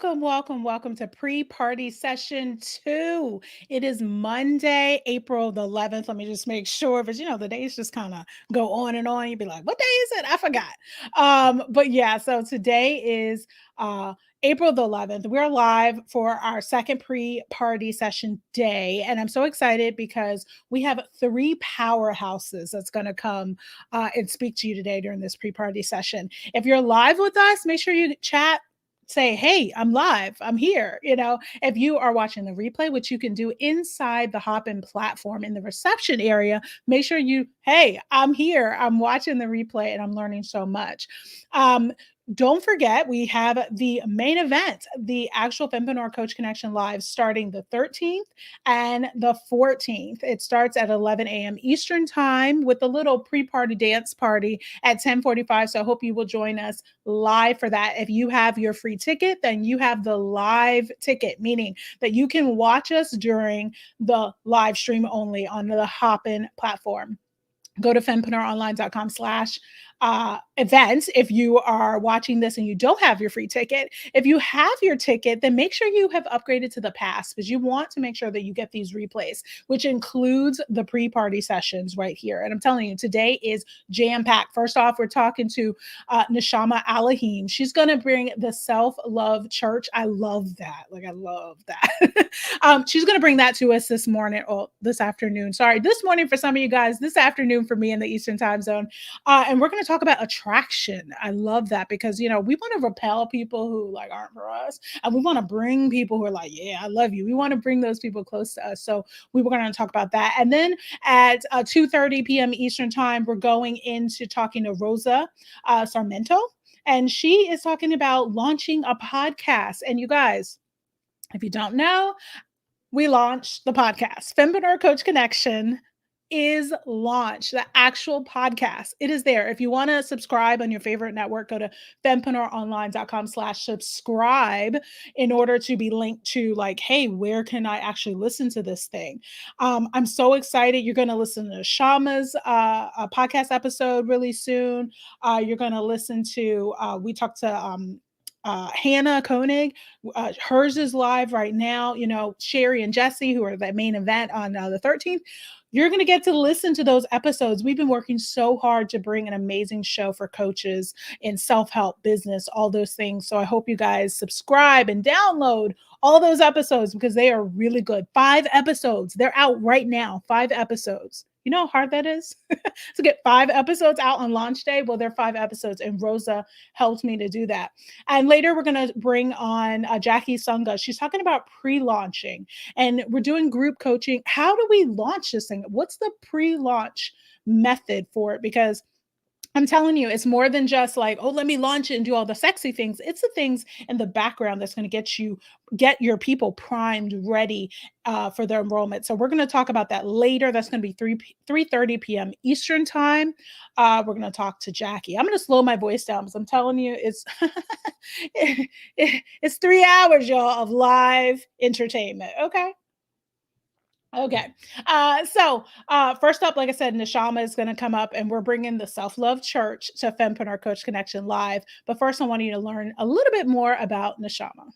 welcome to pre-party session 2. It is Monday, April the 11th. Let me just make sure, but the days just kind of go on and on. You'd be like, what day is it? I forgot. But yeah, so today is April the 11th. We're live for our second pre-party session day, and I'm so excited because we have 3 powerhouses that's going to come and speak to you today during this pre-party session. If you're live with us, make sure you chat, say, hey, I'm live, I'm here. If you are watching the replay, which you can do inside the Hopin platform in the reception area, make sure hey, I'm here, I'm watching the replay, and I'm learning so much. Don't forget, we have the main event, the actual Fempreneur Coach Connection Live, starting the 13th and the 14th. It starts at 11 a.m. Eastern time with a little pre-party dance party at 10:45. So I hope you will join us live for that. If you have your free ticket, then you have the live ticket, meaning that you can watch us during the live stream only on the Hopin platform. Go to fempreneuronline.com/events if you are watching this and you don't have your free ticket. If you have your ticket, then make sure you have upgraded to the pass, because you want to make sure that you get these replays, which includes the pre-party sessions right here. And I'm telling you, today is jam-packed. First off, we're talking to Neshama Alheem. She's going to bring the Self Love Church. I love that. I love that. She's going to bring that to us this morning, or this afternoon. Sorry, this morning for some of you guys, this afternoon for me in the Eastern time zone. And we're going to talk about attraction. I love that, because, we want to repel people who aren't for us. And we want to bring people who are like, yeah, I love you. We want to bring those people close to us. So we were going to talk about that. And then at 2:30 p.m. Eastern time, we're going into talking to Rosa Sarmento. And she is talking about launching a podcast. And you guys, if you don't know, we launched the podcast. Fempreneur Coach Connection is launched, the actual podcast. It is there. If you want to subscribe on your favorite network, go to fempreneuronline.com/subscribe in order to be linked to hey, where can I actually listen to this thing? I'm so excited. You're going to listen to Shama's podcast episode really soon. You're going to listen to, we talked to Hannah Koenig. Hers is live right now. Sherry and Jesse, who are the main event on the 13th. You're going to get to listen to those episodes. We've been working so hard to bring an amazing show for coaches in self-help, business, all those things. So I hope you guys subscribe and download all those episodes, because they are really good. 5 episodes. They're out right now. 5 episodes. You know how hard that is to get 5 episodes out on launch day? Well, there are 5 episodes, and Rosa helped me to do that. And later we're going to bring on Jackie Sunga. She's talking about pre-launching, and we're doing group coaching. How do we launch this thing? What's the pre-launch method for it? Because I'm telling you, it's more than just let me launch it and do all the sexy things. It's the things in the background that's going to get your people primed, ready for their enrollment. So we're going to talk about that later. That's going to be 3:30 p.m. Eastern time. We're going to talk to Jackie. I'm going to slow my voice down, because I'm telling you, it's it's 3 hours, y'all, of live entertainment. Okay. So first up, like I said, Neshama is going to come up, and we're bringing the Self Love Church to Fempreneur Coach Connection live. But first, I want you to learn a little bit more about Neshama.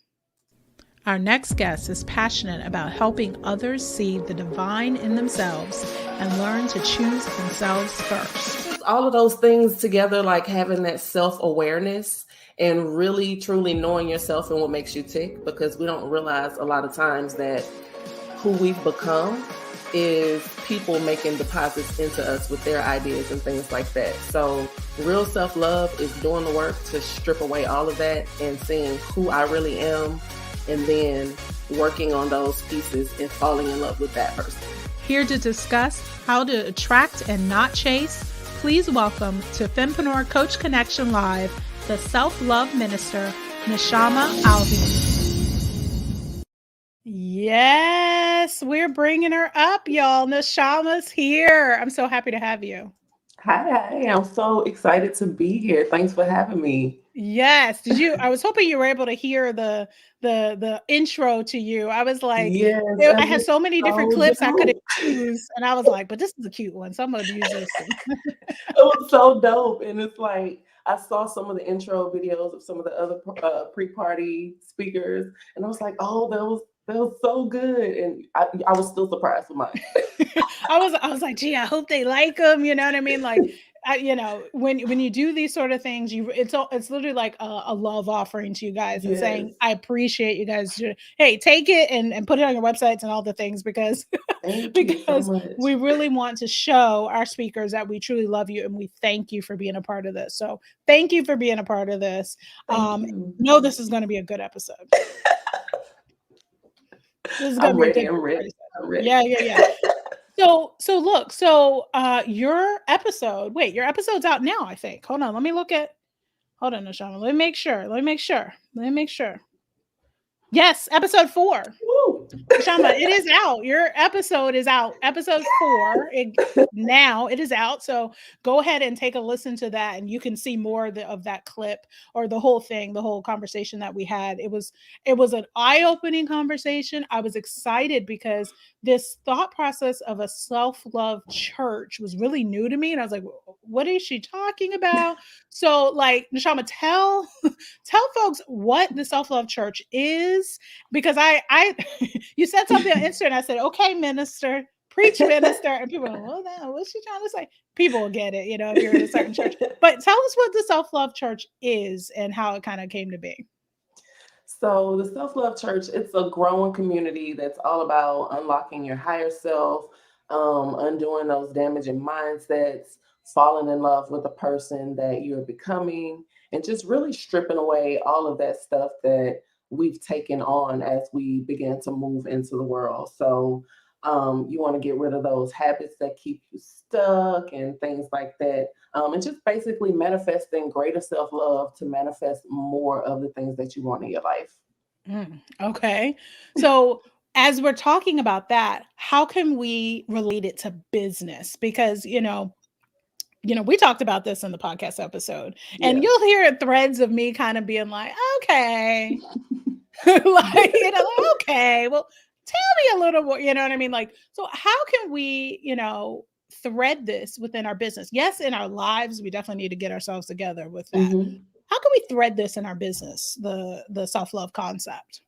Our next guest is passionate about helping others see the divine in themselves and learn to choose themselves first. All of those things together, having that self-awareness and really, truly knowing yourself and what makes you tick, because we don't realize a lot of times that who we've become is people making deposits into us with their ideas and things like that. So real self-love is doing the work to strip away all of that and seeing who I really am, and then working on those pieces and falling in love with that person. Here to discuss how to attract and not chase, please welcome to Fempreneur Coach Connection Live, the self-love minister, Neshama Alheem. Yes, we're bringing her up, y'all. Neshama's here. I'm so happy to have you. Hi, I'm so excited to be here. Thanks for having me. Yes. I was hoping you were able to hear the intro to you. I was like, yes, I had so many different clips I could use, and I was like, but this is a cute one, so I'm going to use this one. It was so dope. And it's I saw some of the intro videos of some of the other pre-party speakers, and I was like, oh, that was so good, and I was still surprised with mine. I was like, gee, I hope they like them. You know what I mean? Like, you know, when you do these sort of things, it's literally like a love offering to you guys and Yes. saying, I appreciate you guys. Hey, take it and put it on your websites and all the things because Thank you so because much. we really want to show our speakers that we truly love you and we thank you for being a part of this. So thank you for being a part of this. Thank you. Know this is going to be a good episode. This is going to I'm be a ready. good I'm ready. episode. I'm ready. Yeah. So look, your episode's out now, I think. Hold on, Neshama. Let me make sure. Yes, episode 4. Woo. Neshama, it is out. Your episode is out. Episode 4. Now it is out. So go ahead and take a listen to that, and you can see more of that clip or the whole thing, the whole conversation that we had. It was an eye-opening conversation. I was excited because this thought process of a self-love church was really new to me, and I was like, "What is she talking about?" So, like, Neshama, tell folks what the self-love church is, because I you said something on Instagram, and I said, okay, minister, preach, minister, and people are like, well, what's she trying to say? People will get it, you know, if you're in a certain church. But tell us what the self-love church is and how it kind of came to be. So the Self Love Church, it's a growing community that's all about unlocking your higher self, undoing those damaging mindsets, falling in love with the person that you're becoming, and just really stripping away all of that stuff that we've taken on as we begin to move into the world. So you want to get rid of those habits that keep you stuck and things like that. And just basically manifesting greater self love to manifest more of the things that you want in your life. Okay. So, as we're talking about that, how can we relate it to business? Because, we talked about this in the podcast episode, and Yeah. you'll hear threads of me kind of being like, okay, like, okay, well, tell me a little more, you know what I mean? Like, so how can we, thread this within our business? Yes, in our lives, we definitely need to get ourselves together with that. Mm-hmm. How can we thread this in our business, the self-love concept?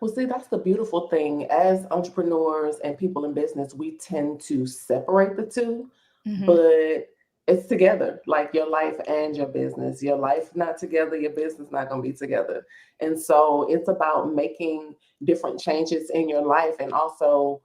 Well, see, that's the beautiful thing. As entrepreneurs and people in business, we tend to separate the two, Mm-hmm. but it's together, like your life and your business. Your life not together, your business not going to be together. And so it's about making different changes in your life and also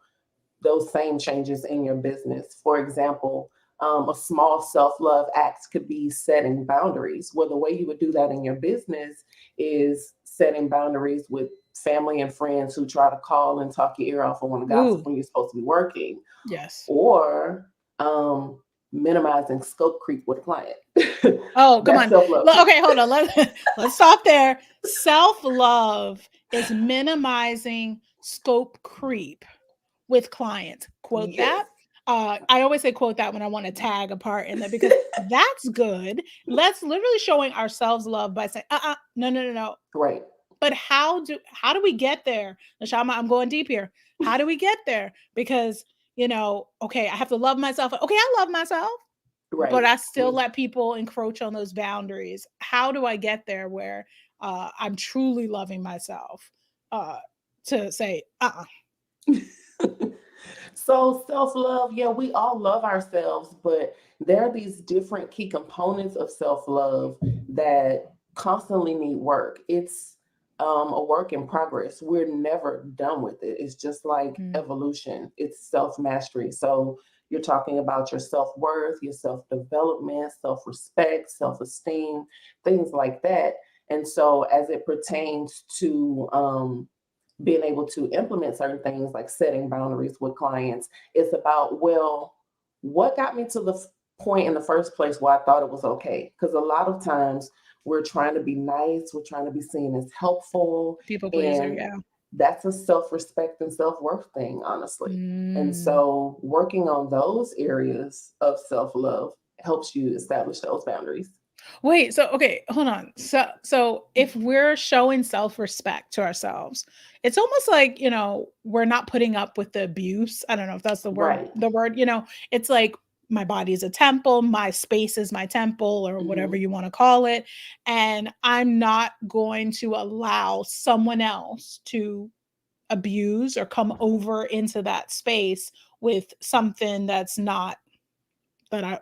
those same changes in your business. For example, a small self love act could be setting boundaries. Well, the way you would do that in your business is setting boundaries with family and friends who try to call and talk your ear off and want to gossip Ooh, when you're supposed to be working, yes. or minimizing scope creep with a client. Oh, come That's on. self love too. Okay, hold on. Let's stop there. Self-love is minimizing scope creep with clients. Quote Yes, that. I always say quote that when I want to tag a part in that, because that's good. That's literally showing ourselves love by saying, no. right. But how do we get there? Neshama, I'm going deep here. How do we get there? Because, okay, I have to love myself. Okay, I love myself, but Right. I still let people encroach on those boundaries. How do I get there where I'm truly loving myself to say, So self-love, yeah, we all love ourselves, but there are these different key components of self-love that constantly need work. It's a work in progress. We're never done with it. It's just like Mm. evolution. It's self-mastery. So you're talking about your self-worth, your self-development, self-respect, self-esteem, things like that. And so as it pertains to being able to implement certain things like setting boundaries with clients, it's about, well, what got me to the point in the first place where I thought it was okay? Because a lot of times we're trying to be nice, we're trying to be seen as helpful, People pleaser, and yeah. that's a self-respect and self-worth thing, honestly. And Mm. so working on those areas of self-love helps you establish those boundaries. Wait, so okay, hold on. So if we're showing self-respect to ourselves, it's almost like, we're not putting up with the abuse. I don't know if that's Right. the word, it's like my body is a temple, my space is my temple, or whatever you want to call it. And I'm not going to allow someone else to abuse or come over into that space with something that's not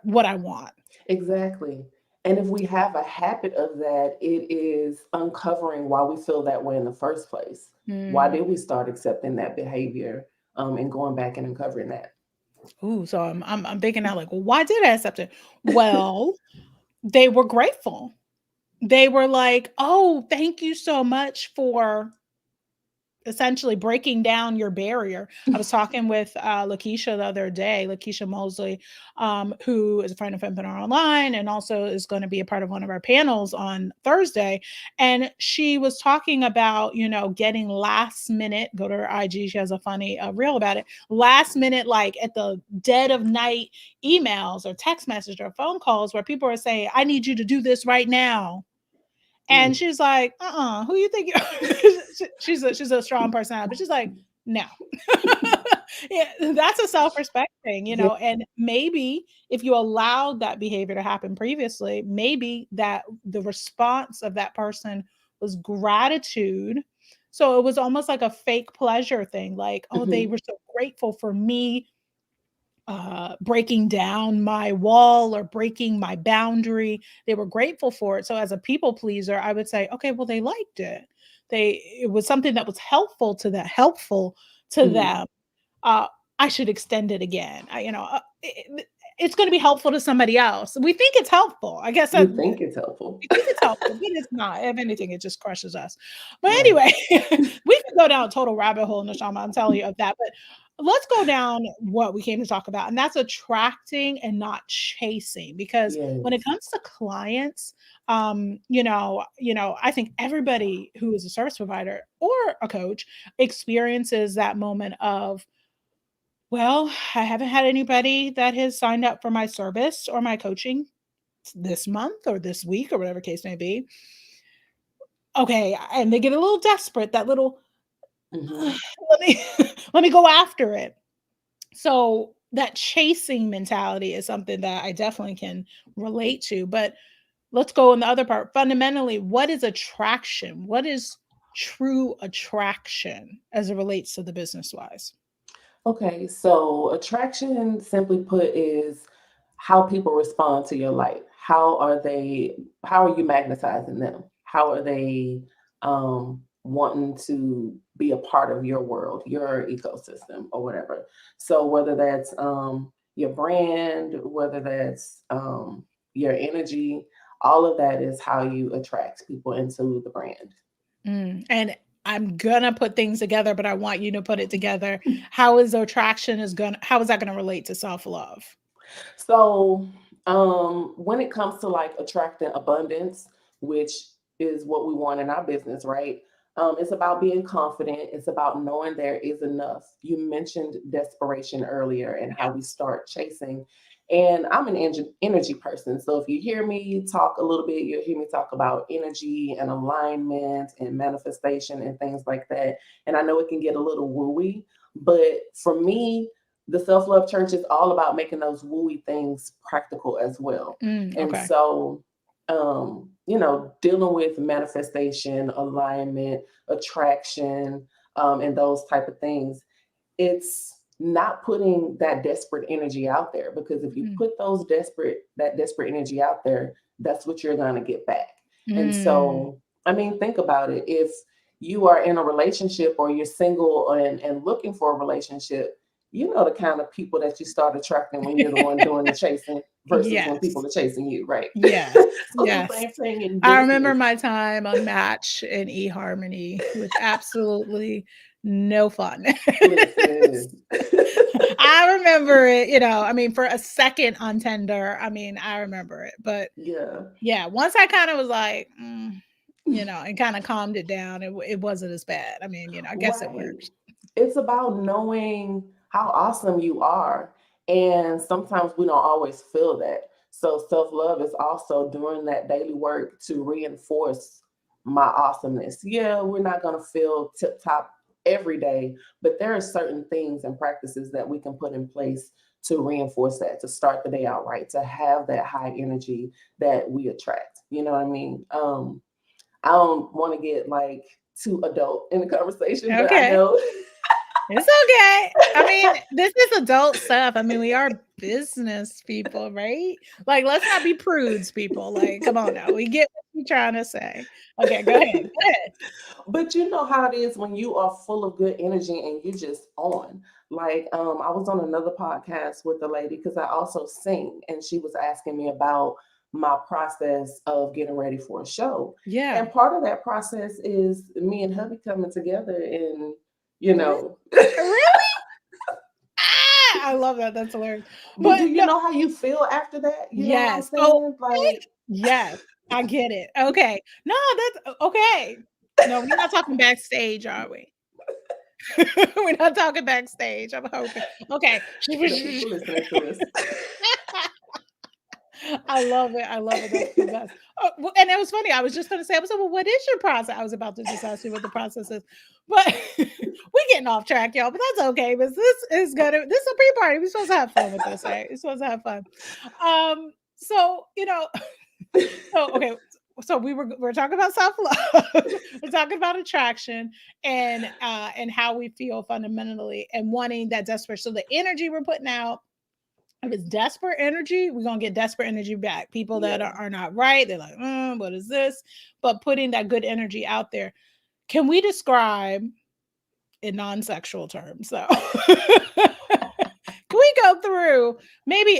what I want. Exactly. And if we have a habit of that, it is uncovering why we feel that way in the first place. Why Mm. did we start accepting that behavior, and going back and uncovering that? Ooh, so I'm thinking now, like, well, why did I accept it? Well, they were grateful. They were like, "Oh, thank you so much for essentially breaking down your barrier." I was talking with Lakeisha the other day, Lakeisha Mosley, who is a friend of Fempreneur Online and also is going to be a part of one of our panels on Thursday. And she was talking about, getting last minute, go to her IG, she has a funny reel about it, last minute, like at the dead of night emails or text message or phone calls where people are saying, I need you to do this right now. And Mm. she's like, who you think you are? She's a strong personality, but she's like, no. Yeah, that's a self-respect thing, Yeah. and maybe if you allowed that behavior to happen previously, maybe that the response of that person was gratitude. So it was almost like a fake pleasure thing, like, oh, they Mhm. were so grateful for me breaking down my wall or breaking my boundary. They were grateful for it. So as a people pleaser, I would say, okay, well, they liked it. It was something that was helpful to Mhm. them. uh, I should extend it again. It's going to be helpful to somebody else. We think it's helpful. I guess that You think it's helpful. we think it's helpful, but it's not. If anything, it just crushes us. But Right. anyway, we could go down a total rabbit hole, Neshama, I'm telling you of that. But let's go down what we came to talk about, and that's attracting and not chasing. Because when it Yes. comes to clients, I think everybody who is a service provider or a coach experiences that moment of, well, I haven't had anybody that has signed up for my service or my coaching this month or this week or whatever case may be. Okay, and they get a little desperate, that little, Mhm. let me let me go after it. So that chasing mentality is something that I definitely can relate to. But let's go in the other part. Fundamentally, what is attraction? What is true attraction as it relates to the business wise? Okay, so attraction, simply put, is how people respond to your light. How are you magnetizing them? How are they wanting to be a part of your world, your ecosystem, or whatever? So whether that's your brand, whether that's your energy, all of that is how you attract people into the brand. And I'm gonna put things together, but I want you to put it together. How is that gonna relate to self-love? So, when it comes to like attracting abundance, which is what we want in our business, right? It's about being confident. It's about knowing there is enough. You mentioned desperation earlier and how we Yes. start chasing. And I'm an energy person. So if you hear me talk a little bit, you'll hear me talk about energy and alignment and manifestation and things like that. And I know it can get a little wooey, but for me, the Self Love Church is all about making those wooey things practical as well. And Okay. so, dealing with manifestation, alignment, attraction, and those type of things, it's not putting that desperate energy out there, because if you Mm. put that desperate energy out there, that's what you're going to get back. And Mm. so, I mean, think about it. If you are in a relationship or you're single and looking for a relationship, you know the kind of people that you start attracting when you're the one doing the chasing versus when people Yes. are chasing you, right? Yes. So the Yes. same thing in I remember business. my time on Match and eHarmony with absolutely no fun. Listen. I remember it, I mean, for a second on Tinder, I mean, I remember it, but Yeah. yeah, once I kinda was like, and kinda calmed it down, it wasn't as bad. I mean, I guess it Right. works. It's about knowing how awesome you are. And sometimes we don't always feel that. So self love is also doing that daily work to reinforce my awesomeness. Yeah, we're not going to feel tip top every day, but there are certain things and practices that we can put in place to reinforce that, to start the day out right, to have that high energy that we attract. You know what I mean? I don't want to get like too adult in the conversation, but I Okay. know It's okay. I mean, this is adult stuff. I mean, we are business people, right? Like, let's not be prudes, people. Like, come on now. We get what you're trying to say. Okay, go ahead. Go ahead. but you know how it is when you are full of good energy and you just on. Like, I was on another podcast with a lady because I also sing, and she was asking me about my process of getting ready for a show. Yeah. And part of that process is me and hubby coming together and, you Really? know, I love that. That's hilarious. but But do you no, know how you feel after that? You know what I'm yes. Oh, saying? okay. Like, Yes. I get it. Okay. No, that's okay. No, we're not talking backstage, are we? We're not talking backstage. I'm hoping. Okay. the people listening to this. I love it. I love it. That's the best. Oh, and it was funny. I was just going to say, I was like, well, what is your process? I was about to just ask you what the process is, but we're getting off track, y'all. But that's okay. Because this is this is a pre-party. We're supposed to have fun with this, right? We're supposed to have fun. So so okay. So we're talking about self-love. We're talking about attraction and how we feel fundamentally and wanting that desperate. So the energy we're putting out, if it's desperate energy, we're gonna get desperate energy back. People that Yeah. are not right, they're like, what is this? But putting that good energy out there. Can we describe in non-sexual terms? So can we go through maybe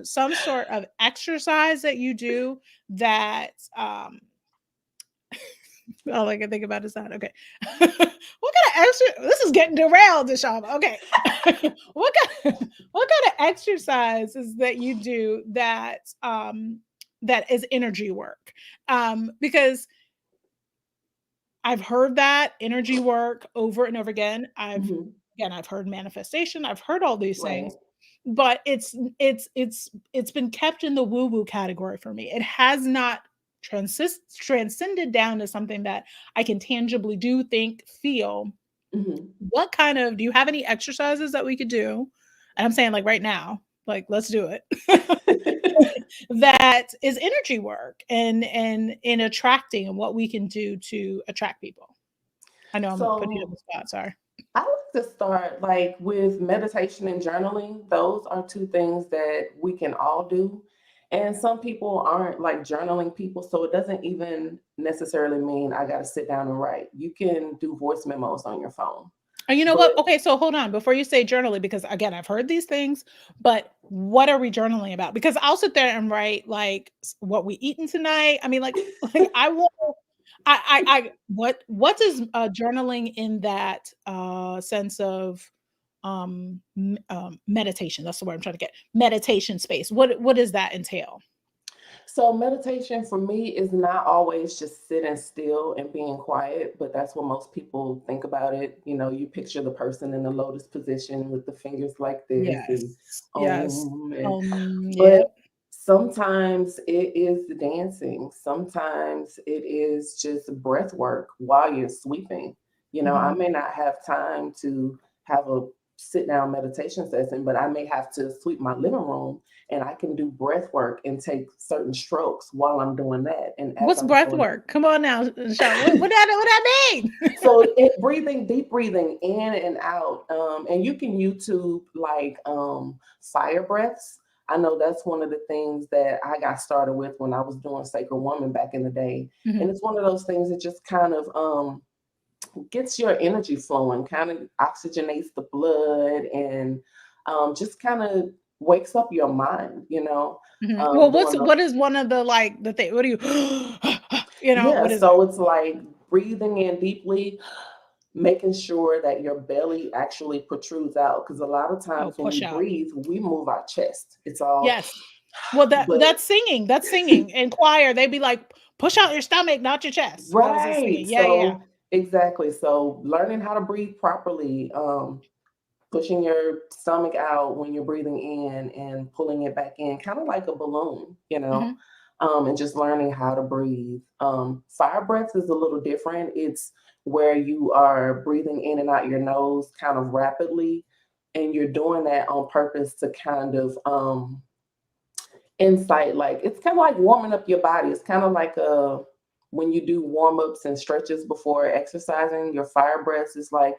some sort of exercise that you do that all I can think about is that. Okay. What kind of extra? This is getting derailed, Neshama. Okay. What kind of exercises that you do that is energy work? Because I've heard that energy work over and over again. Mhm. I've heard manifestation. I've heard all these Right. things, but it's been kept in the woo woo category for me. It has not transcended down to something that I can tangibly do, think, feel. Mhm. What kind of do you have any exercises that we could do? And I'm saying like right now, like let's do it. That is energy work and in attracting and what we can do to attract people. I know I'm putting you on So the spot, sorry. I like to start like with meditation and journaling. Those are two things that we can all do. And some people aren't like journaling people, so it doesn't even necessarily mean I got to sit down and write. You can do voice memos on your phone. Oh, you know But what? Okay, so hold on before you say journaling, because again, I've heard these things, but what are we journaling about? Because I'll sit there and write like what we eating tonight. I mean, like I will. What is journaling in that sense of meditation? That's the word I'm trying to get. Meditation space. What does that entail? so meditation for me is not always just sitting still and being quiet, but that's what most people think about it. You know, you picture the person in the lotus position with the fingers like this and Yes. Yes. but Yeah. sometimes it is the dancing. Sometimes it is just breath work while you're sweeping. You know, I Mhm. may not have time to have a sit down meditation session, but I may have to sweep my living room and I can do breath work and take certain strokes while I'm doing that. And as What's I'm breath doing work? Come on now, Sean. What that mean? so it breathing, deep breathing in and out. And you can YouTube like fire breaths. I know that's one of the things that I got started with when I was doing Sacred Woman back in the day. And Mhm. it's one of those things that just kind of gets your energy flowing, kind of oxygenates the blood and just kind of wakes up your mind, you know. Mhm. Well, Doing those what is one of the like the thing? What do you yeah, what is it? so it's like breathing in deeply, making sure that your belly actually protrudes out. Because a lot of Oh, times when we push out. breathe, we move our chest. It's all, Yes. Well, but that's singing. That's singing. In choir, they'd be like, push out your stomach, not your chest. That was the right. singing. Yeah, yeah, yeah. So exactly. So learning how to breathe properly, pushing your stomach out when you're breathing in and pulling it back in, kind of like a balloon, you know, Mhm. and just learning how to breathe. Fire breath is a little different. It's where you are breathing in and out your nose kind of rapidly. and you're doing that on purpose to kind of insight, like it's kind of like warming up your body. It's kind of like when you do warm-ups and stretches before exercising, your fire breaths is like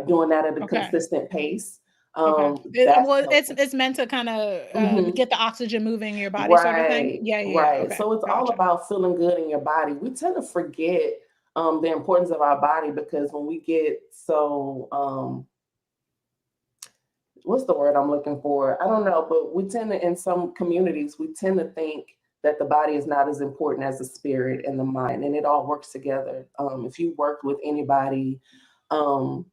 doing that at a Okay. consistent pace. Okay. That's Well, helpful. it's meant to kind of Mhm. get the oxygen moving in your body, sort of thing. Right, Yeah, yeah, yeah. right. Okay, So it's all gotcha. about feeling good in your body. We tend to forget the importance of our body because when we get so what's the word I'm looking for? I don't know, but we tend to, in some communities, we tend to think that the body is not as important as the spirit and the mind, and it all works together. If you worked with anybody um,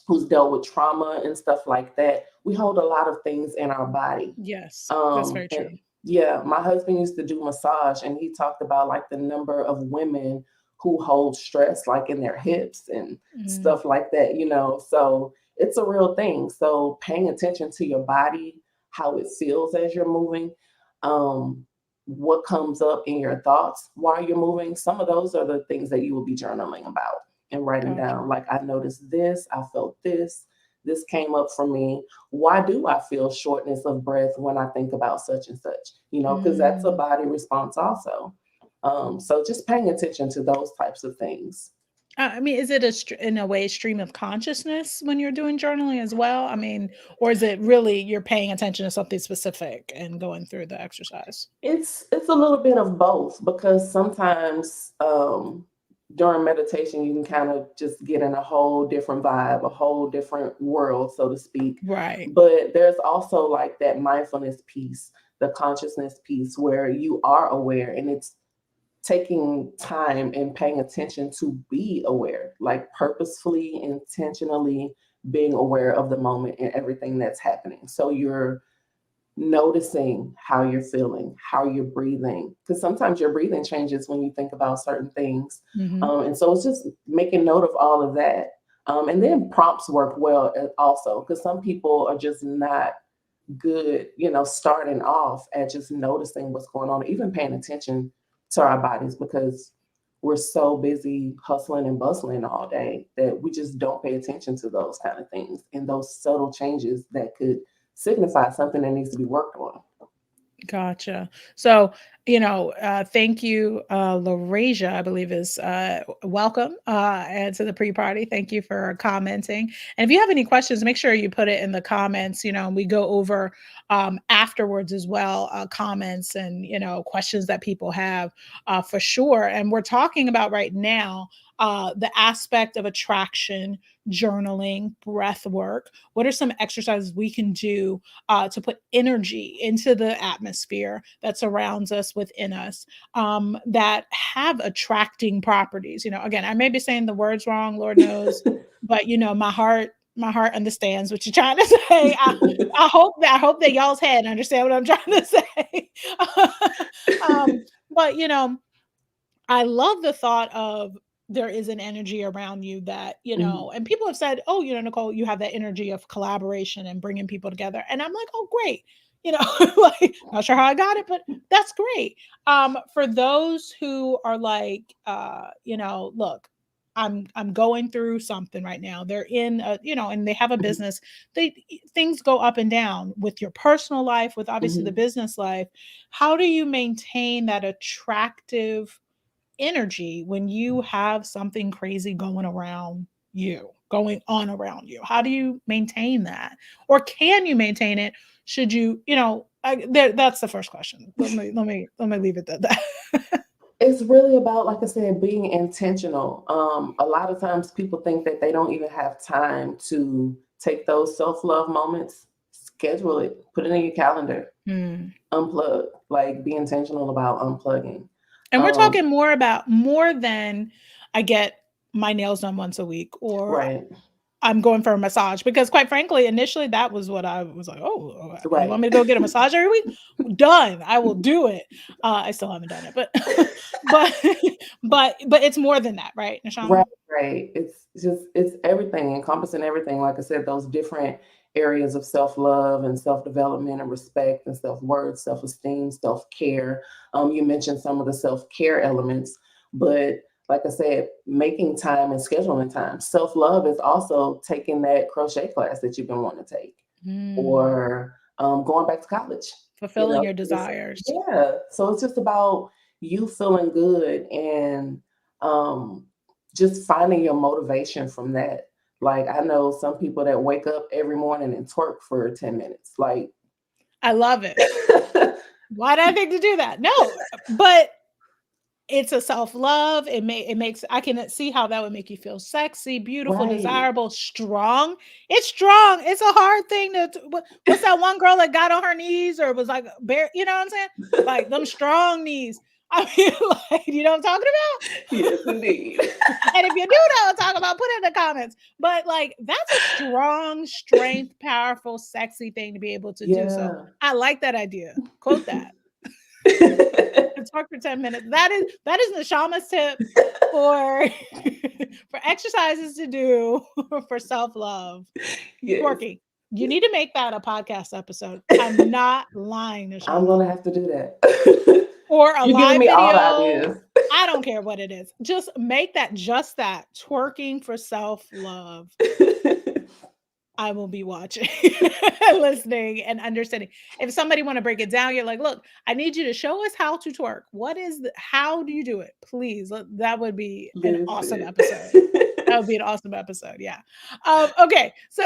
who's dealt with trauma and stuff like that, we hold a lot of things in our body. Yes, that's very And true. yeah, my husband used to do massage, and he talked about like the number of women who hold stress like in their hips and Mm, stuff like that, you know. So it's a real thing. So paying attention to your body, how it feels as you're moving, um, what comes up in your thoughts while you're moving. Some of those are the things that you will be journaling about and writing gotcha. down. Like, I noticed this, I felt this came up for me. Why do I feel shortness of breath when I think about such and such? You know, because that's a Mm. body response also. So just paying attention to those types of things. I mean, is it in a way stream of consciousness when you're doing journaling as well? I mean, or is it really you're paying attention to something specific and going through the exercise? It's a little bit of both because sometimes during meditation you can kind of just get in a whole different vibe, a whole different world, so to speak. Right. But there's also like that mindfulness piece, the consciousness piece where you are aware and it's taking time and paying attention to be aware, like purposefully, intentionally being aware of the moment and everything that's happening. So you're noticing how you're feeling, how you're breathing, because sometimes your breathing changes when you think about certain things. Hmm. And so it's just making note of all of that. And then prompts work well also, because some people are just not good, you know, starting off at just noticing what's going on, even paying attention to our bodies, because we're so busy hustling and bustling all day that we just don't pay attention to those kind of things and those subtle changes that could signify something that needs to be worked on. Gotcha. So, thank you, Laurasia, I believe is welcome and to the pre-party. Thank you for commenting. And if you have any questions, make sure you put it in the comments, and we go over afterwards as well, comments and, questions that people have for sure. And we're talking about right now the aspect of attraction, journaling, breath work. What are some exercises we can do to put energy into the atmosphere that surrounds us within us that have attracting properties? Again, I may be saying the words wrong, Lord knows, but my heart understands what you're trying to say. I hope that y'all's head understand what I'm trying to say. But I love the thought of there is an energy around you that, Mhm. and people have said, oh, Nicole, you have that energy of collaboration and bringing people together. And I'm like, oh, great. Like, not sure how I got it, but that's great. For those who are like, look, I'm going through something right now. They're in a, and they have a Mhm. business. Things go up and down with your personal life, with obviously the Mhm. business life. How do you maintain that attractive energy when you have something crazy going on around you? How do you maintain that? Or can you maintain it? Should you, that's the first question. Let me leave it at that. It's really about, like I said, being intentional. A lot of times people think that they don't even have time to take those self-love moments. Schedule it, put it in your calendar, Hmm. unplug, like be intentional about unplugging. And we're Um, talking more than I get my nails done once a week, or right, I'm going for a massage, because quite frankly, initially that was what I was like, oh, you want right. me to go get a massage every week? Done. I will do it. I still haven't done it, but but but it's more than that, right, Right, Neshama? right. It's everything, encompassing everything. Like I said, those different areas of self-love and self-development and respect and self-worth, self-esteem, self-care. You mentioned some of the self-care elements, but like I said, making time and scheduling time. Self-love is also taking that crochet class that you've been wanting to take, Mm. or going back to college. You Fulfilling know, your desires. yeah. So it's just about you feeling good and um, just finding your motivation from that. Like I know some people that wake up every morning and twerk for 10 minutes. Like, I love it. Why did I think to do that? No, but it's a self-love. It makes I can see how that would make you feel sexy, beautiful, right. desirable, strong. It's strong. It's a hard thing what's that one girl that got on her knees or was like bare, you know what I'm saying? Like them strong knees. I mean, like, you know what I'm talking Yes, about? indeed. And if you do know what I'm talking about, put it in the comments. But like that's a strong, strength, powerful, sexy thing to be able to do. So Yeah. I like that idea. Quote that and talk for 10 minutes. That is Neshama's tip for for exercises to do for self-love. Yes. Twerking. You need to make that a podcast episode. I'm not lying, I'm Neshama. gonna have to do that. Or a You're giving live me all the video. ideas. I don't care what it is. Just make that just that twerking for self-love. I will be watching, listening, and understanding. If somebody want to break it down, you're like, look, I need you to show us how to twerk. How do you do it? Please. That would be an awesome Listen. episode. That would be an awesome episode. Yeah. Okay. So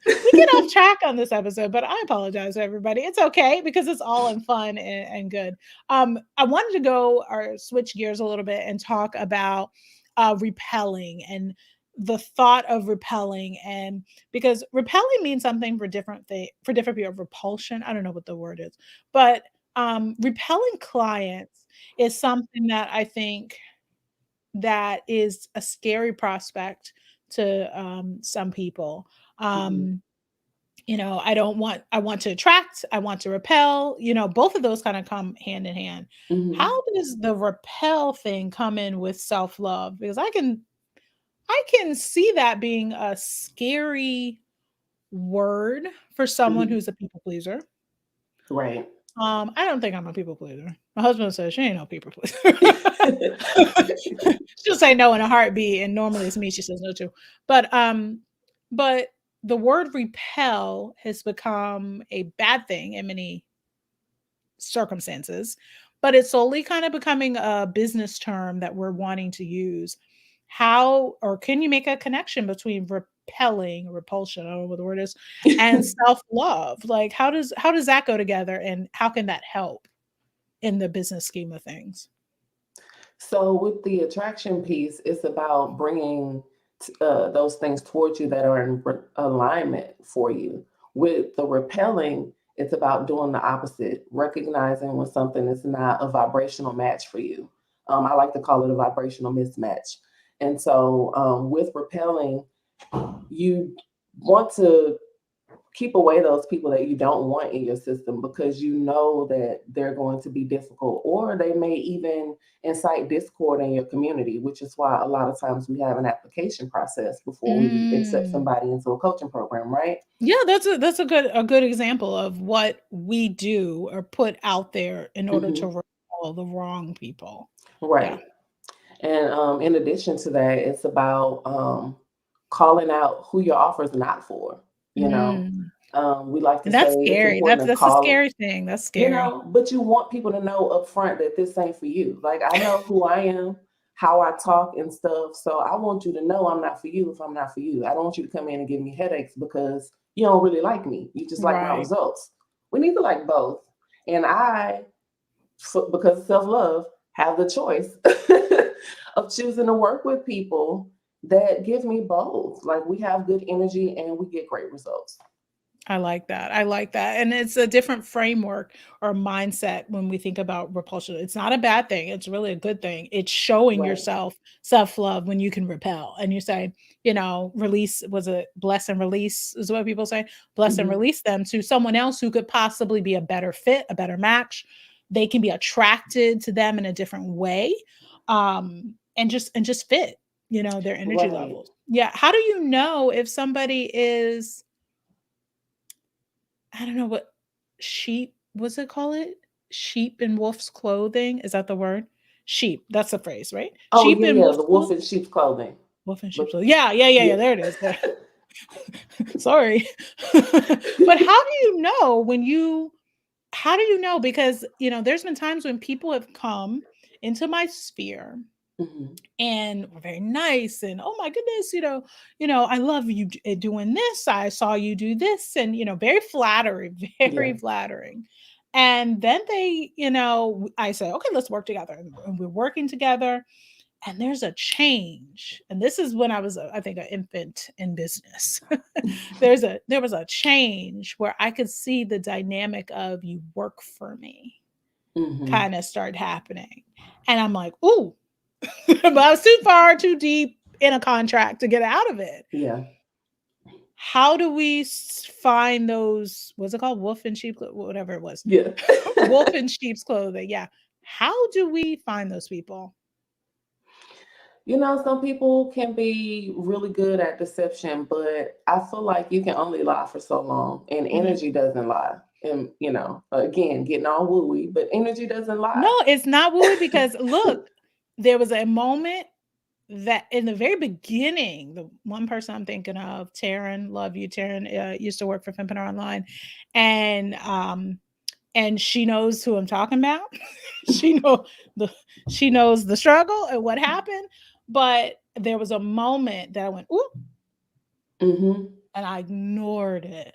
we get off track on this episode, but I apologize to everybody. It's okay because it's all in fun and good. I wanted to go or switch gears a little bit and talk about repelling and the thought of repelling, and because repelling means something for different people. Repulsion, I don't know what the word is, but repelling clients is something that I think that is a scary prospect to some people. Mhm. um I want to attract, I want to repel, both of those kind of come hand in hand. How Mhm. does the repel thing come in with self-love? Because I can see that being a scary word for someone Mhm. who's a people pleaser. Right. I don't think I'm a people pleaser. My husband says she ain't no people pleaser. She'll say no in a heartbeat, and normally it's me she says no to. But the word repel has become a bad thing in many circumstances, but it's slowly kind of becoming a business term that we're wanting to use. How or can you make a connection between repelling, repulsion, I don't know what the word is, and self-love? Like how does that go together and how can that help in the business scheme of things? So with the attraction piece, it's about bringing those things towards you that are in alignment for you. With the repelling, it's about doing the opposite, recognizing when something is not a vibrational match for you. I like to call it a vibrational mismatch. And so with repelling, you want to keep away those people that you don't want in your system because you know that they're going to be difficult, or they may even incite discord in your community, which is why a lot of times we have an application process before we accept Mm. somebody into a coaching program, right? Yeah, that's a good example of what we do or put out there in order to Hmm. repel the wrong people. Yeah. Right. And in addition to that, it's about calling out who your offer is not for. You know, Mm. we like to And say that's it's scary. important That's to that's a call. scary thing. That's scary. But you want people to know up front that this ain't for you. Like I know who I am, how I talk and stuff. So I want you to know I'm not for you if I'm not for you. I don't want you to come in and give me headaches because you don't really like me. You just like my Right. results. We need to like both. And because of self-love, have the choice of choosing to work with people that give me both. Like we have good energy and we get great results. I like that. I like that. And it's a different framework or mindset when we think about repulsion. It's not a bad thing. It's really a good thing. It's showing Right. yourself self-love when you can repel and you say, release was a bless and release is what people say. Bless and Hmm. release them to someone else who could possibly be a better fit, a better match. They can be attracted to them in a different way. And just fit, their energy Right. levels. Yeah. How do you know if somebody is I don't know what sheep was it call it? Sheep in wolf's clothing, is that the word? sheep. That's the phrase, right? Oh Sheep yeah, in yeah, wolf the wolf clothing. in sheep's clothing. Wolf in sheep's But clothing. Yeah. yeah. There it is. There. Sorry. But how do you know when you how do you know? Because, there's been times when people have come into my sphere Mhm. and were very nice and, oh my goodness, I love you doing this. I saw you do this, and very flattering, Yeah. very flattering. And then I say, okay, let's work together, and we're working together, and there's a change. And this is when I was, I think, an infant in business. There was a change where I could see the dynamic of you work for me Mhm. kind of start happening. And I'm like, ooh, but I was too deep in a contract to get out of it. Yeah. How do we find those? What's it called? Wolf in sheep, whatever it was. Yeah. Wolf in sheep's clothing. Yeah. How do we find those people? Some people can be really good at deception, but I feel like you can only lie for so long, and Mhm. energy doesn't lie. And again, getting all wooey, but energy doesn't No, lie. it's not wooey, because look, there was a moment that in the very beginning, the one person I'm thinking of, Taryn, love you, Taryn, used to work for Fempreneur Online, and she knows who I'm talking about. she know the she knows the struggle and what happened, but there was a moment that I went, ooh, Hmm. and I ignored it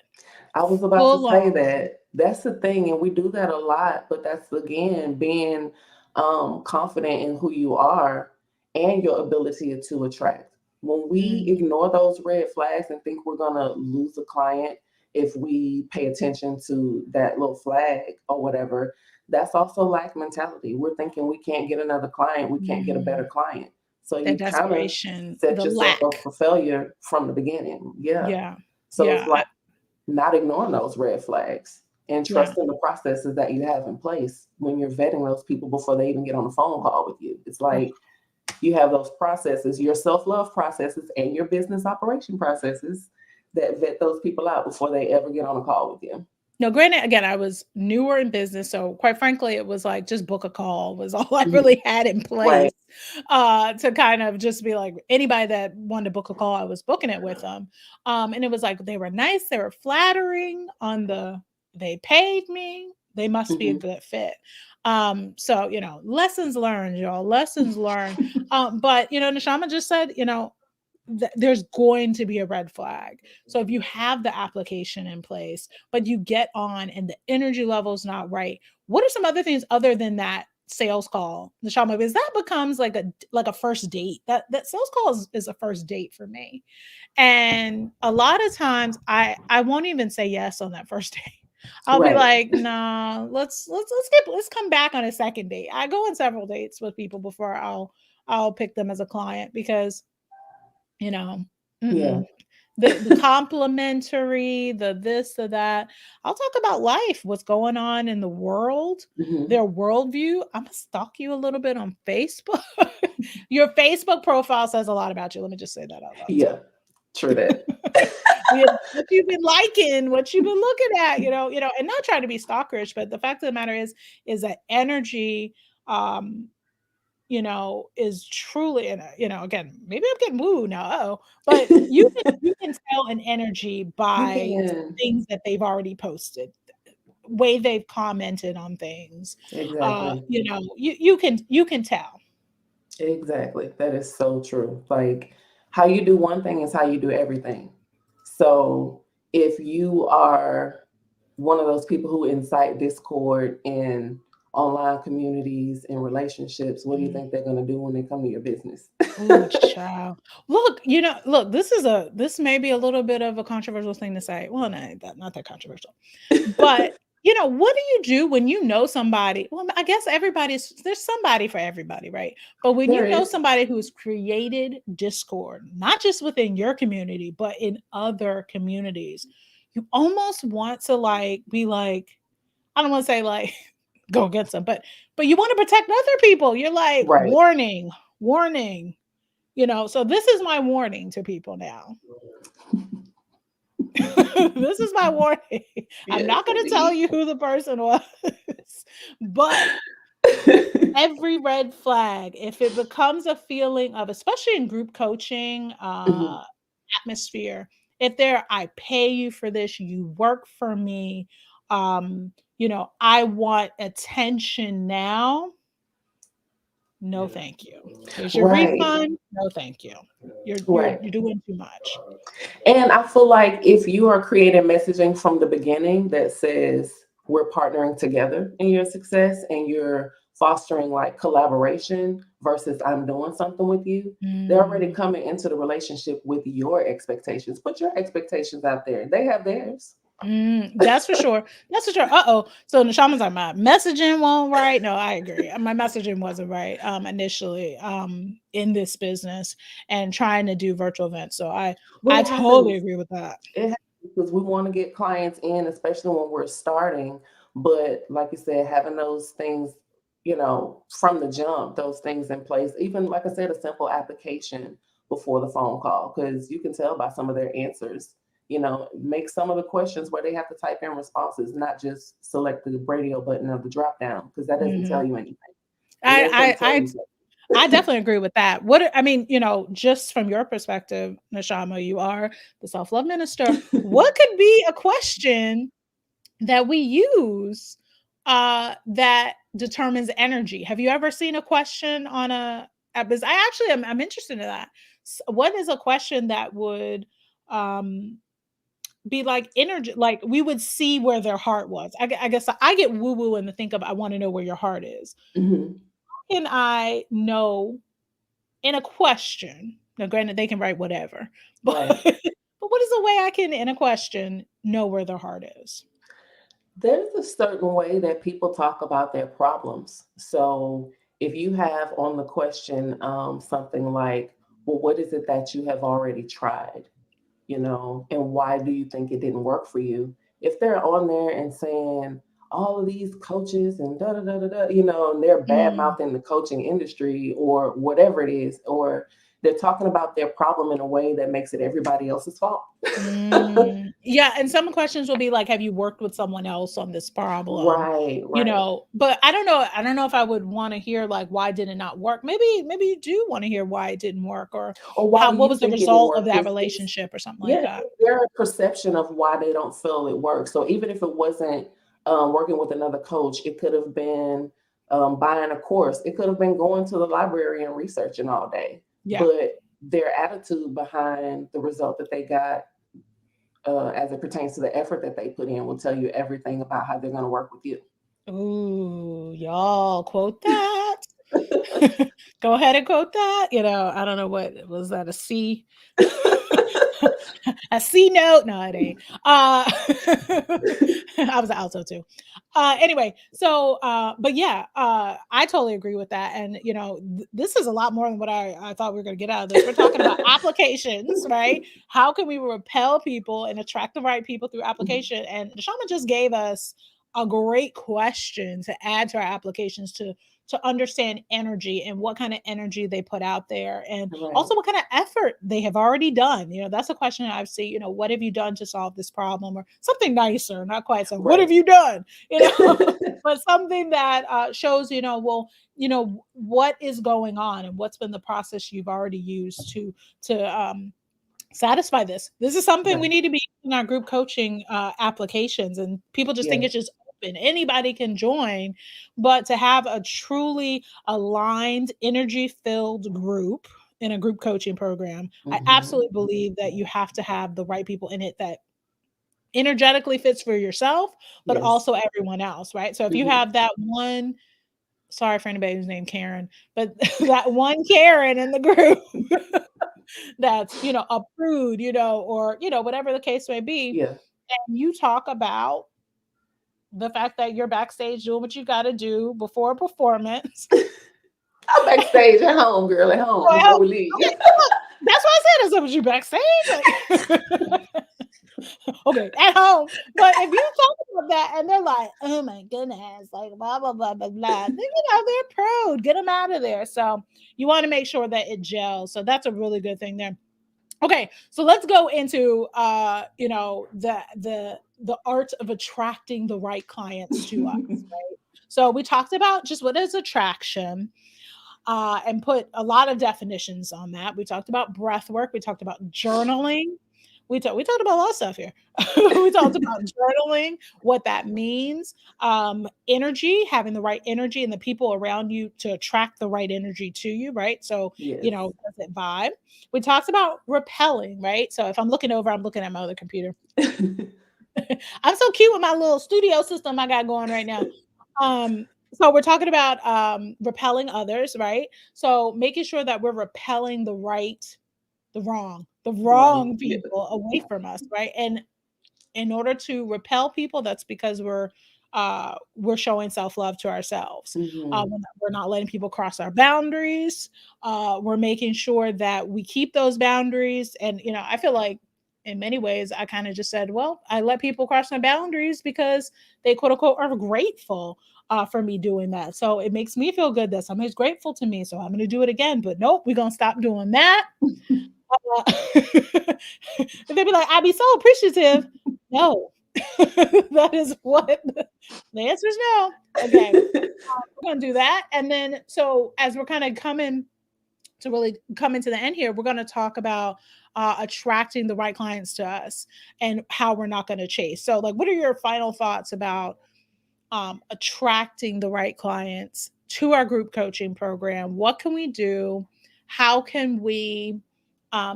I was about to full say on. that that's the thing, and we do that a lot, but that's again being confident in who you are and your ability to attract. When we Mm, ignore those red flags and think we're gonna lose a client if we pay attention to that little flag or whatever, that's also lack mentality. We're thinking we can't get another client, we can't get a better mm, client. So that you kind of desperation, set the yourself up lack. for failure from the beginning. Yeah. Yeah. So it's Yeah. like not ignoring those red flags and Yeah. trusting the processes that you have in place when you're vetting those people before they even get on the phone call with you. It's Mm. like you have those processes, your self-love processes and your business operation processes that vet those people out before they ever get on a call with you. No, granted, again, I was newer in business, so quite frankly, it was like just book a call was all I Mhm. really had in Right. place, to kind of just be like anybody that wanted to book a call, I was booking it with them. And it was like they were nice, they were flattering they paid me, they must be a Hmm. good fit. So lessons learned, y'all, lessons learned. But Neshama just said, there's going to be a red flag. So if you have the application in place, but you get on and the energy level is not right, what are some other things other than that sales call, Neshama? Because that becomes like a first date. That sales call is a first date for me. And a lot of times I won't even say yes on that first date. I'll be Right. like, no, let's come back on a second date. I go on several dates with people before I'll pick them as a client, because you know, Yeah. mm-mm. The complimentary, the this, the that. I'll talk about life, what's going on in the world, Hmm. their worldview. I'm gonna stalk you a little bit on Facebook. Your Facebook profile says a lot about you. Let me just say that out loud Yeah. True that. too. What you've been liking, what you've been looking at, and not trying to be stalkerish, but the fact of the matter is that energy, um, is truly, and again, maybe I'm getting woo now, but you can tell an energy You by can. things that they've already posted, way they've commented on things. Exactly. You can tell. Exactly. That is so true. Like how you do one thing is how you do everything. So if you are one of those people who incite discord in online communities and relationships, what do you think they're going to do when they come to your business? Oh, child. Look, this may be a little bit of a controversial thing to say. Well, no, not that controversial. But, what do you do when you know somebody? Well, I guess there's somebody for everybody, right? But when There you know is. somebody who's created discord, not just within your community, but in other communities, you almost want to be like, I don't want to say like go get some, but you want to protect other people. You're like, Right. warning, warning. So this is my warning to people now. This is my warning. I'm Yes, not going to tell indeed. you who the person was, but Every red flag, if it becomes a feeling of, especially in group coaching Mhm. atmosphere, if there, I pay you for this, you work for me, I want attention now. No, thank you. Here's your Right. refund. No, thank you. You're Right. doing too much. And I feel like if you are creating messaging from the beginning that says we're partnering together in your success and you're fostering like collaboration versus I'm doing something with you, they're already Mm. coming into the relationship with your expectations. Put your expectations out there. They have theirs. That's for sure. That's for sure. Uh-oh. So Neshama's like, my messaging won't right. No, I agree. My messaging wasn't right initially in this business and trying to do virtual events. So Well, I it totally happens. agree with that. It happens because we want to get clients in, especially when we're starting. But like you said, having those things, from the jump, those things in place, even like I said, a simple application before the phone call, because you can tell by some of their answers. Make some of the questions where they have to type in responses, not just select the radio button of the drop down, because that doesn't tell Mhm. you anything. And then I some I tell I you I something. definitely agree with that. I mean, just from your perspective, Neshama, you are the self-love minister. What could be a question that we use that determines energy? Have you ever seen a question on because I actually I'm interested in that. What is a question that would um be like energy, like we would see where their heart was? I guess I get woo woo and to think of, I want to know where your heart is. Mhm. Can I know in a question? Now, granted, they can write whatever, but Right. but what is a way I can, in a question, know where their heart is? There's a certain way that people talk about their problems. So if you have on the question something like, well, what is it that you have already tried? And why do you think it didn't work for you? If they're on there and saying all of these coaches and da da da da da, and they're bad Mm. mouthing the coaching industry or whatever it is, or they're talking about their problem in a way that makes it everybody else's fault. Yeah, and some questions will be like, "Have you worked with someone else on this problem?" Right, right. But I don't know if I would wanna hear, like, why did it not work? Maybe you do wanna hear why it didn't work, or Or why do what you was the think it didn't result of work? that It's relationship or something like yeah, that. it's their perception of why they don't feel it works. So even if it wasn't working with another coach, it could have been buying a course. It could have been going to the library and researching all day. Yeah. But their attitude behind the result that they got, as it pertains to the effort that they put in, will tell you everything about how they're going to work with you. Ooh, y'all quote that. Go ahead and quote that. I don't know, what was that, a C? A C note? No, it ain't. I was an alto too. Anyway, so but yeah, I totally agree with that. And this is a lot more than what I thought we were gonna get out of this. We're talking about applications, right? How can we repel people and attract the right people through application? And Neshama just gave us a great question to add to our applications to understand energy and what kind of energy they put out there, and Right, also what kind of effort they have already done. That's a question I've seen. What have you done to solve this problem, or something nicer, not quite so what right. have you done, but something that shows, well, what is going on and what's been the process you've already used to satisfy this. This is something we Right. need to be in our group coaching applications, and people just think Yeah. it's just open. Anybody can join, but to have a truly aligned, energy-filled group in a group coaching program, I Hmm. absolutely believe that you have to have the right people in it that energetically fits for yourself, but Yes. also everyone else, right? So if you Hmm. have that one, sorry for anybody who's named Karen, but that one Karen in the group that's, a prude, or, whatever the case may be, Yeah. and you talk about the fact that you're backstage doing what you got to do before a performance. I'm backstage at home, girl, at home Well, before we okay, leave. look, that's why I said I said, was you backstage? Like, okay, at home. But if you talk about that and they're like, oh my goodness, like blah blah blah blah blah, then they're prude. Get them out of there. So you want to make sure that it gels. So that's a really good thing there. Okay, so let's go into the art of attracting the right clients to us. Right? So we talked about just what is attraction, and put a lot of definitions on that. We talked about breath work. We talked about journaling. We talked about a lot of stuff here. We talked about journaling, what that means, energy, having the right energy and the people around you to attract the right energy to you, right? So, Yes. does it vibe? We talked about repelling, right? So if I'm looking over, I'm looking at my other computer. I'm so cute with my little studio system I got going right now. So we're talking about repelling others, right? So making sure that we're repelling the Wrong. wrong people away from us, right? And in order to repel people, that's because we're showing self-love to ourselves. Mm-hmm. We're not letting people cross our boundaries. We're making sure that we keep those boundaries. And I feel like in many ways I kind of just said, well, I let people cross my boundaries because they quote unquote are grateful for me doing that. So it makes me feel good that somebody's grateful to me. So I'm going to do it again. But nope, we're going to stop doing that. They'd be like, I'd be so appreciative. No, that is what the answer is no. Okay, we're going to do that. And then, so as we're kind of coming to the end here, we're going to talk about attracting the right clients to us and how we're not going to chase. So, like, what are your final thoughts about attracting the right clients to our group coaching program? What can we do? How can we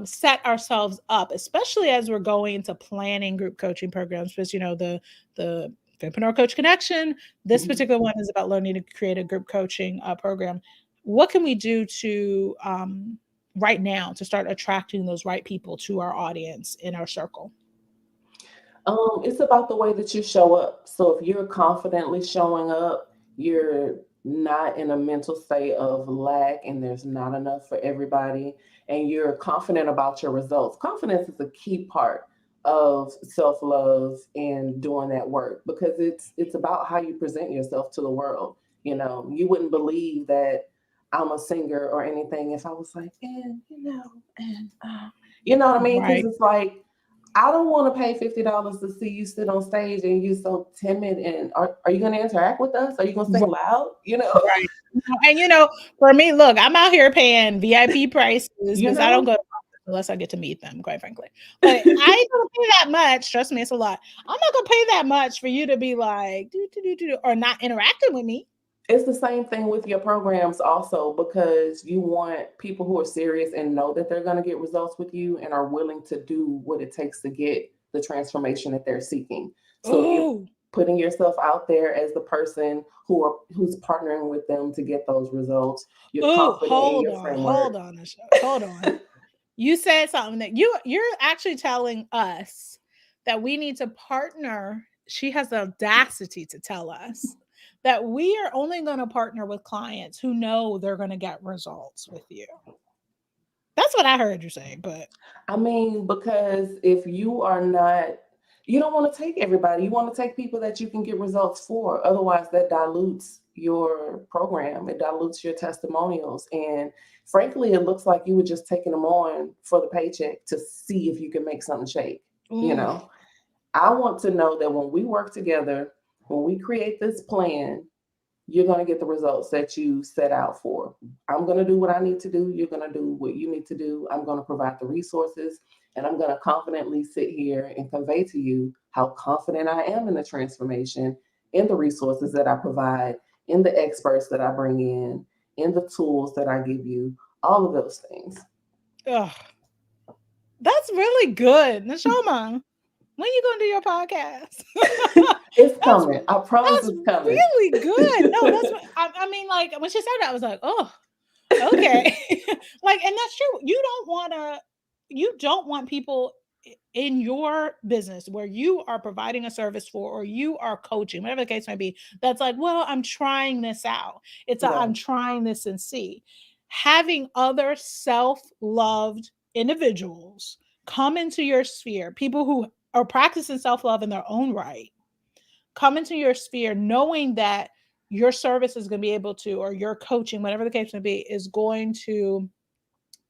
set ourselves up, especially as we're going into planning group coaching programs? Because the Fempreneur Coach Connection, this particular one is about learning to create a group coaching program. What can we do to right now to start attracting those right people to our audience in our circle? It's about the way that you show up. So if you're confidently showing up, you're not in a mental state of lack and there's not enough for everybody, and you're confident about your results. Confidence is a key part of self-love and doing that work, because it's about how you present yourself to the world. You wouldn't believe that I'm a singer or anything if I was like, you know what I mean? Because Right. it's like, I don't want to pay $50 to see you sit on stage and you're so timid. And are you going to interact with us? Are you going to sing loud? Right. And for me, look, I'm out here paying VIP prices You because I don't know, go to concerts unless I get to meet them, quite frankly. But I ain't gonna pay that much. Trust me, it's a lot. I'm not gonna pay that much for you to be like do or not interacting with me. it's the same thing with your programs also, because you want people who are serious and know that they're going to get results with you and are willing to do what it takes to get the transformation that they're seeking. So if you're Oh, putting yourself out there as the person who's partnering with them to get those results, you're oh, confident in your framework. hold on, hold on. You said something that you're actually telling us that we need to partner. She has the audacity to tell us that we are only going to partner with clients who know they're going to get results with you. That's what I heard you say, but I mean, because if you are not, you don't want to take everybody. You want to take people that you can get results for. Otherwise, that dilutes your program. It dilutes your testimonials. And frankly, it looks like you were just taking them on for the paycheck to see if you can make something shake. You ooh, know, I want to know that when we work together, when we create this plan, you're going to get the results that you set out for. I'm going to do what I need to do. You're going to do what you need to do. I'm going to provide the resources, and I'm going to confidently sit here and convey to you how confident I am in the transformation, in the resources that I provide, in the experts that I bring in the tools that I give you, all of those things. ugh, that's really good, Neshama. When you gonna do your podcast? It's that's coming. I promise that's it's coming. really good. No, that's what I mean. Like when she said that, I was like, oh, okay. Like, and that's true. You don't want people in your business where you are providing a service for or you are coaching, whatever the case may be, that's like, well, I'm trying this out. I'm Right. trying this and see. Having other self-loved individuals come into your sphere, people who are practicing self-love in their own right, come into your sphere knowing that your service is going to be able to, or your coaching, whatever the case may be, is going to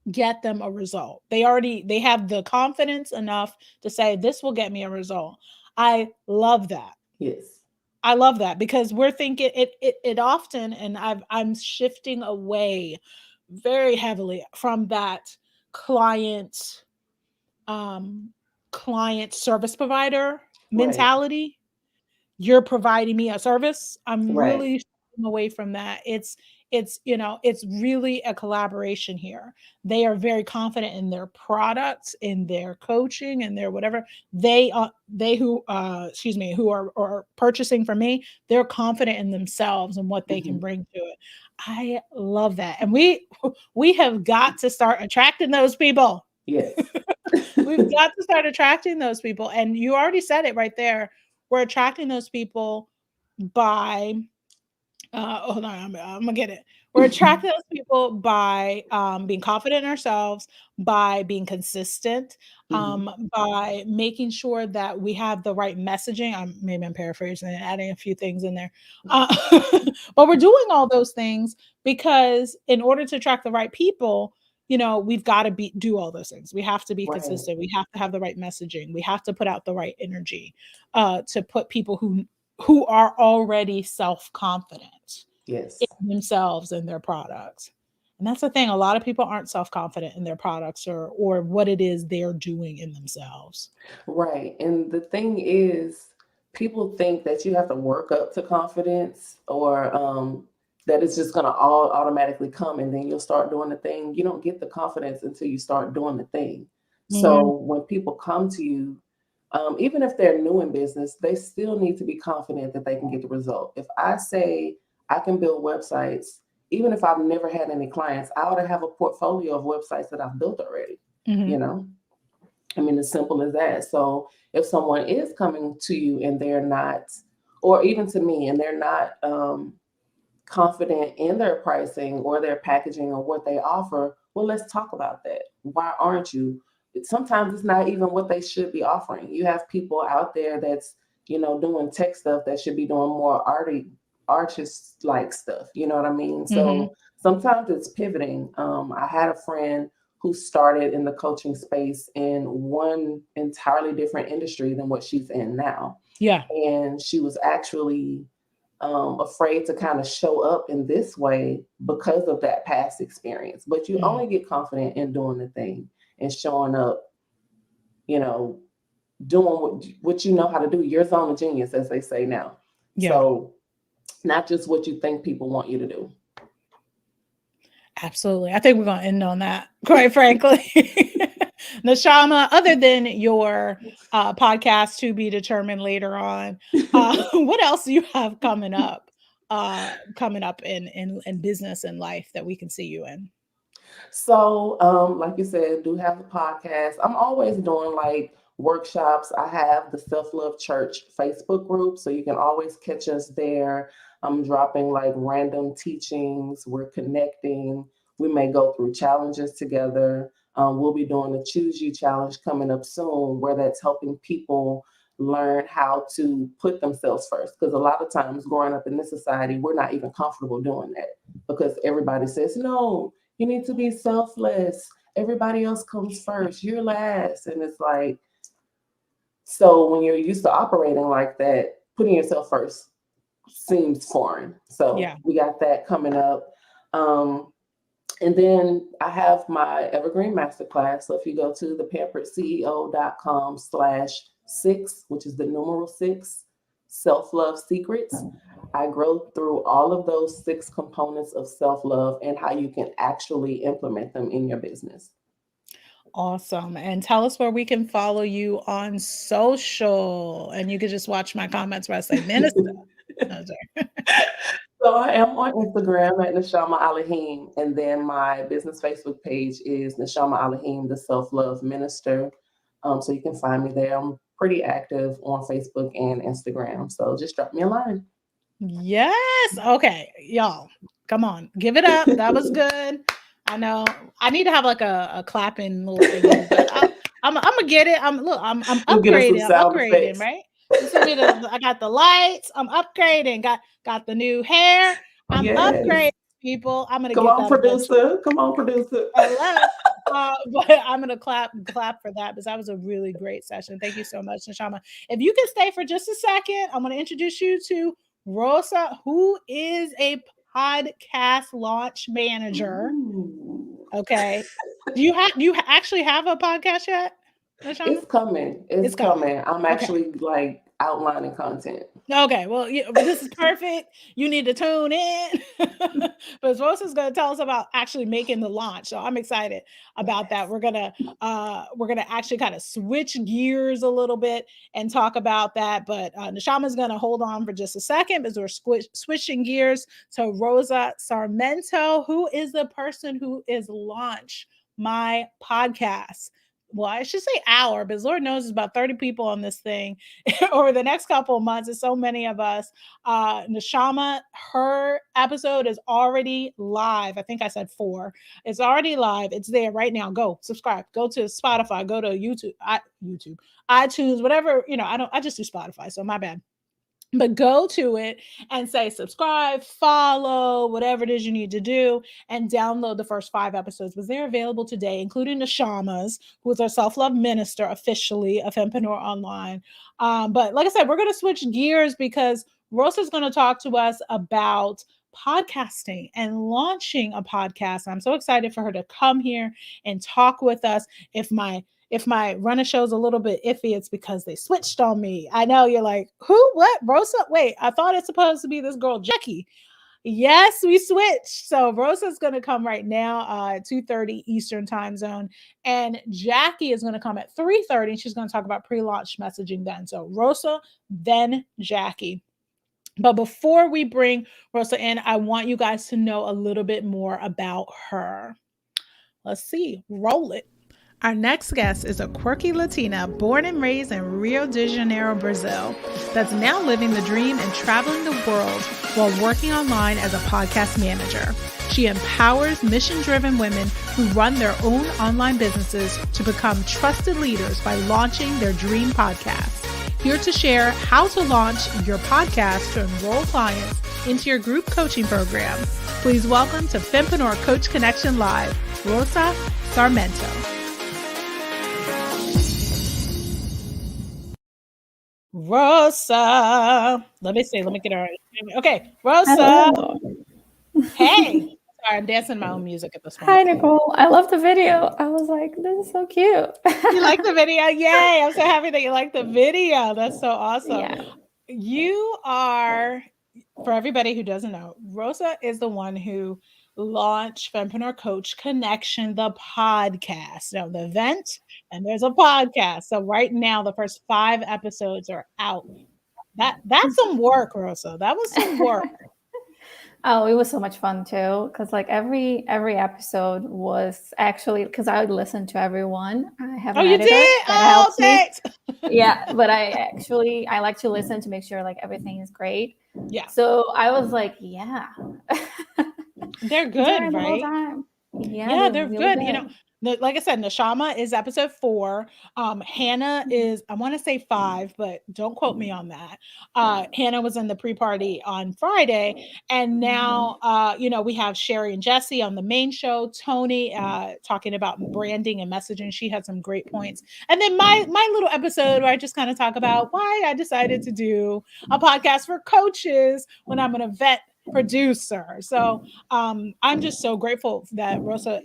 get them a result. They have the confidence enough to say, this will get me a result. I love that. Yes. I love that, because we're thinking it often, and I'm shifting away very heavily from that client um client service provider Right. mentality. You're providing me a service. I'm Right. really stepping away from that. It's really a collaboration here. They are very confident in their products, in their coaching, and their whatever. They who excuse me, who are purchasing from me, they're confident in themselves and what they can Mhm. bring to it. I love that. And we have got to start attracting those people. Yes. We've got to start attracting those people. And you already said it right there. We're attracting those people by hold on, I'm gonna get it. We're attracting those people by being confident in ourselves, by being consistent, Mhm. by making sure that we have the right messaging. Maybe I'm paraphrasing and adding a few things in there, uh, but we're doing all those things because in order to attract the right people, we've got to be do all those things. We have to be Right. consistent. We have to have the right messaging. We have to put out the right energy to put people who are already self-confident in Yes. themselves and their products. And that's the thing. A lot of people aren't self-confident in their products or what it is they're doing in themselves. Right. And the thing is, people think that you have to work up to confidence or that it's just going to all automatically come and then you'll start doing the thing. You don't get the confidence until you start doing the thing. So Mhm. when people come to you, even if they're new in business, they still need to be confident that they can get the result. If I say I can build websites, even if I've never had any clients, I ought to have a portfolio of websites that I've built already, you Mhm. know? I mean, as simple as that. So if someone is coming to you and they're not, or even to me, and they're not confident in their pricing or their packaging or what they offer, well, let's talk about that. Why aren't you? Sometimes it's not even what they should be offering. You have people out there that's, doing tech stuff that should be doing more artist like stuff. You know what I mean? Mhm. So sometimes it's pivoting. I had a friend who started in the coaching space in one entirely different industry than what she's in now. Yeah. And she was actually afraid to kind of show up in this way because of that past experience. But you Mhm. only get confident in doing the thing and showing up, you know, doing what you know how to do. Your zone of genius, as they say now. Yeah. So, not just what you think people want you to do. Absolutely. I think we're going to end on that, quite frankly. Neshama, other than your podcast to be determined later on, what else do you have coming up in business and life that we can see you in? So, like you said, do have a podcast. I'm always doing like workshops. I have the Self Love Church Facebook group, so you can always catch us there. I'm dropping like random teachings. We're connecting. We may go through challenges together. We'll be doing the Choose You challenge coming up soon, where that's helping people learn how to put themselves first. Because a lot of times growing up in this society, we're not even comfortable doing that because everybody says, no, you need to be selfless. Everybody else comes first. You're last. And it's like, so when you're used to operating like that, putting yourself first seems foreign. So Yeah. we got that coming up. Um, and then I have my Evergreen Masterclass. So if you go to thepamperedceo.com/6, which is the numeral 6, self-love secrets, I go through all of those 6 components of self-love and how you can actually implement them in your business. Awesome. And tell us where we can follow you on social. And you can just watch my comments where I say minister. No, sorry. So I am on Instagram at Neshama Alheem, and then my business Facebook page is Neshama Alheem, the Self Love Minister. So you can find me there. I'm pretty active on Facebook and Instagram. So just drop me a line. Yes. Okay. Y'all, come on. Give it up. That was good. I know. I need to have like a clapping little thingy, but I'm gonna get it. I'm We'll get us some upgrading. I'm sound upgrading, effects. right? You see me I got the lights. I'm upgrading. Got the new hair. I'm Yes. upgrading, people. I'm gonna Come get on, that eventually. producer. Come on, producer. Hello. But I'm gonna clap for that because that was a really great session. Thank you so much, Neshama. If you can stay for just a second, I'm gonna introduce you to Rosa, who is a podcast launch manager. Ooh. Okay. Do you actually have a podcast yet, Neshama? It's coming. It's It's coming. coming. I'm Okay. actually like outlining content. Okay, well, this is perfect. You need to tune in. But Rosa's going to tell us about actually making the launch. So I'm excited about that. We're gonna actually kind of switch gears a little bit and talk about that. But Neshama's going to hold on for just a second because we're switching gears to Rosa Sarmento, who is the person who is launched my podcast. Well, I should say our, because Lord knows there's about 30 people on this thing over the next couple of months. There's so many of us. Neshama, her episode is already live. I think I said 4. It's already live. It's there right now. Go subscribe. Go to Spotify. Go to YouTube, iTunes, whatever. I just do Spotify, so my bad. But go to it and say subscribe, follow, whatever it is you need to do, and download the first 5 episodes. But they're available today, including Neshama's, who is our self-love minister officially of Fempreneur Online. But like I said, we're going to switch gears because Rosa's going to talk to us about podcasting and launching a podcast. I'm so excited for her to come here and talk with us. If my runner show's a little bit iffy, it's because they switched on me. I know you're like, who? What? Rosa? Wait, I thought it's supposed to be this girl, Jackie. Yes, we switched. So Rosa's going to come right now at 2:30 Eastern time zone. And Jackie is going to come at 3:30. And she's going to talk about pre-launch messaging then. So Rosa, then Jackie. But before we bring Rosa in, I want you guys to know a little bit more about her. Let's see. Roll it. Our next guest is a quirky Latina born and raised in Rio de Janeiro, Brazil, that's now living the dream and traveling the world while working online as a podcast manager. She empowers mission-driven women who run their own online businesses to become trusted leaders by launching their dream podcast. Here to share how to launch your podcast to enroll clients into your group coaching program. Please welcome to Fempreneur Coach Connection Live, Rosa Sarmento. Rosa. Let me get her. Okay, Rosa. Hello. Hey. Sorry, I'm dancing my own music at this point. Hi, Nicole. I love the video. I was like, this is so cute. You like the video? Yay. I'm so happy that you like the video. That's so awesome. Yeah. You are, for everybody who doesn't know, Rosa is the one who launched Fempreneur Coach Connection, the podcast. Now, the event, and there's a podcast. So right now, the first 5 episodes are out. That's some work, Rosa. That was some work. Oh, it was so much fun too, because like every episode was actually, because I would listen to everyone. I have an editor that helps thanks. me. Yeah, but I like to listen to make sure like everything is great. Yeah. So I was like, yeah. They're good, the whole right? time. Yeah, they're really good. Like I said, Neshama is episode 4. Hannah is, I want to say 5, but don't quote me on that. Hannah was in the pre-party on Friday. And now, we have Sherry and Jesse on the main show, Tony talking about branding and messaging. She had some great points. And then my little episode where I just kind of talk about why I decided to do a podcast for coaches when I'm an event producer. So I'm just so grateful that Rosa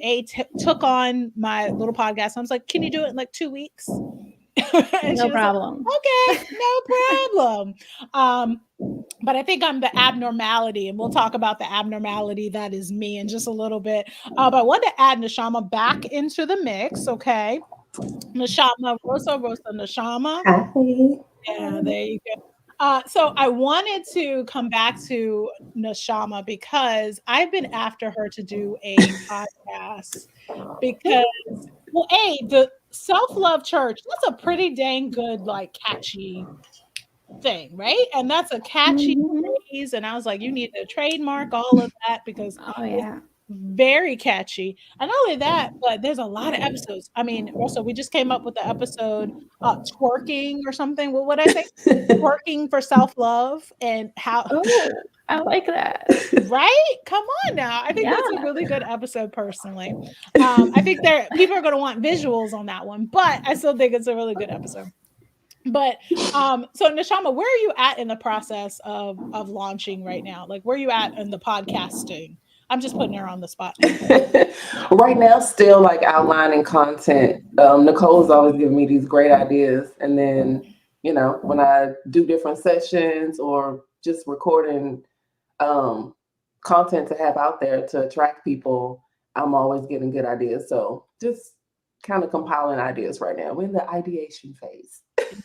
took on my little podcast. I was like, can you do it in like 2 weeks? No problem. Like, okay, no problem. But I think I'm the abnormality, and we'll talk about the abnormality that is me in just a little bit. But I want to add Neshama back into the mix. Okay, Neshama, Rosa, Neshama. Happy. Yeah, there you go. So I wanted to come back to Neshama because I've been after her to do a podcast because, well, the Self Love Church, that's a pretty dang good, like, catchy thing, right? And that's a catchy phrase. And I was like, you need to trademark all of that because Very catchy. And not only that, but there's a lot of episodes. I mean, also we just came up with the episode twerking or something. What would I say? Twerking for self-love and how Oh, I like that. right? Come on now. I think that's a really good episode personally. I think people are gonna want visuals on that one, but I still think it's a really good episode. But so Neshama, where are you at in the process of launching right now? Like where are you at in the podcasting? I'm just putting her on the spot now. Right now, still like outlining content. Nicole's always giving me these great ideas. And then, when I do different sessions or just recording content to have out there to attract people, I'm always getting good ideas. So just kind of compiling ideas right now. We're in the ideation phase.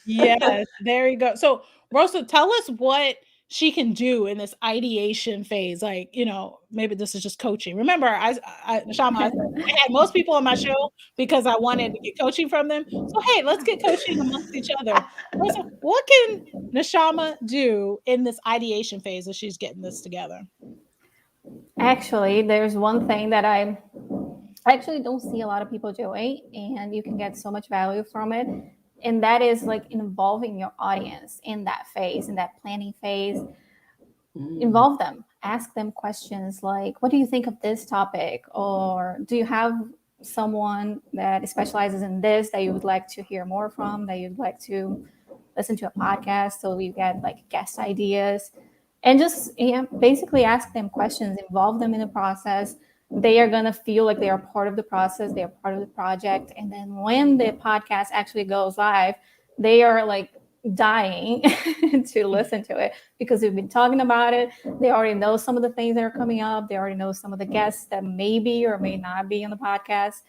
Yes, there you go. So Rosa, tell us what she can do in this ideation phase. Like, maybe this is just coaching. Remember, Neshama, I had most people on my show because I wanted to get coaching from them. So hey, let's get coaching amongst each other. Rosa, what can Neshama do in this ideation phase as she's getting this together? Actually, there's one thing that I actually don't see a lot of people doing, and you can get so much value from it. And that is like involving your audience in that phase, in that planning phase. Involve them, ask them questions like, what do you think of this topic? Or do you have someone that specializes in this that you would like to hear more from, that you'd like to listen to a podcast? So you get like guest ideas, and just basically ask them questions, involve them in the process. They are going to feel like they are part of the process, they are part of the project. And then when the podcast actually goes live, they are like dying to listen to it because we've been talking about it. They already know some of the things that are coming up. They already know some of the guests that may be or may not be on the podcast.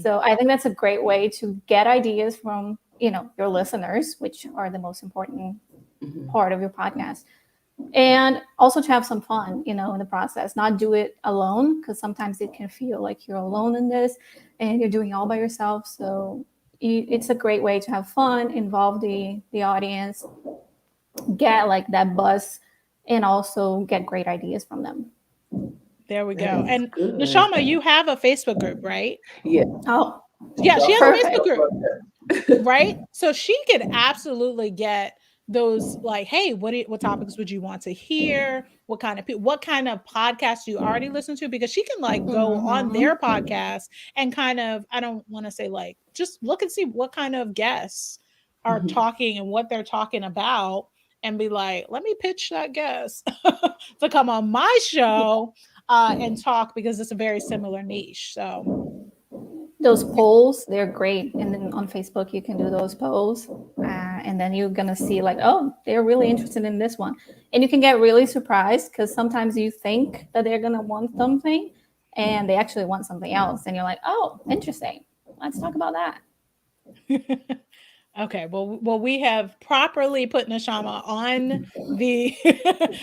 So I think that's a great way to get ideas from, your listeners, which are the most important part of your podcast. And also to have some fun, in the process, not do it alone, because sometimes it can feel like you're alone in this and you're doing it all by yourself. So it's a great way to have fun, involve the audience, get like that buzz, and also get great ideas from them. There we go. And Neshama, you have a Facebook group, right? Yeah. Oh, yeah, she has a Facebook group, right? So she could absolutely get those like, hey, what topics would you want to hear? What kind of podcasts do you already listen to? Because she can like go on their podcast and kind of, I don't want to say like, just look and see what kind of guests are talking and what they're talking about, and be like, let me pitch that guest to come on my show and talk, because it's a very similar niche. So those polls, they're great. And then on Facebook, you can do those polls. And then you're going to see like, oh, they're really interested in this one. And you can get really surprised, because sometimes you think that they're going to want something and they actually want something else. And you're like, oh, interesting. Let's talk about that. Okay, well, we have properly put Neshama on the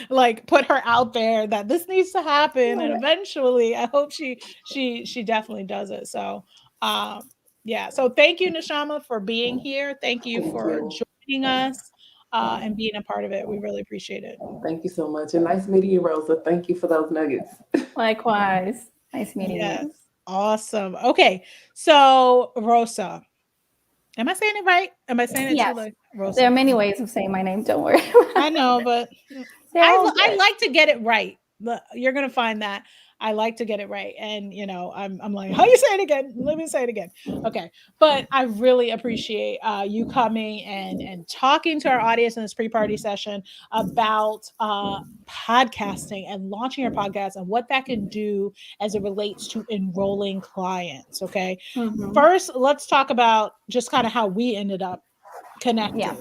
like put her out there that this needs to happen, and eventually I hope she definitely does it. So so thank you, Neshama, for being here. Thank you for joining us and being a part of it. We really appreciate it. Thank you so much, and nice meeting you, Rosa. Thank you for those nuggets. Likewise. Nice meeting you. Awesome. Okay, so Rosa. Am I saying it right? Am I saying it too like Rosa? There are many ways of saying my name. Don't worry. I know, but I like to get it right. You're gonna find that I like to get it right, and I'm like, how you say it again? Let me say it again. Okay, but I really appreciate you coming and talking to our audience in this pre-party session about podcasting and launching your podcast and what that can do as it relates to enrolling clients. Okay, first let's talk about just kind of how we ended up connected. Yeah.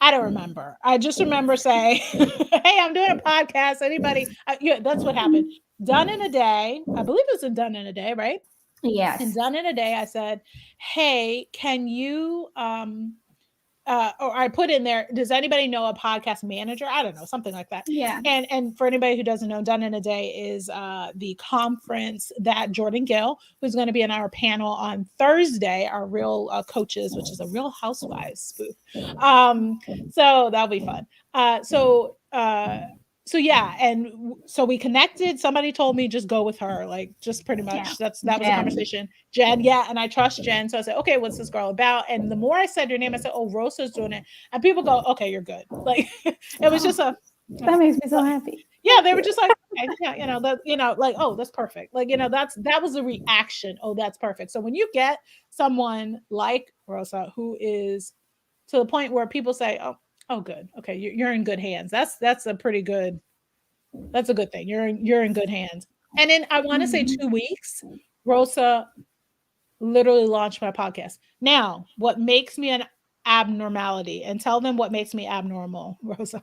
I don't remember. I just remember saying, hey, I'm doing a podcast. Anybody? That's what happened. Done in a Day. I believe it was Done in a Day, right? Yes. And Done in a Day, I said, hey, can you, or I put in there, does anybody know a podcast manager? I don't know, something like that. Yeah. And for anybody who doesn't know, Done in a Day is the conference that Jordan Gill, who's going to be in our panel on Thursday, our Real Coaches, which is a Real Housewives spoof. So that'll be fun. So So yeah, and so we connected. Somebody told me just go with her, like just pretty Yeah. much. That was a Jen. conversation. Jen, yeah, and I trust Jen. So I said, okay, what's this girl about? And the more I said her name, I said, oh, Rosa's doing it, and people go, okay, you're good. Like it was just a That makes me so happy. yeah, they were just like, okay, yeah, like, oh, that's perfect. Like, that was a reaction. Oh, that's perfect. So when you get someone like Rosa who is to the point where people say, oh, good, okay, you're in good hands. That's a pretty good. That's a good thing. You're in good hands. And then I want to say 2 weeks, Rosa literally launched my podcast. Now, what makes me an abnormality, and tell them what makes me abnormal, Rosa.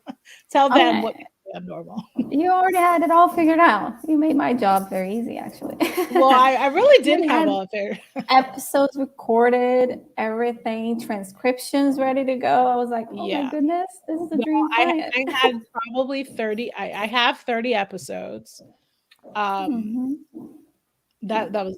Tell them what Okay. makes me abnormal. You already had it all figured out. You made my job very easy, actually. Well, I really didn't We have had a fair. episodes recorded, everything, transcriptions ready to go. I was like, oh my Yeah. goodness, this is a Well, dream client. I had probably 30. I have 30 episodes. Mhm. That was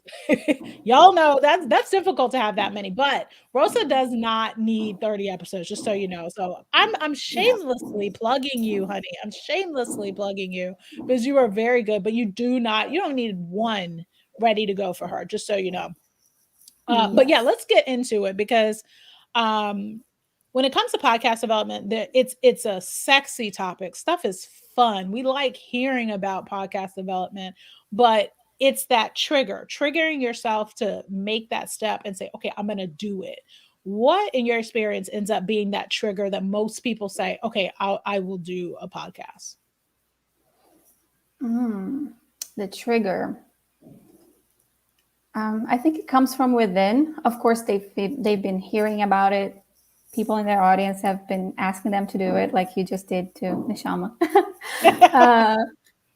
y'all know that's difficult to have that many, but Rosa does not need 30 episodes, just so you know. So I'm Yeah. shamelessly plugging you, honey. I'm shamelessly plugging you because you are very good, but you don't need one ready to go for her, just so you know. But yeah, Yes. let's get into it because um when it comes to podcast development, it's a sexy topic. Stuff is fun. We like hearing about podcast development, but it's that triggering yourself to make that step and say, okay, I'm going to do it. What in your experience ends up being that trigger that most people say, okay, I will do a podcast? The trigger. I think it comes from within. Of course, they've been hearing about it. People in their audience have been asking them to do it, like you just did to Neshama.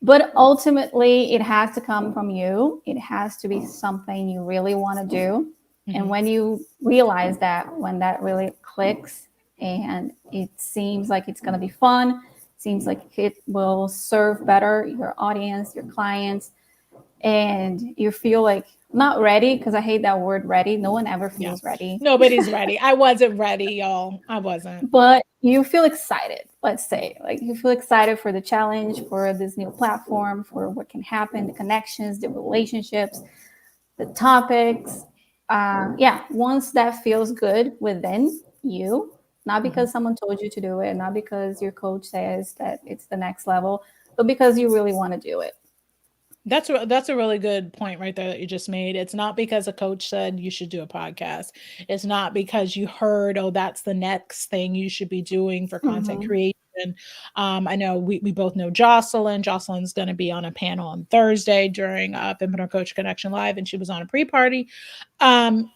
But ultimately, it has to come from you. It has to be something you really want to do. And when you realize that, when that really clicks and it seems like it's going to be fun, seems like it will serve better your audience, your clients, and you feel like not ready, because I hate that word ready. No one ever feels ready. Nobody's ready. I wasn't ready, y'all. I wasn't. But you feel excited, let's say. Like you feel excited for the challenge, for this new platform, for what can happen, the connections, the relationships, the topics. Once that feels good within you, not because someone told you to do it, not because your coach says that it's the next level, but because you really want to do it. That's a really good point right there that you just made. It's not because a coach said you should do a podcast. It's not because you heard, oh, that's the next thing you should be doing for content Mm-hmm. creation. I know we both know Jocelyn. Jocelyn's going to be on a panel on Thursday during Fempreneur Coach Connection Live, and she was on a pre-party. And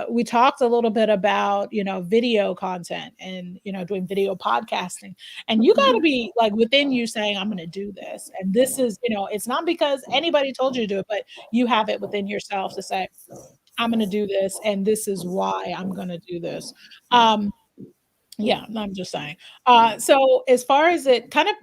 we talked a little bit about, video content and, doing video podcasting. And you got to be like within you saying, I'm going to do this. And this is, it's not because anybody told you to do it, but you have it within yourself to say, I'm going to do this. And this is why I'm going to do this. Yeah, I'm just saying. So as far as it kind of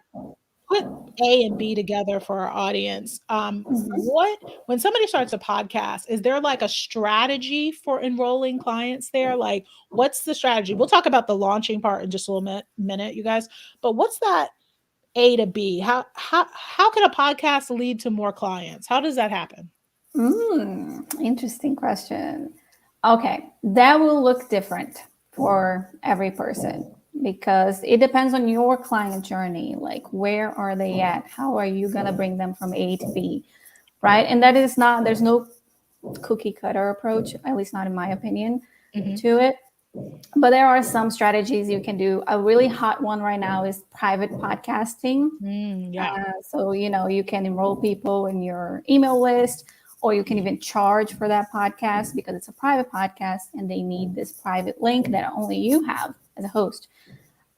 put A and B together for our audience, when somebody starts a podcast, is there like a strategy for enrolling clients there? Like, what's the strategy? We'll talk about the launching part in just a little minute, you guys. But what's that A to B? How can a podcast lead to more clients? How does that happen? Interesting question. Okay, that will look different for every person because it depends on your client journey. Like, where are they at? How are you going to bring them from A to B? Right. And that is not, there's no cookie cutter approach, at least not in my opinion, to it. But there are some strategies you can do. A really hot one right now is private podcasting. So, you can enroll people in your email list, or you can even charge for that podcast because it's a private podcast and they need this private link that only you have as a host.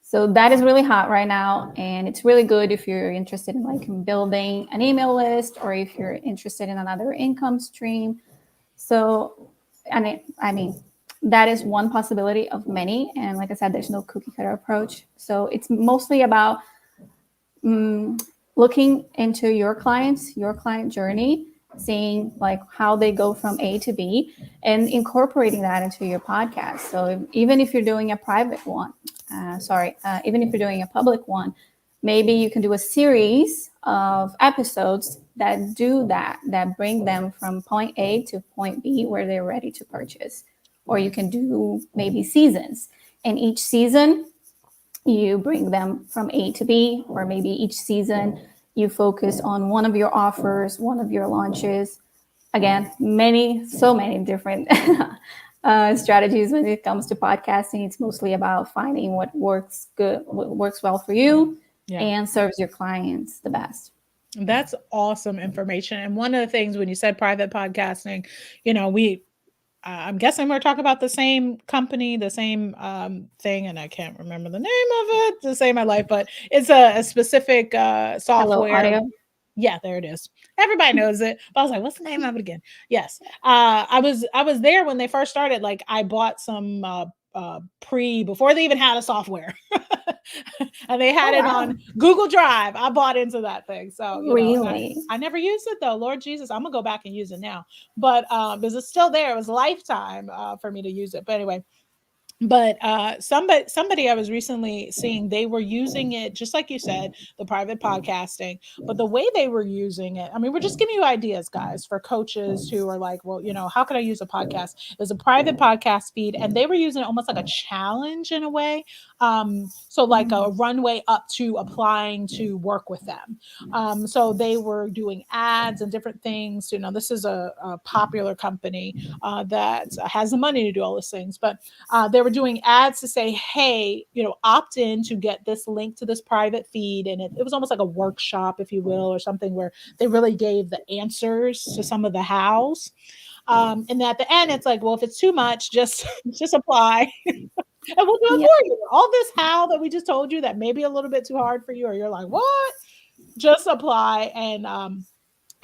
So that is really hot right now. And it's really good if you're interested in like building an email list, or if you're interested in another income stream. So, I mean, that is one possibility of many. And like I said, there's no cookie cutter approach. So it's mostly about looking into your client journey, seeing like how they go from A to B and incorporating that into your podcast. So even if you're doing a private one, even if you're doing a public one, maybe you can do a series of episodes that do that bring them from point A to point B where they're ready to purchase. Or you can do maybe seasons, and each season you bring them from A to B, or maybe each season you focus on one of your offers, one of your launches. Again, so many different strategies when it comes to podcasting. It's mostly about finding what works well for you, and serves your clients the best. That's awesome information. And one of the things when you said private podcasting, I'm guessing we're talking about the same company, the same thing, and I can't remember the name of it to save my life, but it's a specific software. Hello, audio. Yeah, there it is. Everybody knows it. But I was like, what's the name of it again? Yes. I was there when they first started. Like, I bought some before they even had a software. And they had it on Google Drive. I bought into that thing. So really, I never used it though. Lord Jesus, I'm gonna go back and use it now. But because it's still there, it was lifetime for me to use it. But anyway. But somebody I was recently seeing, they were using it just like you said, the private podcasting, but the way they were using it, I mean, we're just giving you ideas, guys, for coaches who are like, well, how can I use a podcast? It was a private podcast feed, and they were using it almost like a challenge in a way. So like a runway up to applying to work with them. So they were doing ads and different things. This is a popular company that has the money to do all those things, but they were doing ads to say, hey, opt in to get this link to this private feed. And it was almost like a workshop, if you will, or something where they really gave the answers to some of the hows. And at the end, it's like, well, if it's too much, just apply. And we'll do it for you. All this how that we just told you that may be a little bit too hard for you, or you're like, what? Just apply. And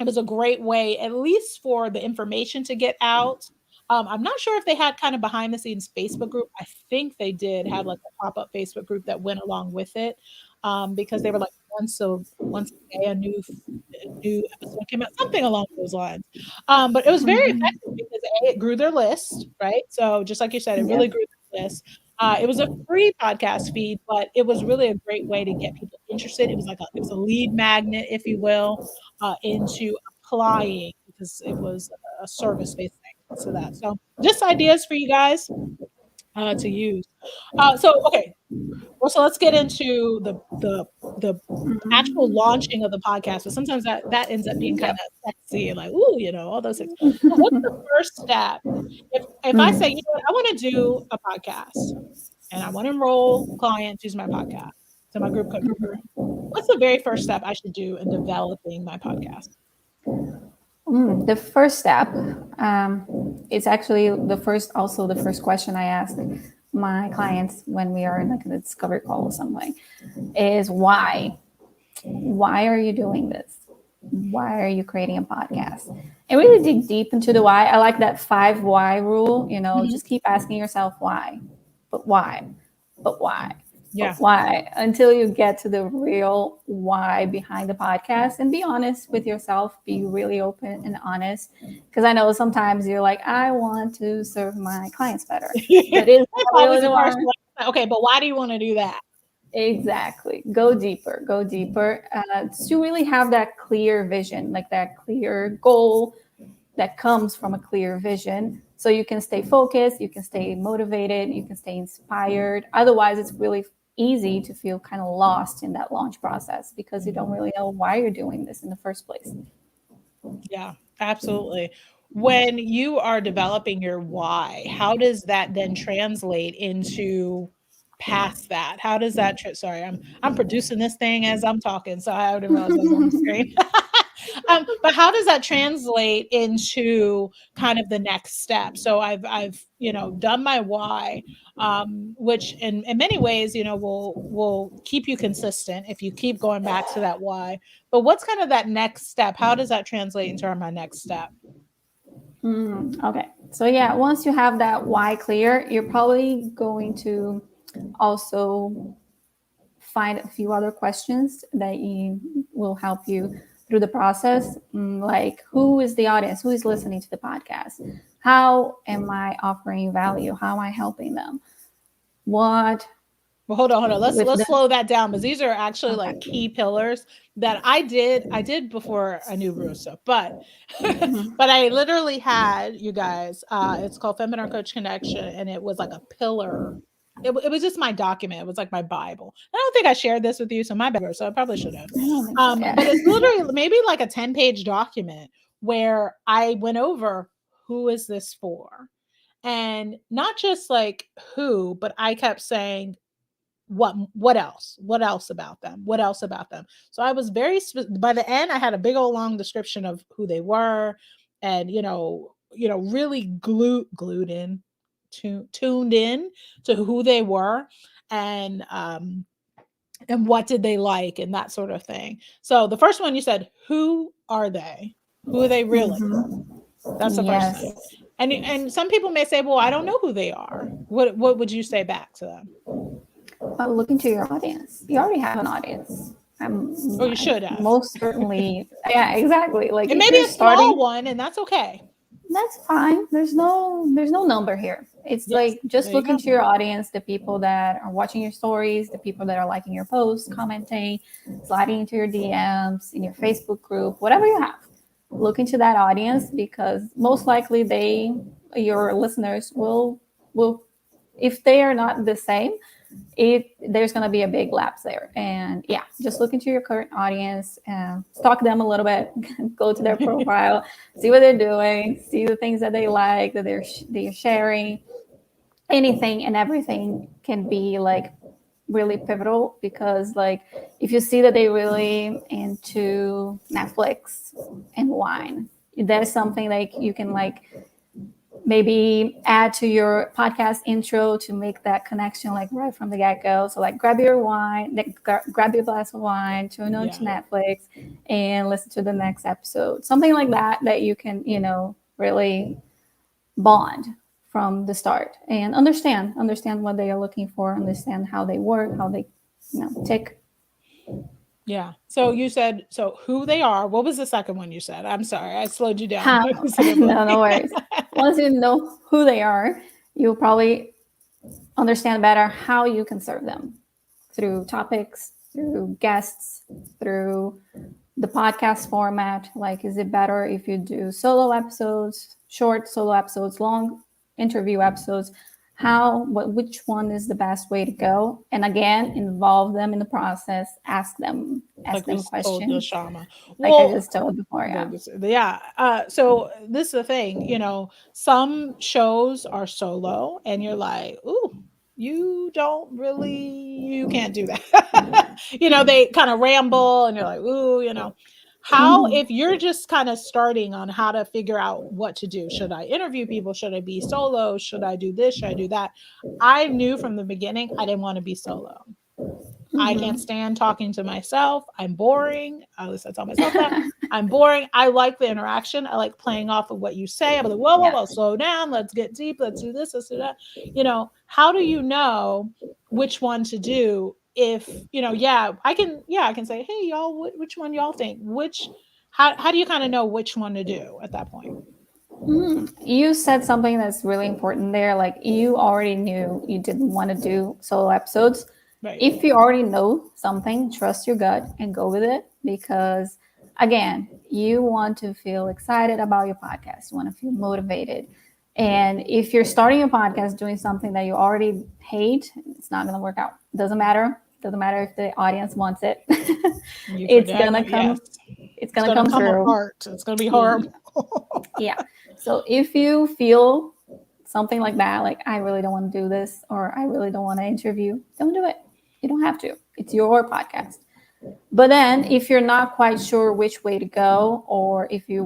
it was a great way, at least for the information to get out. I'm not sure if they had kind of behind the scenes Facebook group. I think they did have like a pop-up Facebook group that went along with it, because they were like once a day a new episode came out, something along those lines. But it was very effective because it grew their list, right? So just like you said, it really grew their list. It was a free podcast feed, but it was really a great way to get people interested. It was a lead magnet, if you will, into applying, because it was a service-based thing. So just ideas for you guys to use. Okay. Well, so let's get into the actual launching of the podcast. But sometimes that ends up being kind of sexy and like, ooh, all those things. So what's the first step? If I say, I want to do a podcast and I want to enroll clients use my podcast to my group coaching program, what's the very first step I should do in developing my podcast? The first step, it's actually the first question I ask my clients when we are in like a discovery call or something, is why? Why are you doing this? Why are you creating a podcast? And really dig deep into the why. I like that 5 why rule, just keep asking yourself why, but why, but why? Yeah. Why, until you get to the real why behind the podcast, and be honest with yourself, be really open and honest. Because I know sometimes you're like, I want to serve my clients better. But it's always the first one. Okay, but why do you want to do that? Exactly. Go deeper. To really have that clear vision, like that clear goal that comes from a clear vision. So you can stay focused, you can stay motivated, you can stay inspired. Otherwise, it's really easy to feel kind of lost in that launch process because you don't really know why you're doing this in the first place. Yeah, absolutely. When you are developing your why, how does that then translate into past that? How does that sorry, I'm producing this thing as I'm talking, so I didn't realize I was on the screen. But how does that translate into kind of the next step? So I've done my why, which in many ways, will keep you consistent if you keep going back to that why. But what's kind of that next step? How does that translate into my next step? Okay. So yeah, once you have that why clear, you're probably going to also find a few other questions that will help you through the process. Like, who is the audience? Who is listening to the podcast? How am I offering value? How am I helping them? What Well, hold on. Let's with this. slow that down, because these are actually Okay. like key pillars that I did before I knew Rosa, but Mhm. but I literally had, you guys, it's called Fempreneur Coach Connection, and it was like a pillar. It was just my document. It was like my Bible. I don't think I shared this with you, so my bad, Rosa. I probably should have. I don't think so. But it's Yeah. literally maybe like a 10-page document where I went over, who is this for? And not just like who, but I kept saying, what else about them, so I was very by the end I had a big old long description of who they were, and really glued in, tuned in to who they were, and what did they like, and that sort of thing. So the first one, you said, who are they, who are they really? That's the first Yes. thing. And some people may say, well, I don't know who they are. What would you say back to them? But look into your audience. You already have an audience. Or you should have. Most certainly. Yeah, exactly. Like It if may be you're a small starting, one, and that's okay. that's fine. There's no number here. It's Yes, like just there you look go. into your audience, the people that are watching your stories, the people that are liking your posts, commenting, sliding into your DMs, in your Facebook group, whatever you have. Look into that audience, because most likely your listeners will, if they are not the same, there's going to be a big lapse there. And yeah, just look into your current audience and stalk them a little bit. Go to their profile, see what they're doing, see the things that they like, that they're sharing. Anything and everything can be like really pivotal, because like if you see that they really into Netflix and wine, that is something like you can like maybe add to your podcast intro to make that connection like right from the get-go. So like grab your wine, grab your glass of wine, tune on to Netflix and listen to the next episode. Something like that you can, really bond from the start and understand what they are looking for, understand how they work, how they, tick. Yeah. So you said, so who they are. What was the second one you said? I'm sorry, I slowed you down. How? No worries. Once you know who they are, you'll probably understand better how you can serve them through topics, through guests, through the podcast format. Like, is it better if you do solo episodes, short solo episodes, long interview episodes? Which one is the best way to go? And again, involve them in the process. Ask them questions. Neshama. Like I just told before. Yeah. So this is the thing, some shows are solo, and you're like, ooh, you can't do that. They kind of ramble, and you're like, ooh. How, if you're just kind of starting on how to figure out what to do, should I interview people? Should I be solo? Should I do this? Should I do that? I knew from the beginning I didn't want to be solo. I can't stand talking to myself. I'm boring. At least I tell myself that. I'm boring. I like the interaction. I like playing off of what you say. I'm like, whoa, slow down. Let's get deep. Let's do this. Let's do that. How do you know which one to do? If, I can say, hey, y'all, which one y'all think? How do you kind of know which one to do at that point? You said something that's really important there. Like, you already knew you didn't want to do solo episodes. Right. If you already know something, trust your gut and go with it, because again, you want to feel excited about your podcast. You want to feel motivated. And if you're starting a podcast doing something that you already hate, it's not going to work out. Doesn't matter if the audience wants it. It's gonna come. Yes. It's gonna come through. Apart. It's gonna be horrible. Yeah. So if you feel something like that, like, I really don't want to do this, or I really don't want to interview, don't do it. You don't have to. It's your podcast. But then if you're not quite sure which way to go, or if you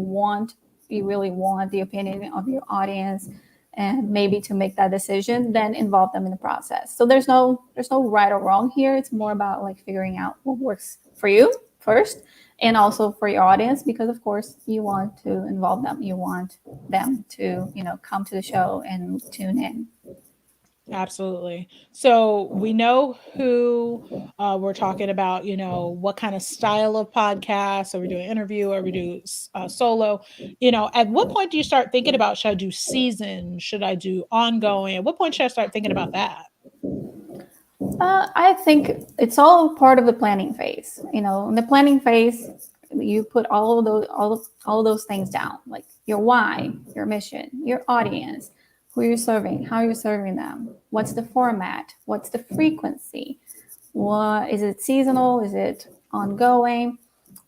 really want the opinion of your audience and maybe to make that decision, then involve them in the process. So there's no right or wrong here. It's more about like figuring out what works for you first, and also for your audience, because of course you want to involve them. You want them to, come to the show and tune in. Absolutely. So we know who we're talking about, what kind of style of podcast. Are we doing interview? Or we do solo? At what point do you start thinking about, should I do season? Should I do ongoing? At what point should I start thinking about that? I think it's all part of the planning phase. In the planning phase, you put all of those things down, like your why, your mission, your audience, who you're serving, how you're serving them, what's the format, what's the frequency, what is it seasonal, is it ongoing?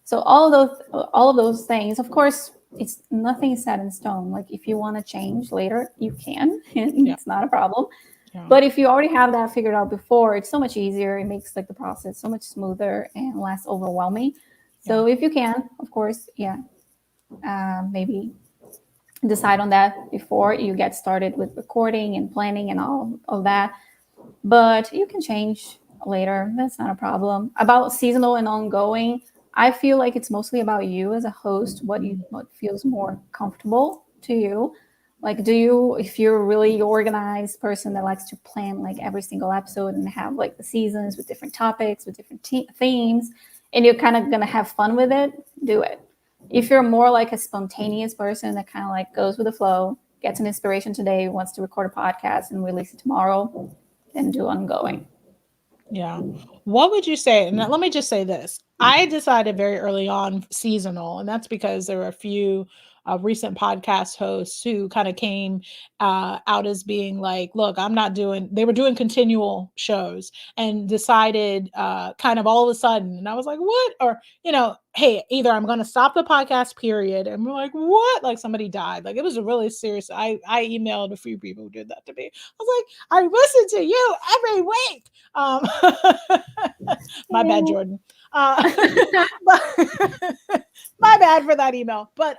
So all of those things, of course, it's nothing set in stone. Like if you want to change later, you can. It's not a problem. Yeah. But if you already have that figured out before, it's so much easier. It makes like the process so much smoother and less overwhelming. So if you can, of course, maybe decide on that before you get started with recording and planning and all of that. But you can change later. That's not a problem. About seasonal and ongoing, I feel like it's mostly about you as a host, what feels more comfortable to you. Like, if you're a really organized person that likes to plan like every single episode and have like the seasons with different topics, with different themes, and you're kind of going to have fun with it, do it. If you're more like a spontaneous person that kind of like goes with the flow, gets an inspiration today, wants to record a podcast and release it tomorrow, then do ongoing. Yeah. What would you say? And let me just say this. I decided very early on seasonal, and that's because there were a few recent podcast hosts who kind of came out as being like, look, they were doing continual shows and decided kind of all of a sudden, and I was like, what? Or, hey, either I'm going to stop the podcast period. And we're like, what? Like somebody died. Like it was a really serious, I emailed a few people who did that to me. I was like, I listen to you every week. My bad, Jordan. My bad for that email. But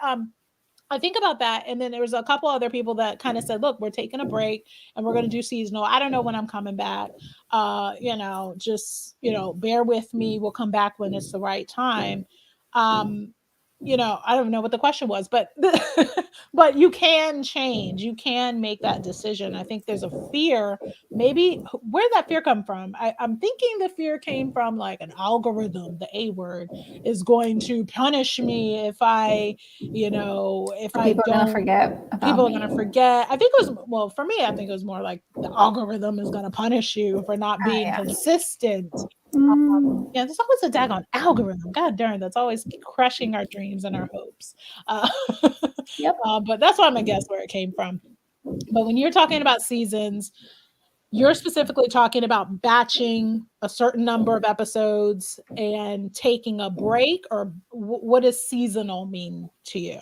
I think about that. And then there was a couple other people that kind of said, look, we're taking a break and we're going to do seasonal. I don't know when I'm coming back. Just bear with me. We'll come back when it's the right time. I don't know what the question was, but but you can change. You can make that decision. I think there's a fear. Maybe where did that fear come from? I'm thinking the fear came from like an algorithm. The A word is going to punish me if I People are gonna forget about people are me. going to forget. I think it was, well, for me, I think it was more like the algorithm is going to punish you for not being consistent. Yeah, there's always a daggone algorithm. God darn, that's always crushing our dreams and our hopes. Yep. But that's why I'm going to guess where it came from. But when you're talking about seasons, you're specifically talking about batching a certain number of episodes and taking a break, or what does seasonal mean to you?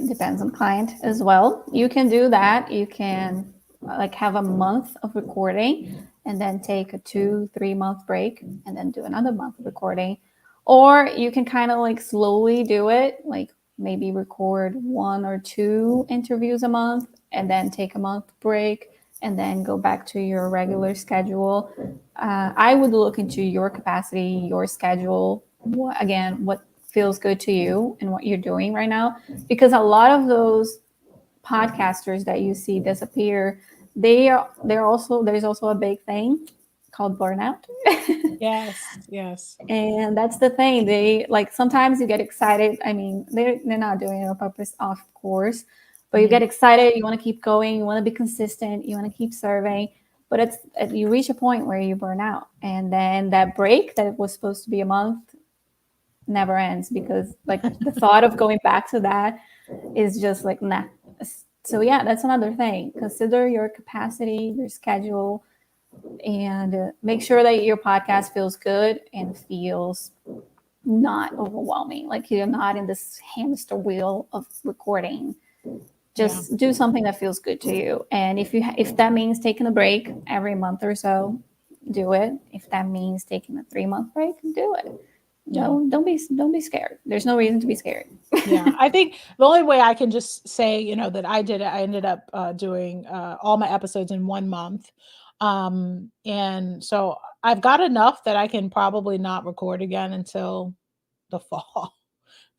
Depends on client as well. You can do that. You can like have a month of recording and then take a 2-3 month break and then do another month of recording. Or you can kind of like slowly do it, like maybe record 1 or 2 interviews a month and then take a month break and then go back to your regular schedule. I would look into your capacity, your schedule, what feels good to you and what you're doing right now. Because a lot of those podcasters that you see disappear, there's also a big thing called burnout. Yes. And that's the thing. They like sometimes you get excited. I mean, they're not doing it on purpose, of course, but you get excited. You want to keep going. You want to be consistent. You want to keep serving. But you reach a point where you burn out, and then that break that was supposed to be a month never ends because like the thought of going back to that is just like nah. So yeah, that's another thing. Consider your capacity, your schedule, and make sure that your podcast feels good and feels not overwhelming. Like you're not in this hamster wheel of recording. Just do something that feels good to you. And if that means taking a break every month or so, do it. If that means taking a 3-month break, do it. No, don't be scared. There's no reason to be scared. Yeah, I think the only way I can just say, that I did it, I ended up doing all my episodes in 1 month. And so I've got enough that I can probably not record again until the fall.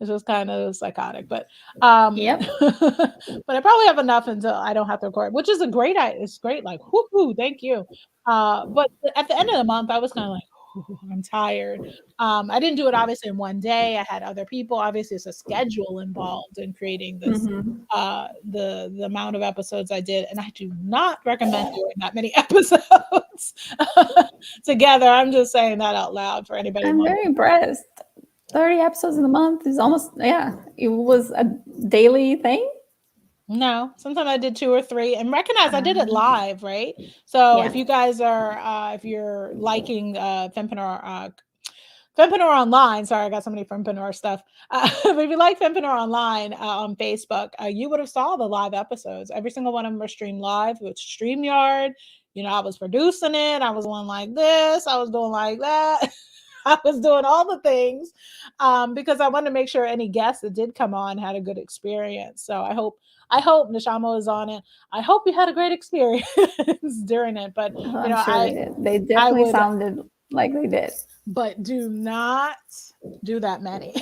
This was kind of psychotic, but Yep. but I probably have enough until I don't have to record, which is it's great. Like, whoo, thank you. But at the end of the month, I was kind of like, I'm tired. I didn't do it obviously in one day. I had other people. Obviously, it's a schedule involved in creating this, the amount of episodes I did, and I do not recommend doing that many episodes. together. I'm just saying that out loud for anybody. I'm very impressed. 30 episodes in a month is almost, it was a daily thing. No, sometimes I did 2 or 3, and recognize I did it live, right? So if you guys are, if you're liking Fempreneur Online, sorry, I got so many Fempreneur stuff. But if you like Fempreneur Online on Facebook, you would have saw the live episodes. Every single one of them were streamed live with StreamYard. I was producing it. I was going like this. I was doing like that. I was doing all the things because I wanted to make sure any guests that did come on had a good experience. So I hope Neshama was on it. I hope you had a great experience during it. But I'm sure they did. They definitely sounded like they did. But do not do that many.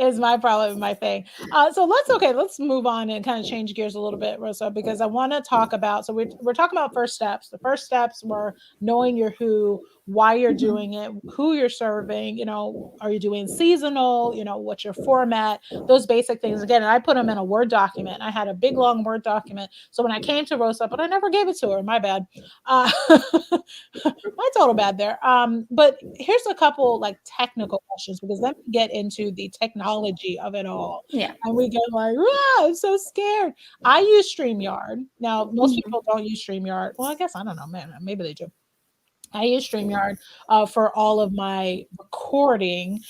is my problem, my thing. So let's move on and kind of change gears a little bit, Rosa, because I want to talk about, so we're talking about first steps. The first steps were knowing your who, why you're doing it, who you're serving, are you doing seasonal, what's your format, those basic things. Again, and I put them in a Word document. I had a big, long Word document. So when I came to Rosa, but I never gave it to her, my bad. My total bad there. But here's a couple like technical questions, because then we get into the technology of it all. Yeah. And we get like, I'm so scared. I use StreamYard. Now, most people don't use StreamYard. Well, I guess, I don't know, man, maybe they do. I use StreamYard for all of my recording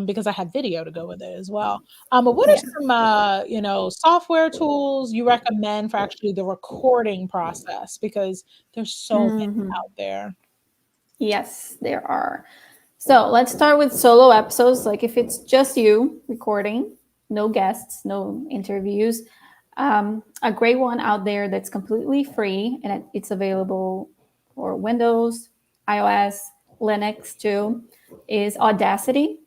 because I have video to go with it as well. But what are some, software tools you recommend for actually the recording process? Because there's so many out there. Yes, there are. So let's start with solo episodes. Like if it's just you recording, no guests, no interviews. A great one out there that's completely free, and it's available for Windows, iOS, Linux too, is Audacity.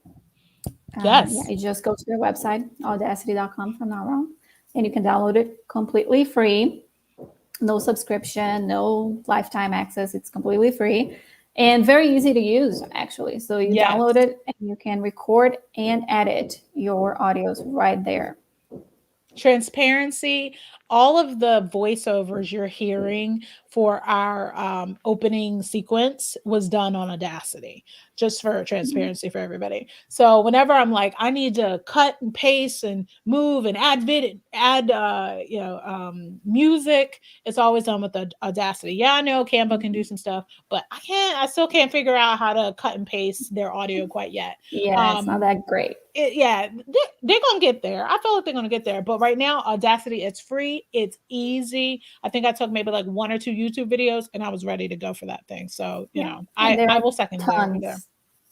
Yes. You just go to their website, audacity.com, if I'm not wrong, and you can download it completely free. No subscription, no lifetime access. It's completely free and very easy to use, actually. So you download it and you can record and edit your audios right there. Transparency, all of the voiceovers you're hearing for our opening sequence was done on Audacity, just for transparency for everybody. So whenever I'm like, I need to cut and paste and move and add music, it's always done with the Audacity. Yeah, I know Canva can do some stuff, but I still can't figure out how to cut and paste their audio quite yet. Yeah, it's not that great. They're gonna get there. I feel like they're gonna get there, but right now Audacity, it's free, it's easy. I think I took maybe like 1 or 2 YouTube videos and I was ready to go for that thing. So I will second there.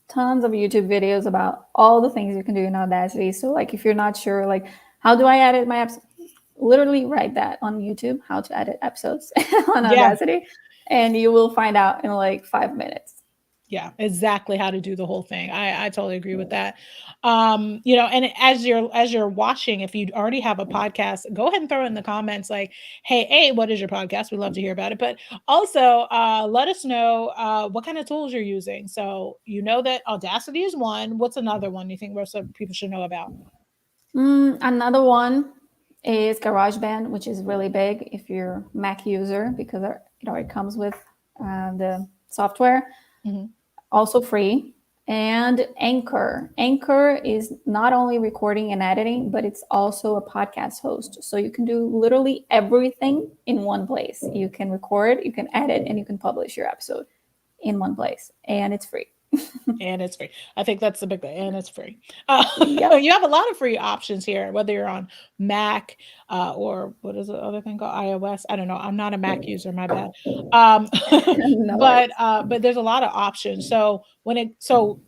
Tons of YouTube videos about all the things you can do in Audacity. So like if you're not sure, like how do I edit my episodes, literally write that on YouTube, how to edit episodes on Audacity, and you will find out in like 5 minutes. Yeah, exactly how to do the whole thing. I totally agree with that. And as you're watching, if you already have a podcast, go ahead and throw in the comments like, hey, what is your podcast? We'd love to hear about it. But also let us know what kind of tools you're using. So that Audacity is one. What's another one you think most people should know about? Another one is GarageBand, which is really big if you're a Mac user, because it comes with the software. Also free. And Anchor. Anchor is not only recording and editing, but it's also a podcast host. So you can do literally everything in one place. You can record, you can edit, and you can publish your episode in one place. And it's free. And it's free. I think that's the big thing. And it's free. You have a lot of free options here, whether you're on Mac or what is the other thing called, iOS? I don't know. I'm not a Mac user, my bad. But there's a lot of options. So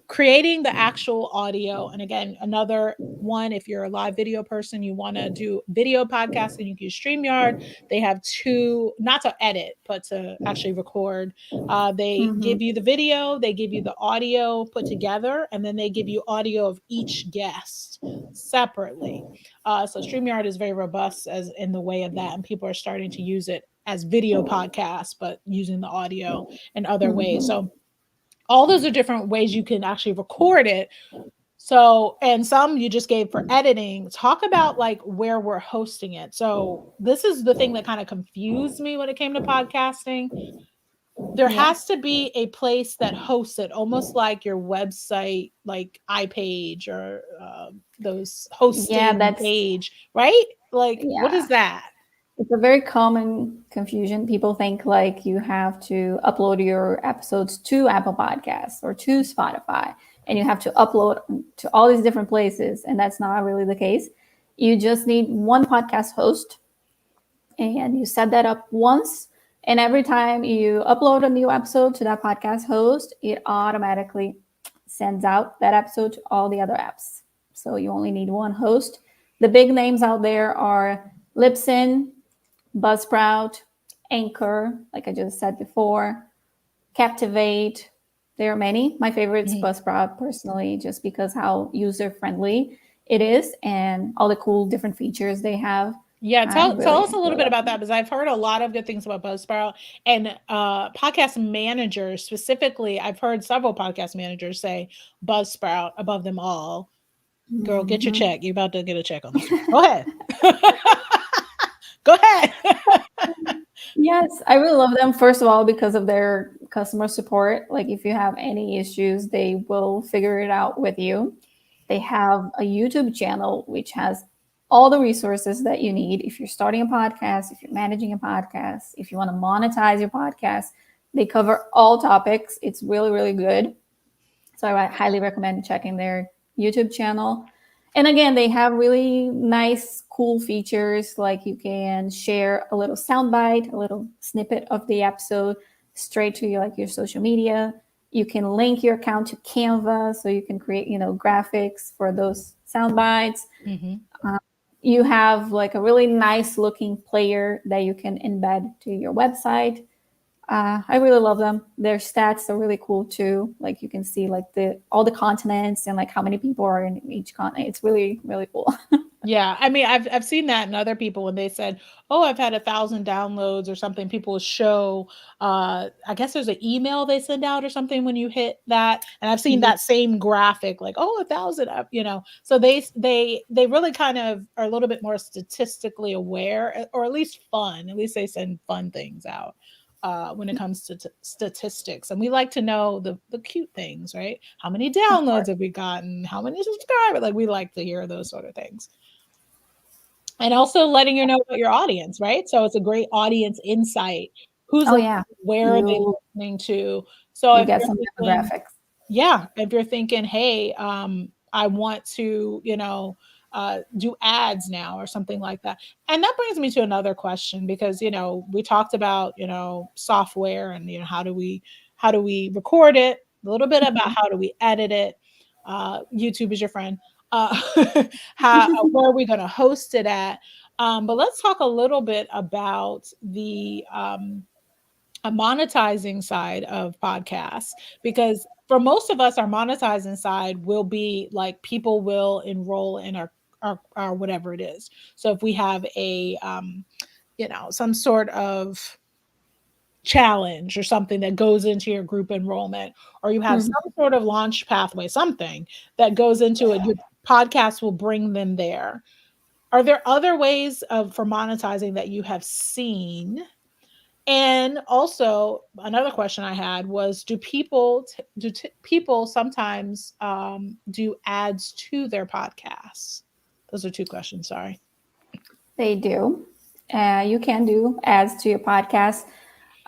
creating the actual audio, and again, another one, if you're a live video person, you want to do video podcasting, you can use StreamYard. They have 2, not to edit, but to actually record. They give you the video, they give you the audio put together, and then they give you audio of each guest separately. So StreamYard is very robust as in the way of that, and people are starting to use it as video podcasts, but using the audio in other ways. So all those are different ways you can actually record it. So, and some you just gave for editing. Talk about like where we're hosting it. So this is the thing that kind of confused me when it came to podcasting. there Yeah. has to be a place that hosts it, almost like your website, like iPage or those Yeah, hosting that's page, right? Like, what is yeah. that? It's a very common confusion. People think like you have to upload your episodes to Apple Podcasts or to Spotify, and you have to upload to all these different places, and that's not really the case. You just need one podcast host, and you set that up once, and every time you upload a new episode to that podcast host, it automatically sends out that episode to all the other apps. So you only need one host. The big names out there are Libsyn, Buzzsprout, Anchor, like I just said before, Captivate. There are many. My favorite is Mhm. Buzzsprout personally, just because how user friendly it is and all the cool different features they have. Yeah, I tell really, us a little really bit love about that them. because I've heard a lot of good things about Buzzsprout and podcast managers specifically. I've heard several podcast managers say Buzzsprout above them all. Girl, get your Mhm. check. You're about to get a check on this one. Go ahead. Go ahead. Yes, I really love them. First of all, because of their customer support. Like, if you have any issues, they will figure it out with you. They have a YouTube channel which has all the resources that you need. If you're starting a podcast, if you're managing a podcast, if you want to monetize your podcast, they cover all topics. It's really, really good. So I highly recommend checking their YouTube channel. And again, they have really nice, cool features like you can share a little soundbite, a little snippet of the episode straight to your like your social media. You can link your account to Canva so you can create, graphics for those sound bites. Mhm. You have like a really nice looking player that you can embed to your website. I really love them. Their stats are really cool too. Like you can see like the all the continents and like how many people are in each continent. It's really, really cool. Yeah, I mean, I've seen that in other people when they said, "Oh, I've had 1,000 downloads or something." People show, I guess there's an email they send out or something when you hit that, and I've seen Yeah. that same graphic, like, "Oh, 1,000 up," you know. So they really kind of are a little bit more statistically aware, or at least fun. At least they send fun things out when it comes to statistics, and we like to know the cute things, right? How many Of course. downloads have we gotten? How many subscribers? Like we like to hear those sort of things. And also letting you know about your audience, right? So it's a great audience insight. Who's Oh listening? yeah. Where are they You listening to? So you if get you're some thinking, demographics. yeah, if you're thinking, hey, I want to, do ads now or something like that. And that brings me to another question because, we talked about, software and, how do we record it, a little bit about Mhm. how do we edit it. YouTube is your friend. Uh, where are we going to host it at? But let's talk a little bit about the a monetizing side of podcasts because for most of us our monetizing side will be like people will enroll in our whatever it is. So if we have a some sort of challenge or something that goes into your group enrollment, or you have Mhm. some sort of launch pathway, something that goes into it, your podcast will bring them there. Are there other ways of for monetizing that you have seen? And also, another question I had was, do people sometimes do ads to their podcasts? Those are two questions. Sorry. They do. You can do ads to your podcast.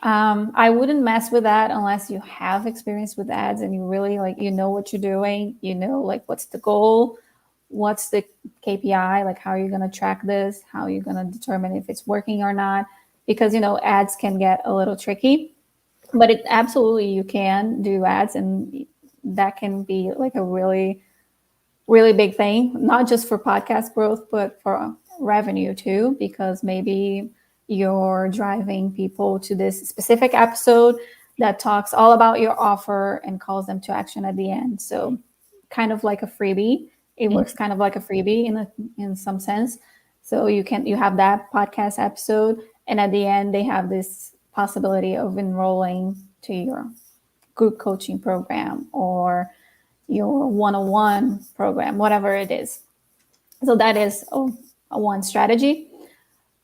I wouldn't mess with that unless you have experience with ads and you really like you know what you're doing. You know like what's the goal, what's the KPI, like how are you going to track this, how are you going to determine if it's working or not? Because ads can get a little tricky, but it absolutely you can do ads, and that can be like a really really big thing, not just for podcast growth, but for revenue too, because maybe you're driving people to this specific episode that talks all about your offer and calls them to action at the end. So kind of like a freebie. It works kind of like a freebie in some sense. So you have that podcast episode, and at the end they have this possibility of enrolling to your group coaching program or your one-on-one program, whatever it is. So that is a one strategy.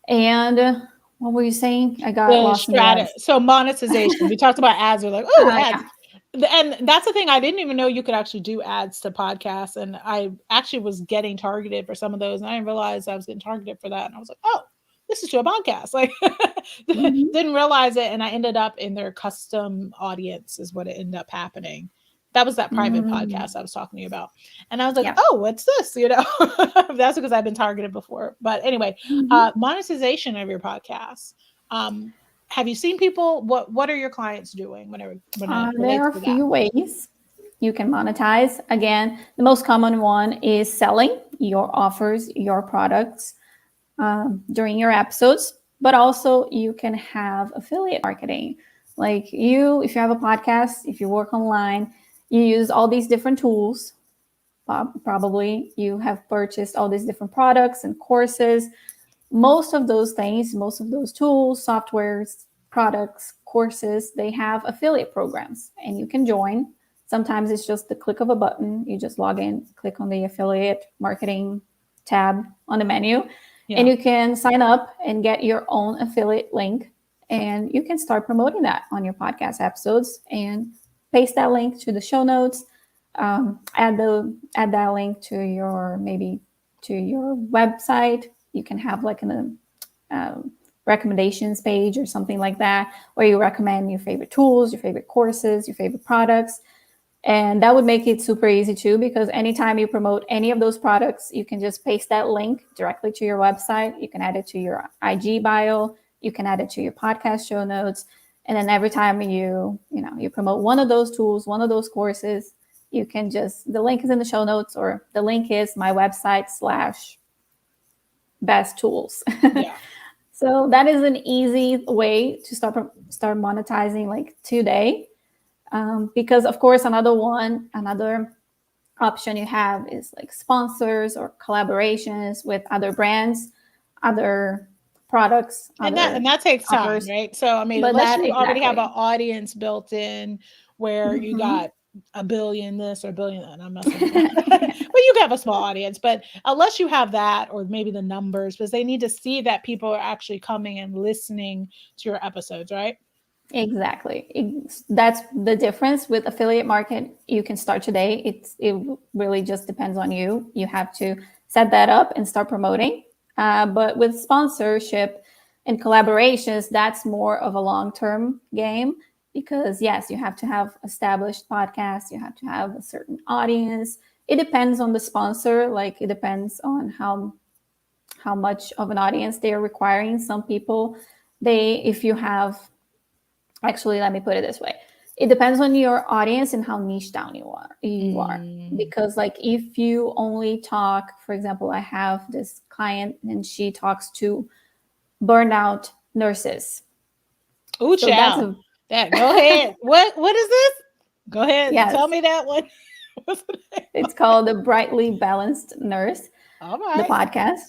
And What were you saying? I got lost in the ads. So monetization. We talked about ads. We're like, oh, ads. Yeah. And that's the thing. I didn't even know you could actually do ads to podcasts. And I actually was getting targeted for some of those. And I didn't realize I was getting targeted for that. And I was like, oh, this is to a podcast. Like, Mhm. didn't realize it. And I ended up in their custom audience is what it ended up happening. That was that private podcast I was talking to you about. And I was like, Yeah. oh, what's this? That's because I've been targeted before. But anyway, monetization of your podcast. Have you seen people? What are your clients doing when it There are relates a to that? few ways you can monetize. Again, the most common one is selling your offers, your products during your episodes, but also you can have affiliate marketing. Like if you have a podcast, if you work online, you use all these different tools. Probably you have purchased all these different products and courses. Most of those things, most of those tools, softwares, products, courses, they have affiliate programs and you can join. Sometimes it's just the click of a button. You just log in, click on the affiliate marketing tab on the menu, and you can sign up and get your own affiliate link. And you can start promoting that on your podcast episodes and paste that link to the show notes. Add that link to your website. You can have like an recommendations page or something like that, where you recommend your favorite tools, your favorite courses, your favorite products. And that would make it super easy too, because anytime you promote any of those products, you can just paste that link directly to your website. You can add it to your IG bio. You can add it to your podcast show notes. And then every time you promote one of those tools, one of those courses, you can the link is in the show notes, or the link is my website /best tools. Yeah. So that is an easy way to start monetizing like today. Because of course, another option you have is like sponsors or collaborations with other brands, other products. And that takes time, offers. right? So, I mean, But unless you already have exactly. an audience built in where you got a billion this or a billion that, I'm not saying that. Well, you have a small audience, but unless you have that, or maybe the numbers, because they need to see that people are actually coming and listening to your episodes, right? Exactly. That's the difference with affiliate market. You can start today. It really just depends on you. You have to set that up and start promoting. But with sponsorship and collaborations, that's more of a long-term game, because yes, you have to have established podcasts. You have to have a certain audience. It depends on the sponsor. Like it depends on how much of an audience they are requiring. Some people, if you have, actually, let me put it this way. It depends on your audience and how niche down you are. Because like if you only talk, for example, I have this client and she talks to burnout nurses. Ooh, so go ahead. What is this? Go ahead. Yes. Tell me that one. It's called The Brightly Balanced Nurse. All right. The podcast.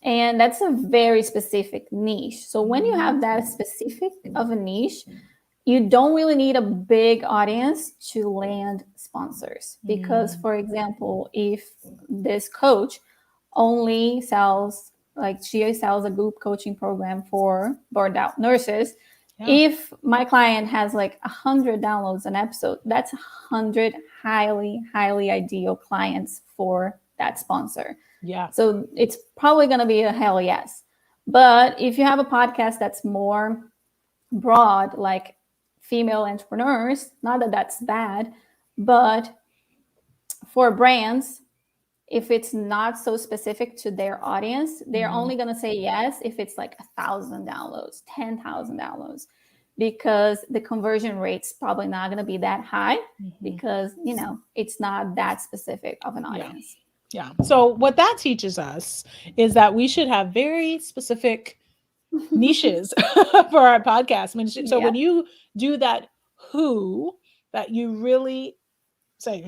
And that's a very specific niche. So when you have that specific of a niche, you don't really need a big audience to land sponsors. Because, for example, if this coach only sells, like she sells a group coaching program for burned out nurses, if my client has like 100 downloads an episode, that's 100 highly, highly ideal clients for that sponsor. Yeah. So it's probably going to be a hell yes. But if you have a podcast that's more broad, like female entrepreneurs, not that that's bad, but for brands, if it's not so specific to their audience, they're only going to say yes if it's like 1,000 downloads, 10,000 downloads, because the conversion rate's probably not going to be that high, because, it's not that specific of an audience. Yeah. So what that teaches us is that we should have very specific niches for our podcast. I mean, so when you do that, that you really say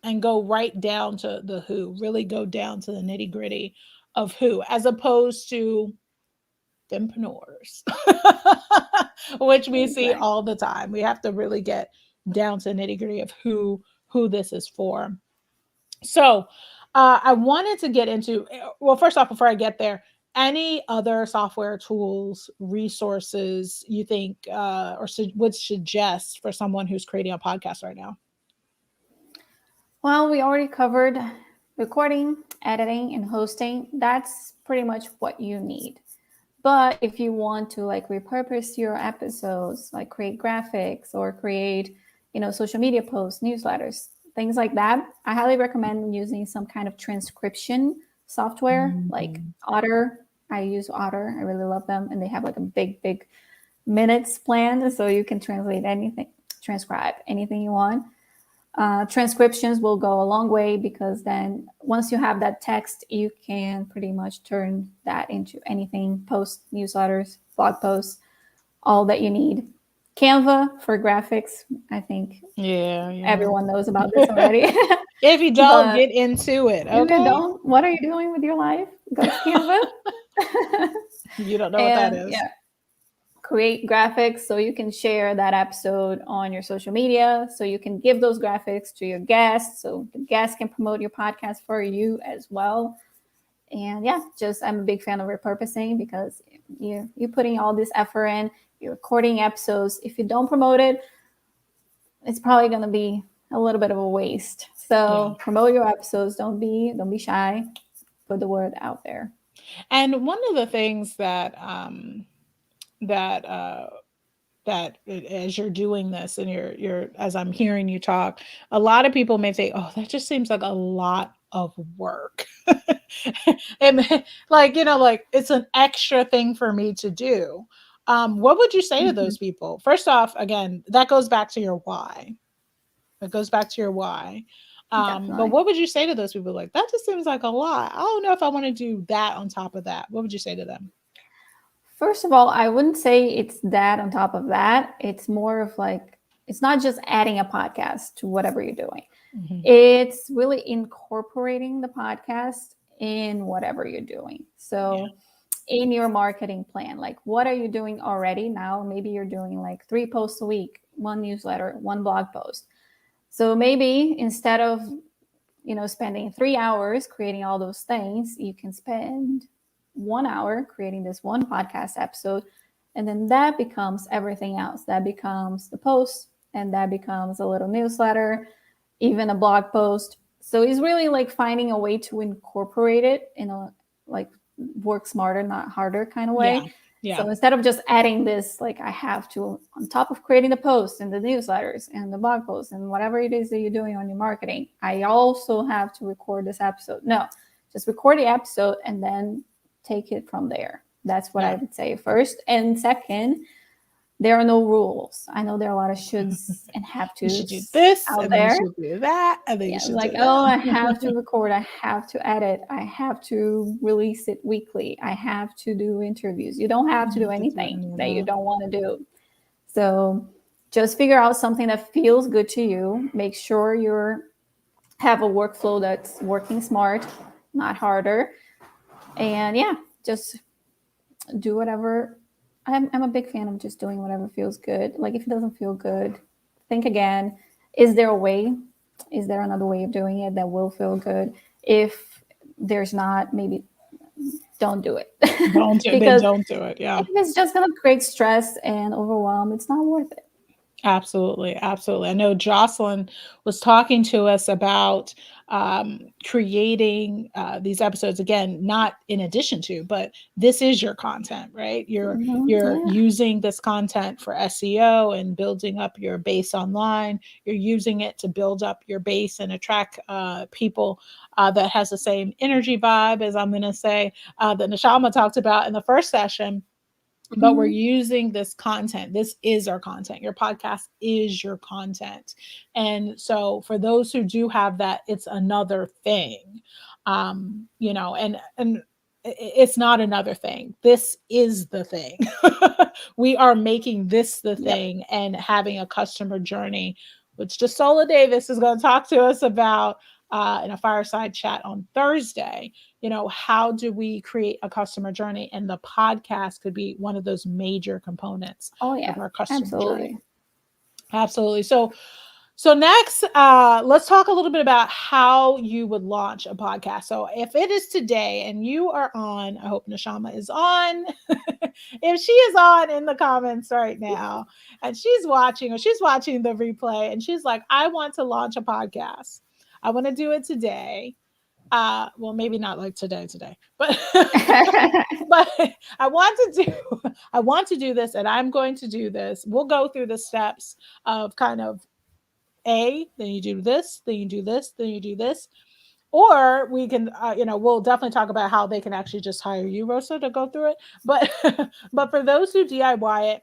and go right down to the who, really go down to the nitty gritty of who, as opposed to fempreneurs, which we see all the time. We have to really get down to the nitty gritty of who this is for. So I wanted to get into, well, first off, before I get there, any other software tools, resources you think would suggest for someone who's creating a podcast right now? Well, we already covered recording, editing, and hosting. That's pretty much what you need. But if you want to like repurpose your episodes, like create graphics or create, social media posts, newsletters, things like that, I highly recommend using some kind of transcription software like Otter. I use Otter. I really love them. And they have like a big minutes plan. So you can transcribe anything you want. Transcriptions will go a long way because then once you have that text, you can pretty much turn that into anything, posts, newsletters, blog posts, all that you need. Canva for graphics. I think everyone knows about this already. If you don't, get into it. Okay? If you don't, what are you doing with your life? Go to Canva. You don't know what that is. Yeah. Create graphics so you can share that episode on your social media, so you can give those graphics to your guests so the guests can promote your podcast for you as well. And I'm a big fan of repurposing because you're putting all this effort in, you're recording episodes. If you don't promote it, it's probably going to be a little bit of a waste. So promote your episodes. Don't be shy. Put the word out there. And one of the things that as you're doing this and you're as I'm hearing you talk, a lot of people may think, oh, that just seems like a lot of work. And like it's an extra thing for me to do. What would you say to those people? First off, again, that goes back to your why. But what would you say to those people? Like, that just seems like a lot. I don't know if I want to do that on top of that. What would you say to them? First of all, I wouldn't say it's that on top of that. It's more of like, it's not just adding a podcast to whatever you're doing. It's really incorporating the podcast in whatever you're doing. So in your marketing plan, like what are you doing already now? Maybe you're doing like 3 posts a week, 1 newsletter, 1 blog post. So maybe instead of, spending 3 hours creating all those things, you can spend 1 hour creating this 1 podcast episode. And then that becomes everything else. That becomes the post, and that becomes a little newsletter, even a blog post. So it's really like finding a way to incorporate it in a like work smarter, not harder kind of way. Yeah. So instead of just adding this, like I have to, on top of creating the posts and the newsletters and the blog posts and whatever it is that you're doing on your marketing, I also have to record this episode. No, just record the episode and then take it from there. That's what I would say first. And second, there are no rules. I know there are a lot of shoulds and have to. You should do this out and there. Then you should do that. And then you should like, do that. oh, I have to record. I have to edit. I have to release it weekly. I have to do interviews. You don't have to do anything that you don't want to do. So just figure out something that feels good to you. Make sure you have a workflow that's working smart, not harder. And just do whatever. I'm a big fan of just doing whatever feels good. Like if it doesn't feel good, think again. Is there a way? Is there another way of doing it that will feel good? If there's not, maybe don't do it. Don't do it. Yeah. If it's just going to create stress and overwhelm, it's not worth it. Absolutely. I know Jocelyn was talking to us about creating these episodes, again, not in addition to, but this is your content, right? You're using this content for SEO and building up your base online. You're using it to build up your base and attract people that has the same energy vibe, as I'm going to say, that Neshama talked about in the first session. But we're using this content. This is our content. Your podcast is your content. And so for those who do have that, it's another thing, and it's not another thing. This is the thing. We are making this the thing and having a customer journey, which Jasola Davis is going to talk to us about in a fireside chat on Thursday. How do we create a customer journey? And the podcast could be one of those major components of our customer journey. Absolutely. So So next, let's talk a little bit about how you would launch a podcast. So if it is today and you are on, I hope Neshama is on. If she is on in the comments right now and she's watching the replay and she's like, I want to launch a podcast. I want to do it today. Well, maybe not like today, but but I want to do this and I'm going to do this. We'll go through the steps of kind of then you do this, then you do this, then you do this. Or we can, we'll definitely talk about how they can actually just hire you, Rosa, to go through it. But, but for those who DIY it,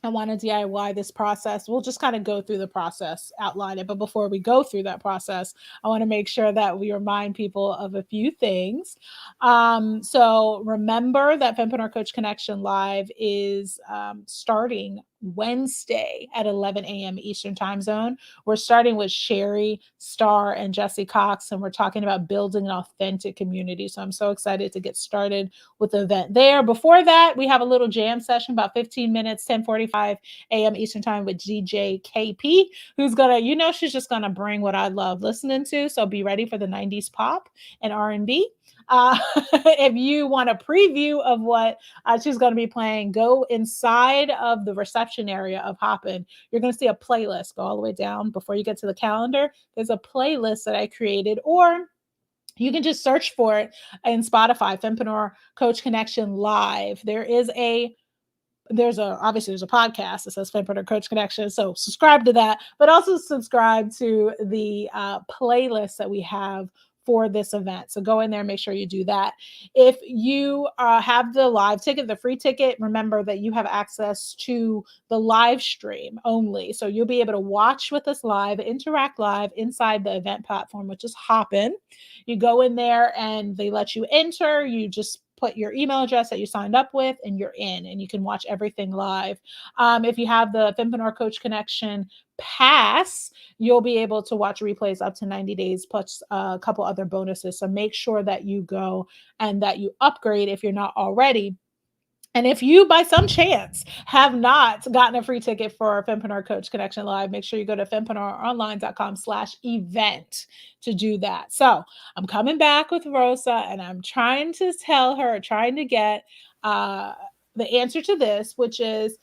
I want to DIY this process. We'll just kind of go through the process, outline it. But before we go through that process, I want to make sure that we remind people of a few things. So remember that Fempreneur Coach Connection Live is starting Wednesday at 11 a.m. Eastern Time Zone. We're starting with Sherry, Star, and Jesse Cox, and we're talking about building an authentic community. So I'm so excited to get started with the event there. Before that, we have a little jam session, about 15 minutes, 10:45 a.m. Eastern Time with DJ KP, who's gonna, she's just gonna bring what I love listening to. So be ready for the 90s pop and R&B. If you want a preview of what she's going to be playing, go inside of the reception area of Hopin. You're going to see a playlist. Go all the way down before you get to the calendar. There's a playlist that I created, or you can just search for it in Spotify, Fempreneur Coach Connection Live. There's obviously there's a podcast that says Fempreneur Coach Connection. So subscribe to that, but also subscribe to the playlist that we have for this event. So go in there and make sure you do that. If you have the live ticket, the free ticket, remember that you have access to the live stream only. So you'll be able to watch with us live, interact live inside the event platform, which is Hopin. You go in there and they let you enter. You just put your email address that you signed up with and you're in, and you can watch everything live. If you have the Fempreneur Coach Connection Pass, you'll be able to watch replays up to 90 days plus a couple other bonuses. So make sure that you go and that you upgrade if you're not already. And if you, by some chance, have not gotten a free ticket for Fempreneur Coach Connection Live, make sure you go to fempreneuronline.com/event to do that. So I'm coming back with Rosa, and I'm trying to get the answer to this, which is,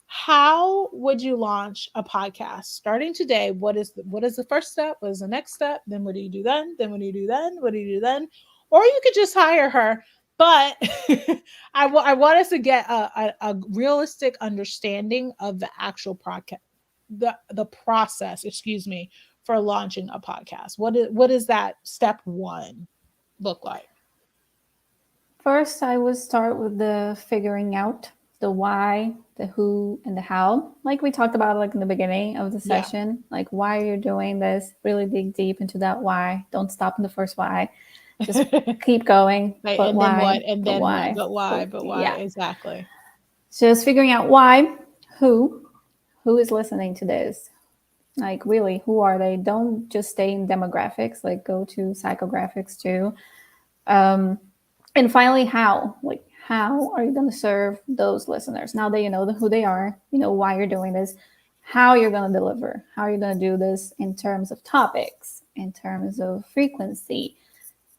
how would you launch a podcast starting today? What is the first step? What is the next step? Then what do you do then? Then what do you do then? What do you do then? Or you could just hire her. But I want us to get a realistic understanding of the actual process, the process, for launching a podcast. What is that step one look like? First, I would start with the figuring out the why, the who, and the how. Like we talked about like in the beginning of the session, like why are you doing this? Really dig deep into that why. Don't stop in the first why. Just keep going. Right, but and why? Then what? And but then why? What? But why? But why? Yeah. Exactly. Just figuring out why, who is listening to this? Like really, who are they? Don't just stay in demographics, like go to psychographics too. And finally, how? Like how are you going to serve those listeners? Now that you know who they are, you know why you're doing this, how you're going to deliver, how you're going to do this in terms of topics, in terms of frequency,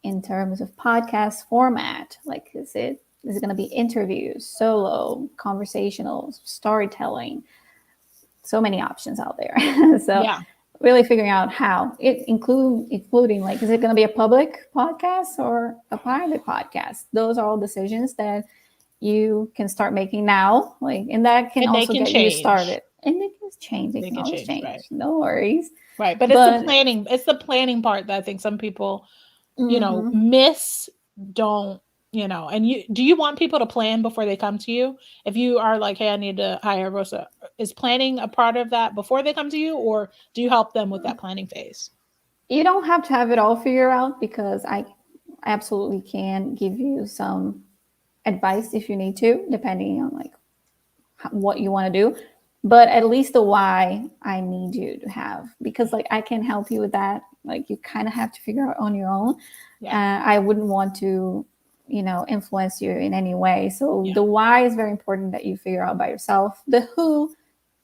in terms of podcast format. Like is it going to be interviews, solo, conversational, storytelling? So many options out there. So really figuring out how, including like, is it going to be a public podcast or a private podcast? Those are all decisions that you can start making now. Like, and that can also get you started. And it can change. It can always change. Right. No worries. Right. But it's the planning. It's the planning part that I think some people, miss, don't, and do you want people to plan before they come to you? If you are like, hey, I need to hire Rosa, is planning a part of that before they come to you, or do you help them with that planning phase? You don't have to have it all figured out, because I absolutely can give you some advice if you need to, depending on like what you want to do. But at least the why I need you to have, because like I can help you with that. Like you kind of have to figure out on your own. I wouldn't want to, influence you in any way. So the why is very important that you figure out by yourself. The who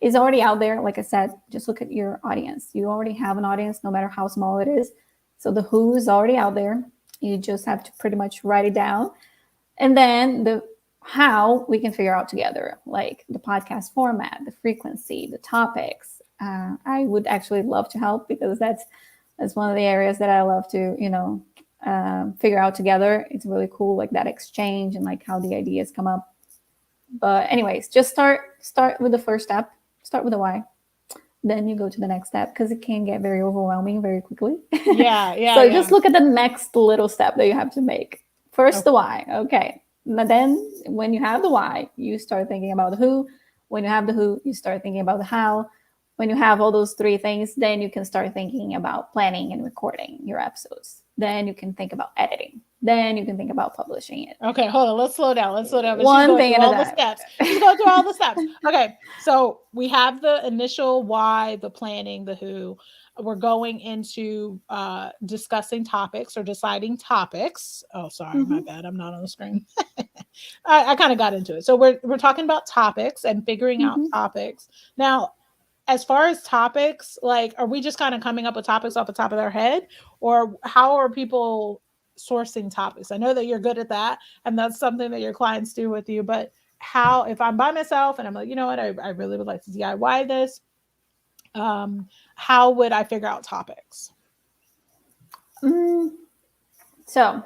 is already out there. Like I said, just look at your audience. You already have an audience, no matter how small it is. So the who is already out there. You just have to pretty much write it down. And then the how we can figure out together, like the podcast format, the frequency, the topics. I would actually love to help, because that's one of the areas that I love to, figure out together. It's really cool, like that exchange and like how the ideas come up. But anyways, just start with the first step. Start with the why. Then you go to the next step, because it can get very overwhelming very quickly. Yeah. So just look at the next little step that you have to make. First, the why. Okay. But then when you have the why, you start thinking about the who. When you have the who, you start thinking about the how. When you have all those three things, then you can start thinking about planning and recording your episodes. Then you can think about editing. Then you can think about publishing it. Okay, hold on. Let's slow down. One thing at a time. Steps. She's going through all the steps. Okay, so we have the initial why, the planning, the who. We're going into discussing topics or deciding topics. Oh, sorry, my bad. I'm not on the screen. I kind of got into it. So we're talking about topics and figuring out topics. Now, as far as topics, like, are we just kind of coming up with topics off the top of their head, or how are people sourcing topics? I know that you're good at that, and that's something that your clients do with you, but how, if I'm by myself and I'm like, you know what, I really would like to DIY this, how would I figure out topics? So,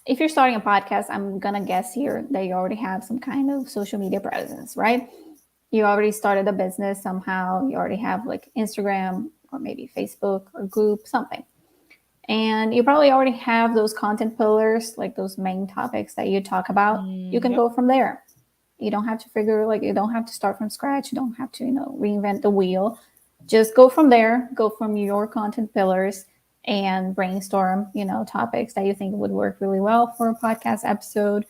if you're starting a podcast, I'm gonna guess here that you already have some kind of social media presence, right? You already started a business somehow. You already have like Instagram or maybe Facebook or group, something. And you probably already have those content pillars, like those main topics that you talk about. You can go from there. You don't have to you don't have to start from scratch. You don't have to, reinvent the wheel. Just go from there, go from your content pillars and brainstorm, topics that you think would work really well for a podcast episode.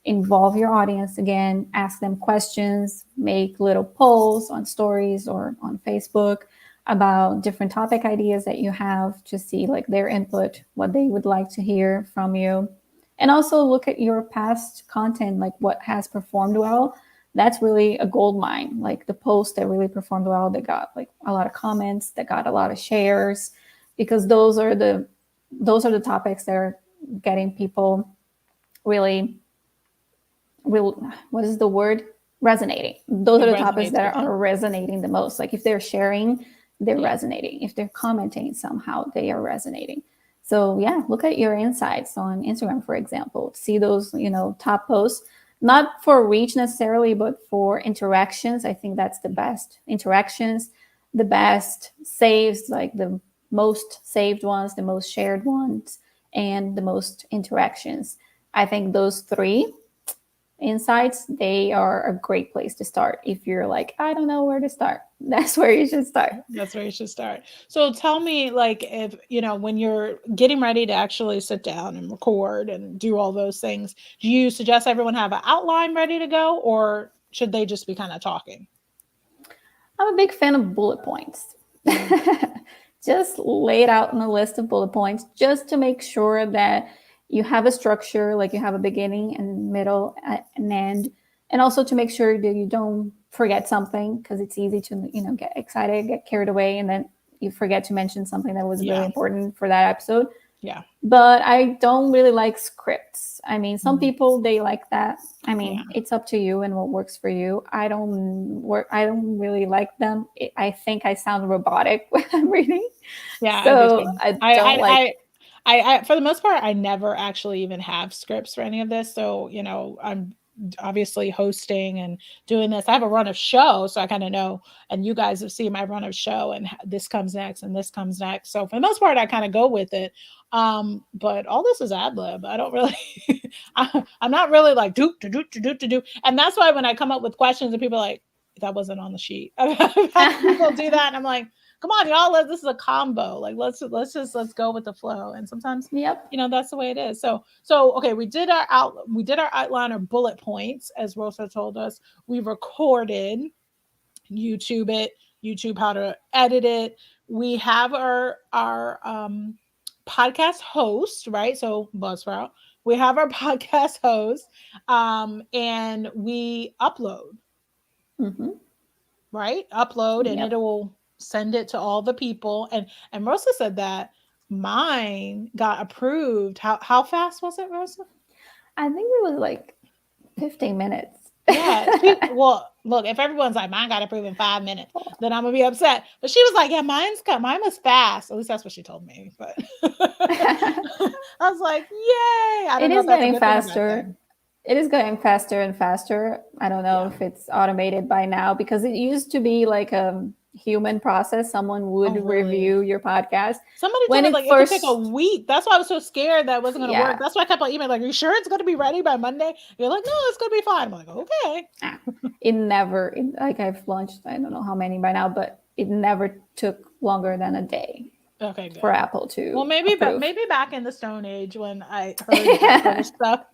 Involve your audience again, ask them questions, make little polls on stories or on Facebook about different topic ideas that you have to see like their input, what they would like to hear from you. And also look at your past content, like what has performed well. That's really a gold mine. Like the posts that really performed well, that got like a lot of comments, that got a lot of shares, because those are the topics that are getting people really, what is the word? Resonating. Those are the topics that are resonating the most. Like if they're sharing, they're resonating. If they're commenting somehow, they are resonating. So yeah, look at your insights on Instagram, for example. See those, top posts, not for reach necessarily, but for interactions. I think that's the best interactions, the best saves, like the most saved ones, the most shared ones, and the most interactions. I think those three insights, they are a great place to start. If you're like, I don't know where to start, that's where you should start. So tell me, like, if when you're getting ready to actually sit down and record and do all those things, do you suggest everyone have an outline ready to go, or should they just be kind of talking? I'm a big fan of bullet points. Just lay it out in a list of bullet points, just to make sure that you have a structure, like you have a beginning and middle and end, and also to make sure that you don't forget something, because it's easy to get excited, get carried away, and then you forget to mention something that was really important for that episode. Yeah. But I don't really like scripts. I mean, some people, they like that. I mean, it's up to you and what works for you. I don't really like them. I think I sound robotic when I'm reading. Yeah. So I for the most part, I never actually even have scripts for any of this. So, I'm obviously hosting and doing this. I have a run of show, so I kind of know, and you guys have seen my run of show, and this comes next and this comes next. So for the most part, I kind of go with it. But all this is ad lib. I don't really, I'm not really like do. And that's why when I come up with questions and people are like, that wasn't on the sheet. I've had people do that, and I'm like, come on, y'all, this is a combo. Like, let's go with the flow. And sometimes, that's the way it is. So okay, we did our outline or bullet points, as Rosa told us. We recorded, YouTube how to edit it. We have our podcast host, right? So Buzzsprout. We have our podcast host, and we upload. right? Upload and Yep. it will send it to all the people. And Rosa said that mine got approved. How fast was it, Rosa? I think it was like 15 minutes. Yeah. Well, look, if everyone's like mine got approved in 5 minutes, then I'm gonna be upset. But she was like, yeah, mine was fast. At least that's what she told me. But I was like, yay. I don't It know is if that's a getting good thing or bad faster. thing. It is getting faster and faster. I don't know Yeah. if it's automated by now because it used to be like a human process. Someone would Oh, really? review your podcast. Somebody told When me it like it could take a first, week. That's why I was so scared that it wasn't gonna work. yeah, That's why I kept on emailing, like, are you sure it's gonna be ready by Monday? You're like, no, it's gonna be fine. I'm like, okay. it never, like I've launched, I don't know how many by now, but it never took longer than a day Okay, for good. Apple Well, to maybe approve. maybe back in the Stone Age when I heard that sort of stuff,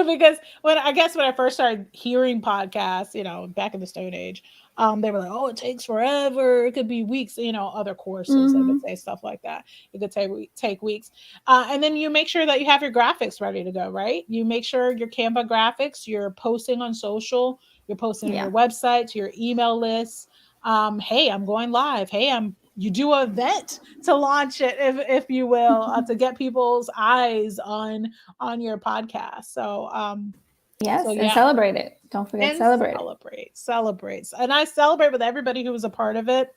because when I first started hearing podcasts, back in the Stone Age, they were like, "Oh, it takes forever. It could be weeks." Other courses they would Mm-hmm. say stuff like that. It could take weeks, and then you make sure that you have your graphics ready to go. Right? You make sure your Canva graphics. You're posting on social. You're posting on Yeah. your website to your email list. Hey, I'm going live. Hey, you do an event to launch it, if you will, to get people's eyes on your podcast. So Yes, and yeah, celebrate it. Don't forget to and celebrate it. celebrates, and I celebrate with everybody who was a part of it.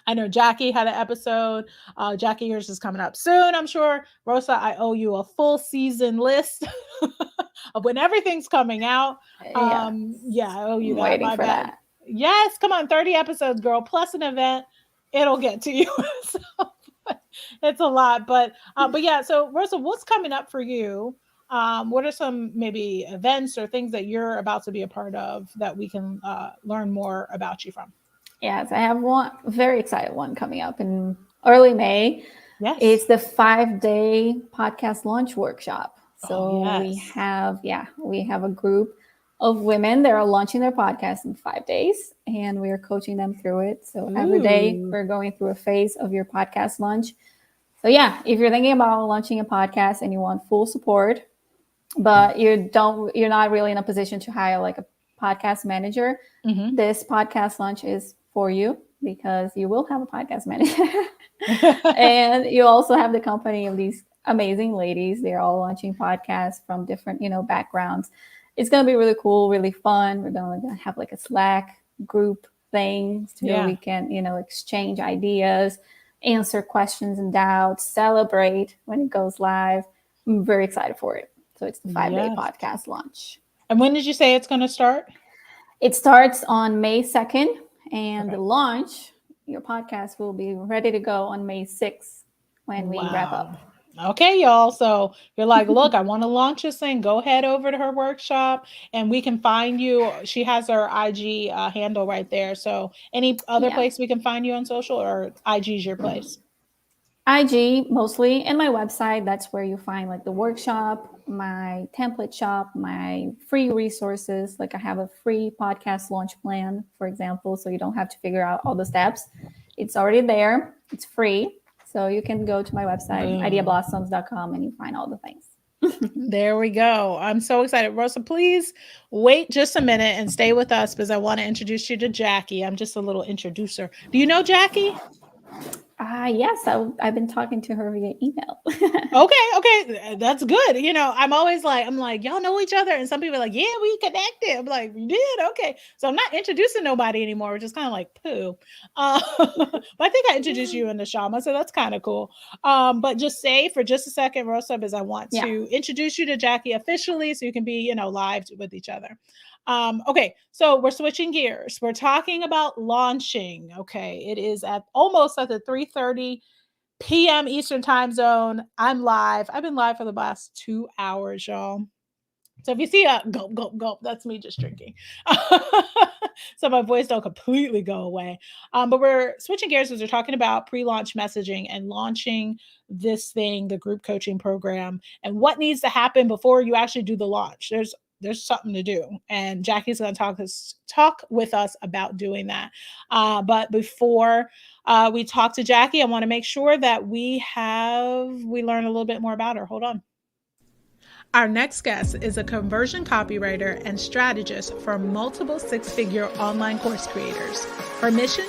I know Jackie had an episode. Jackie, yours is coming up soon, I'm sure. Rosa, I owe you a full season list of when everything's coming out. Yeah, Yeah, I owe you I'm that. waiting My for bad. that. Yes, come on, 30 episodes, girl, plus an event. It'll get to you. So, it's a lot, but yeah. So, Rosa, what's coming up for you? What are some maybe events or things that you're about to be a part of that we can learn more about you from? Yes, I have one very excited one coming up in early May. Yes. It's the 5-day podcast launch workshop. Oh, So yes. we have a group of women that are launching their podcast in 5 days, and we are coaching them through it. So every day Ooh. we're going through a phase of your podcast launch. So yeah, if you're thinking about launching a podcast and you want full support, but you're not really in a position to hire like a podcast manager, Mm-hmm. this podcast launch is for you because you will have a podcast manager. And you also have the company of these amazing ladies. They're all launching podcasts from different, backgrounds. It's going to be really cool, really fun. We're going to have like a Slack group thing so we Yeah. can, exchange ideas, answer questions and doubts, celebrate when it goes live. I'm very excited for it. So it's the 5-day Yes. podcast launch. And when did you say it's going to start? It starts on May 2nd, and Okay. the launch, your podcast will be ready to go on May 6th when we wrap Wow. up. Okay, y'all. So you're like, look, I want to launch this thing. Go head over to her workshop and we can find you. She has her IG handle right there. So any other Yeah. place we can find you on social, or IG is your place? IG mostly, and my website. That's where you find like the workshop, my template shop, my free resources. Like I have a free podcast launch plan, for example, so you don't have to figure out all the steps. It's already there. It's free. So you can go to my website, Boom. ideablossoms.com, and you find all the things. There we go. I'm so excited. Rosa, please wait just a minute and stay with us because I want to introduce you to Jackie. I'm just a little introducer. Do you know Jackie? Yes, I've been talking to her via email. Okay, that's good. I'm like, y'all know each other, and some people are like, yeah, we connected. I'm like, you did, okay. So I'm not introducing nobody anymore, which is kind of like poo. But I think I introduced you in the Neshama, so that's kind of cool. But just say for just a second, Rosa, because I want Yeah. to introduce you to Jackie officially, so you can be, live with each other. Okay, so we're switching gears. We're talking about launching. Okay, it is almost at the 3:30 p.m. Eastern time zone. I'm live. I've been live for the last 2 hours, y'all. So if you see a gulp, gulp, gulp, that's me just drinking. So my voice don't completely go away. But we're switching gears because we're talking about pre-launch messaging and launching this thing, the group coaching program, and what needs to happen before you actually do the launch. There's something to do, and Jackie's going to talk with us about doing that. But before we talk to Jackie, I want to make sure that we learn a little bit more about her. Hold on. Our next guest is a conversion copywriter and strategist for multiple six-figure online course creators. Her mission?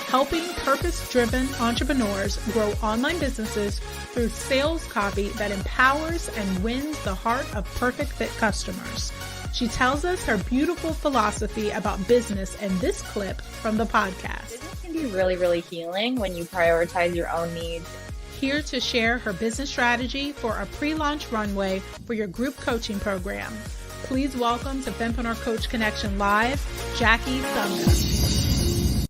Helping purpose-driven entrepreneurs grow online businesses through sales copy that empowers and wins the heart of perfect fit customers. She tells us her beautiful philosophy about business in this clip from the podcast. Business can be really, really healing when you prioritize your own needs. Here to share her business strategy for a pre-launch runway for your group coaching program. Please welcome to Fempreneur Coach Connection Live, Jackie Sunga.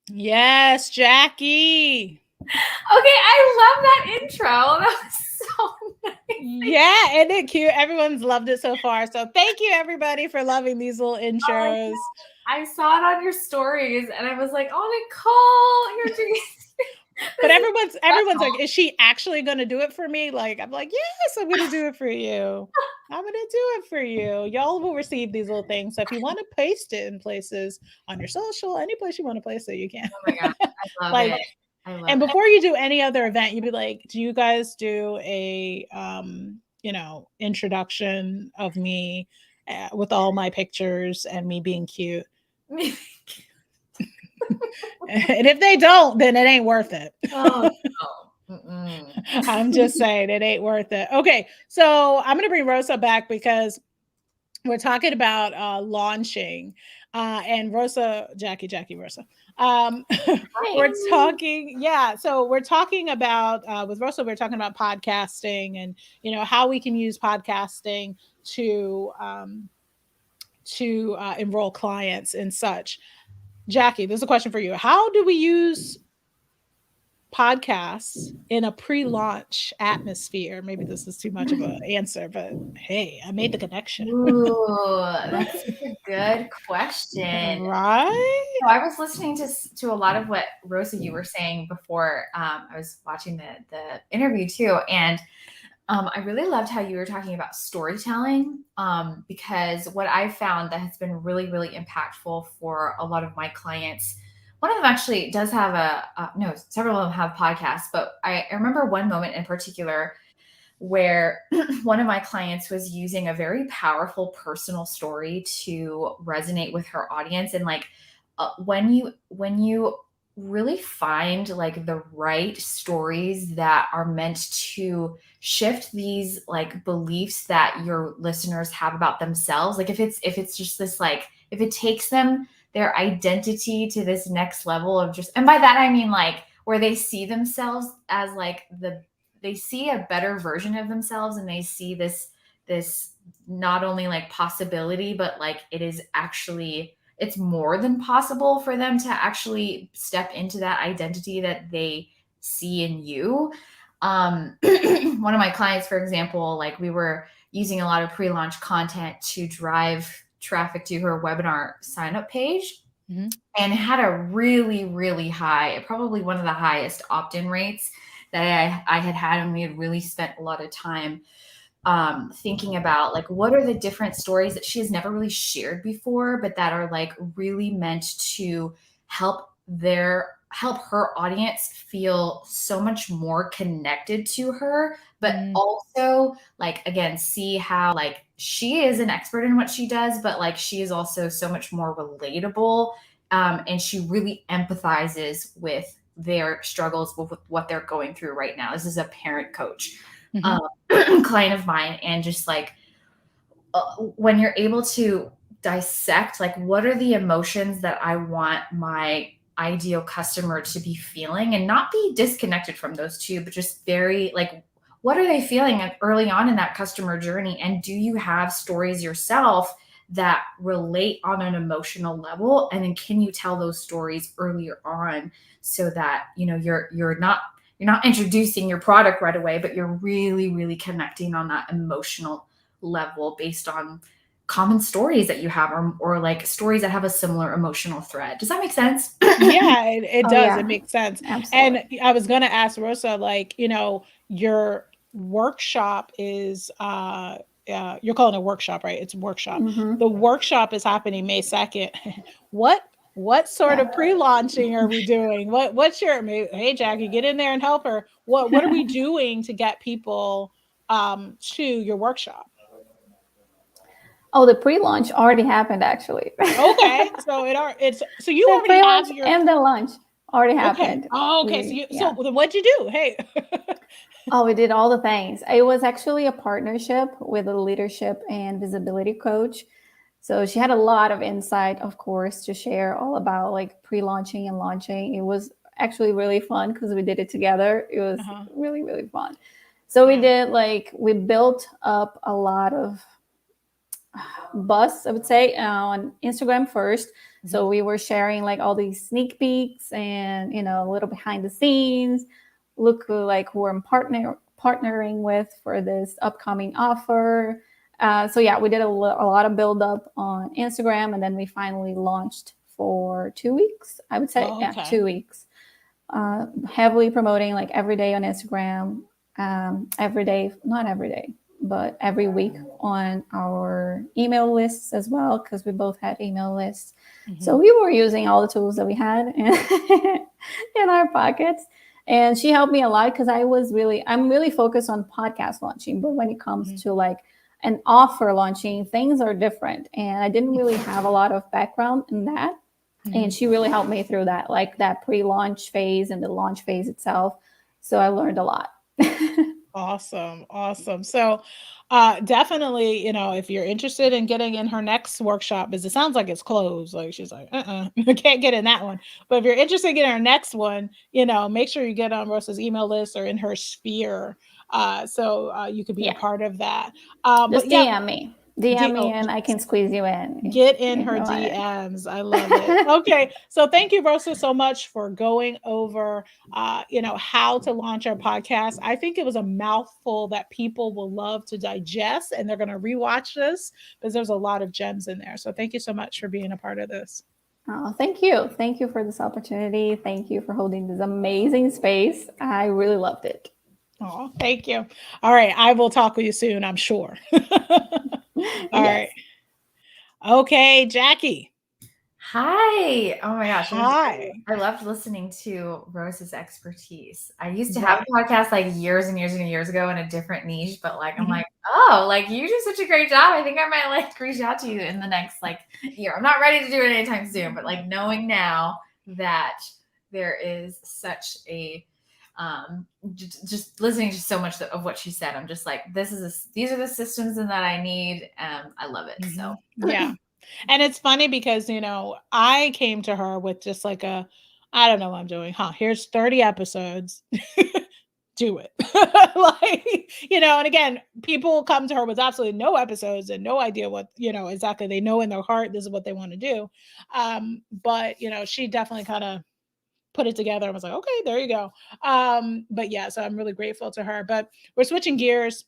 Yes, Jackie. Okay, I love that intro. That was so nice. Yeah, isn't it cute? Everyone's loved it so far. So thank you, everybody, for loving these little intros. I saw it on your stories, and I was like, "Oh, Nicole, you're doing." But everyone's like, is she actually going to do it for me? Like, I'm like, yes, I'm going to do it for you. I'm going to do it for you. Y'all will receive these little things. So if you want to paste it in places on your social, any place you want to place it, you can. Oh my God, I love like, it. I love and it. before you do any other event, you'd be like, do you guys do a, introduction of me with all my pictures and me being cute? And if they don't, then it ain't worth it. Oh, no. I'm just saying it ain't worth it. Okay, so I'm going to bring Rosa back because we're talking about launching. And Rosa, Jackie, Rosa. We're talking, so we're talking about, with Rosa, we're talking about podcasting and, how we can use podcasting to enroll clients and such. Jackie, there's a question for you. How do we use podcasts in a pre-launch atmosphere? Maybe this is too much of an answer, but hey, I made the connection. Ooh, that's such a good question. Right? So I was listening to a lot of what Rosa, you were saying before. I was watching the interview too, and I really loved how you were talking about storytelling, because what I found that has been really, really impactful for a lot of my clients. One of them actually does have several of them have podcasts, but I remember one moment in particular where one of my clients was using a very powerful personal story to resonate with her audience. And when you really find like the right stories that are meant to shift these like beliefs that your listeners have about themselves, like if it's just this, like if it takes them their identity to this next level of just, and by that I mean like where they see themselves as like they see a better version of themselves, and they see this not only like possibility, but like it is actually, it's more than possible for them to actually step into that identity that they see in you. One of my clients, for example, like we were using a lot of pre-launch content to drive traffic to her webinar sign-up page, and it had a really, really high, probably one of the highest opt-in rates that I had, and we had really spent a lot of time thinking about like what are the different stories that she has never really shared before, but that are like really meant to help her audience feel so much more connected to her, but also like, again, see how like she is an expert in what she does, but like she is also so much more relatable, and she really empathizes with their struggles with what they're going through right now. This is a parent coach client of mine, and just like when you're able to dissect like what are the emotions that I want my ideal customer to be feeling, and not be disconnected from those two, but just very like what are they feeling early on in that customer journey, and do you have stories yourself that relate on an emotional level, and then can you tell those stories earlier on so that you're not introducing your product right away, but you're really, really connecting on that emotional level based on common stories that you have, or like stories that have a similar emotional thread. Does that make sense? Yeah, it does. Yeah. It makes sense. Absolutely. And I was going to ask Rosa, like, your workshop is, you're calling it a workshop, right? It's a workshop. Mhm. The workshop is happening May 2nd. What sort of pre-launching are we doing? What's your, hey, Jackie, get in there and help her. What are we doing to get people to your workshop? Oh, the pre-launch already happened actually. Okay, so so you The already have pre-launch your and the launch already okay. happened. Oh, okay. So Yeah. then what'd you do? Hey. Oh, we did all the things. It was actually a partnership with a leadership and visibility coach. So she had a lot of insight, of course, to share all about like pre-launching and launching. It was actually really fun because we did it together. It was Uh-huh. really, really fun. So Yeah. we built up a lot of buzz, I would say, on Instagram first. So we were sharing like all these sneak peeks and, a little behind the scenes, look like who I'm partnering with for this upcoming offer. So yeah, we did a lot of build up on Instagram, and then we finally launched for 2 weeks. I would say, Oh, yeah, okay. 2 weeks. Heavily promoting like every day on Instagram, every day, not every day, but every week on our email lists as well, because we both had email lists. So we were using all the tools that we had in our pockets. And she helped me a lot because I'm really focused on podcast launching. But when it comes to like an offer launching, things are different. And I didn't really have a lot of background in that. And she really helped me through that, like that pre-launch phase and the launch phase itself. So I learned a lot. Awesome. So, definitely, if you're interested in getting in her next workshop, because it sounds like it's closed, like she's like, you can't get in that one. But if you're interested in getting her next one, make sure you get on Rosa's email list or in her sphere, so you could be a Yeah. part of that. Just But yeah, DM me. DM me and I can squeeze you in. get in if her you want it. DMs. I love it. Okay. So thank you, Rosa, so much for going over how to launch our podcast. I think it was a mouthful that people will love to digest, and they're gonna rewatch this because there's a lot of gems in there. So thank you so much for being a part of this. Oh, thank you. Thank you for this opportunity. Thank you for holding this amazing space. I really loved it. Oh, thank you. All right. I will talk with you soon, I'm sure. All right. Yes. Okay, Jackie. Hi. Oh my gosh. Hi. I loved listening to Rose's expertise. I used to have Right. a podcast like years and years and years ago in a different niche, but like I'm Mhm. like, oh, like you do such a great job. I think I might like reach out to you in the next like year. I'm not ready to do it anytime soon, but like knowing now that there is such a just listening to so much of what she said, I'm just like, these are the systems and that I need. I love it. So Yeah. And it's funny because, I came to her with just like I don't know what I'm doing. Here's 30 episodes. Do it. And again, people come to her with absolutely no episodes and no idea what, exactly they know in their heart, this is what they want to do. But, she definitely kind of put it together and was like, okay, there you go. But yeah, so I'm really grateful to her. But we're switching gears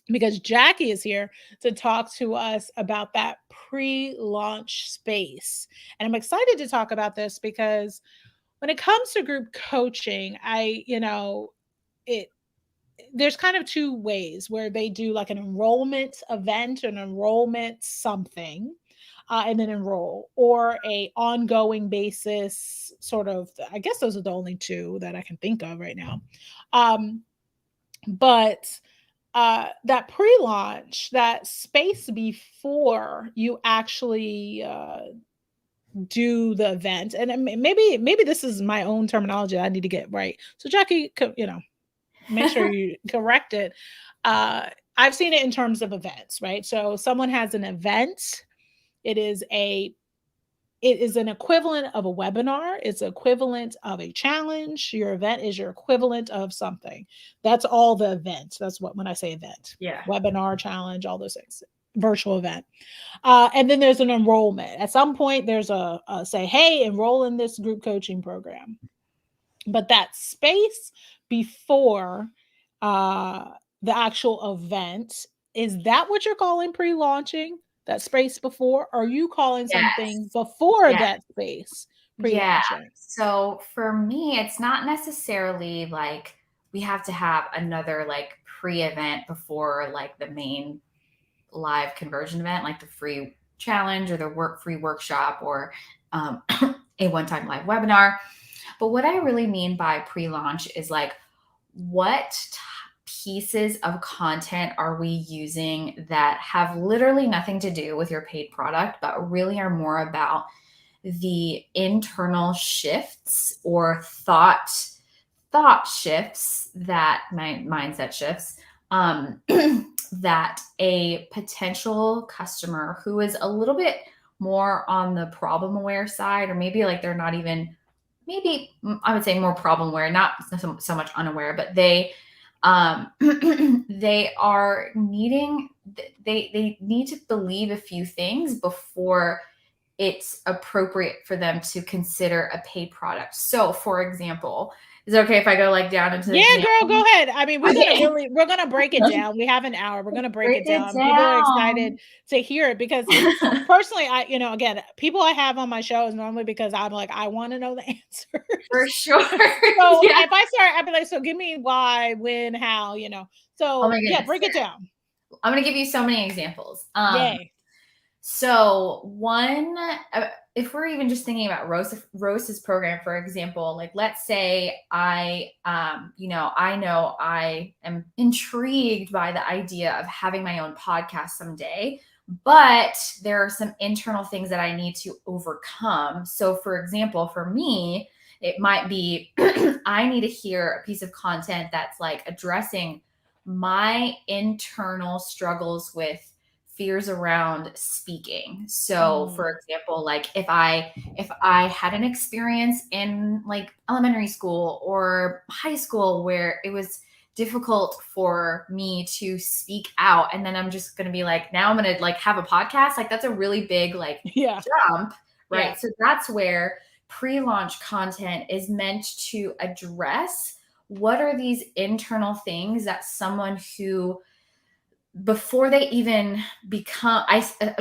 because Jackie is here to talk to us about that pre-launch space. And I'm excited to talk about this because when it comes to group coaching, it there's kind of two ways where they do like an enrollment event, an enrollment something, and then enroll, or a ongoing basis sort of. I guess those are the only two that I can think of right now. But that pre-launch, that space before you actually do the event, and maybe this is my own terminology I need to get right. So Jackie, make sure you correct it. I've seen it in terms of events, right? So someone has an event. It is an equivalent of a webinar. It's equivalent of a challenge. Your event is your equivalent of something. That's all the events. That's what when I say event, yeah. webinar, challenge, all those things, virtual event. And then there's an enrollment. At some point, there's a say, hey, enroll in this group coaching program. But that space before the actual event, is that what you're calling pre-launching? That space before? Or are you calling something Yes. before Yeah. that space Yeah. pre-launching? So for me, it's not necessarily like we have to have another like pre-event before like the main live conversion event, like the free challenge or the free workshop or a one-time live webinar. But what I really mean by pre-launch is like what pieces of content are we using that have literally nothing to do with your paid product, but really are more about the internal shifts or thought shifts, that mindset shifts, that a potential customer who is a little bit more on the problem aware side, or maybe like they're not even, maybe I would say more problem aware, not so much unaware, but they they are needing, they need to believe a few things before it's appropriate for them to consider a paid product. So for example, is it okay if I go like down into the girl, go ahead. I mean, we're gonna break it down. We have an hour. We're gonna break it down. People are excited to hear it because personally, again, people I have on my show is normally because I'm like, I want to know the answer. For sure. So if I start, I'd be like, so give me why, when, how, So break it down. I'm gonna give you so many examples. Yay. So one, if we're even just thinking about Rosa's program, for example, like let's say I know I am intrigued by the idea of having my own podcast someday, but there are some internal things that I need to overcome. So for example, for me, it might be I need to hear a piece of content that's like addressing my internal struggles with fears around speaking. So for example, like if I had an experience in like elementary school or high school where it was difficult for me to speak out, and then I'm just going to be like, now I'm going to like have a podcast, like that's a really big like jump, right? Yeah. So that's where pre-launch content is meant to address what are these internal things that someone who, before they even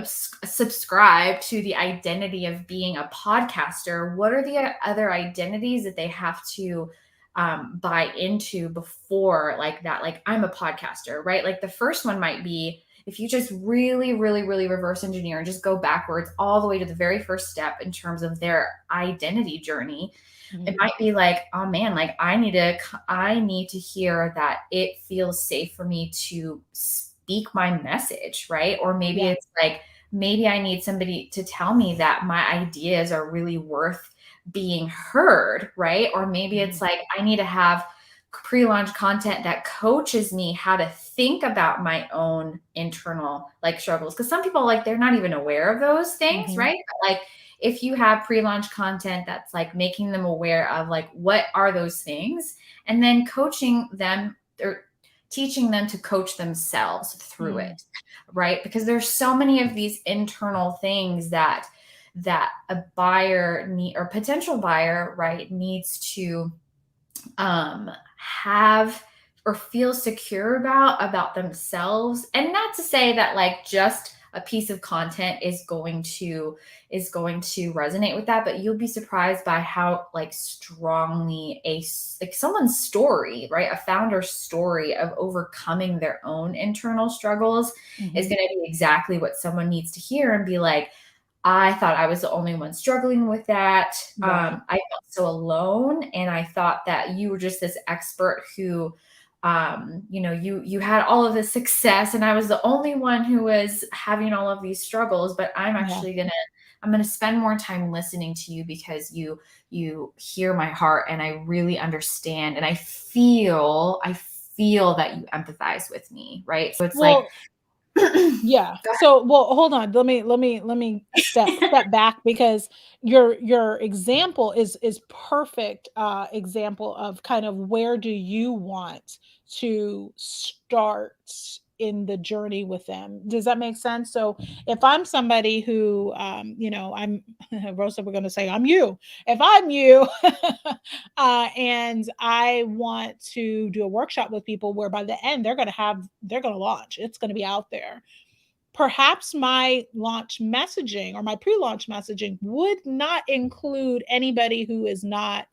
subscribe to the identity of being a podcaster, what are the other identities that they have to buy into before like that? Like, I'm a podcaster, right? Like the first one might be, if you just really, really, really reverse engineer and just go backwards all the way to the very first step in terms of their identity journey, it might be like, oh man, like I need to hear that it feels safe for me to speak my message, right? Or maybe it's like, maybe I need somebody to tell me that my ideas are really worth being heard, right? Or maybe it's like, I need to have pre-launch content that coaches me how to think about my own internal like struggles. Because some people, like, they're not even aware of those things, right? But like, if you have pre-launch content that's like making them aware of like, what are those things? And then coaching them or teaching them to coach themselves through it, right? Because there's so many of these internal things that a buyer or potential buyer, right, needs to have or feel secure about themselves. And not to say that like just a piece of content is going to resonate with that, but you'll be surprised by how like strongly like someone's story, right, a founder's story of overcoming their own internal struggles is going to be exactly what someone needs to hear and be like, I thought I was the only one struggling with that. Right. I felt so alone. And I thought that you were just this expert who, you had all of this success and I was the only one who was having all of these struggles, but I'm actually I'm going to spend more time listening to you because you hear my heart and I really understand. And I feel that you empathize with me. Right. So it's So, hold on. Let me step back because your example is perfect example of kind of where do you want to start in the journey with them. Does that make sense? So if I'm somebody who, I'm Rosa, we're going to say I'm you. If I'm you and I want to do a workshop with people where by the end they're going to launch, it's going to be out there. Perhaps my launch messaging or my pre-launch messaging would not include anybody who is not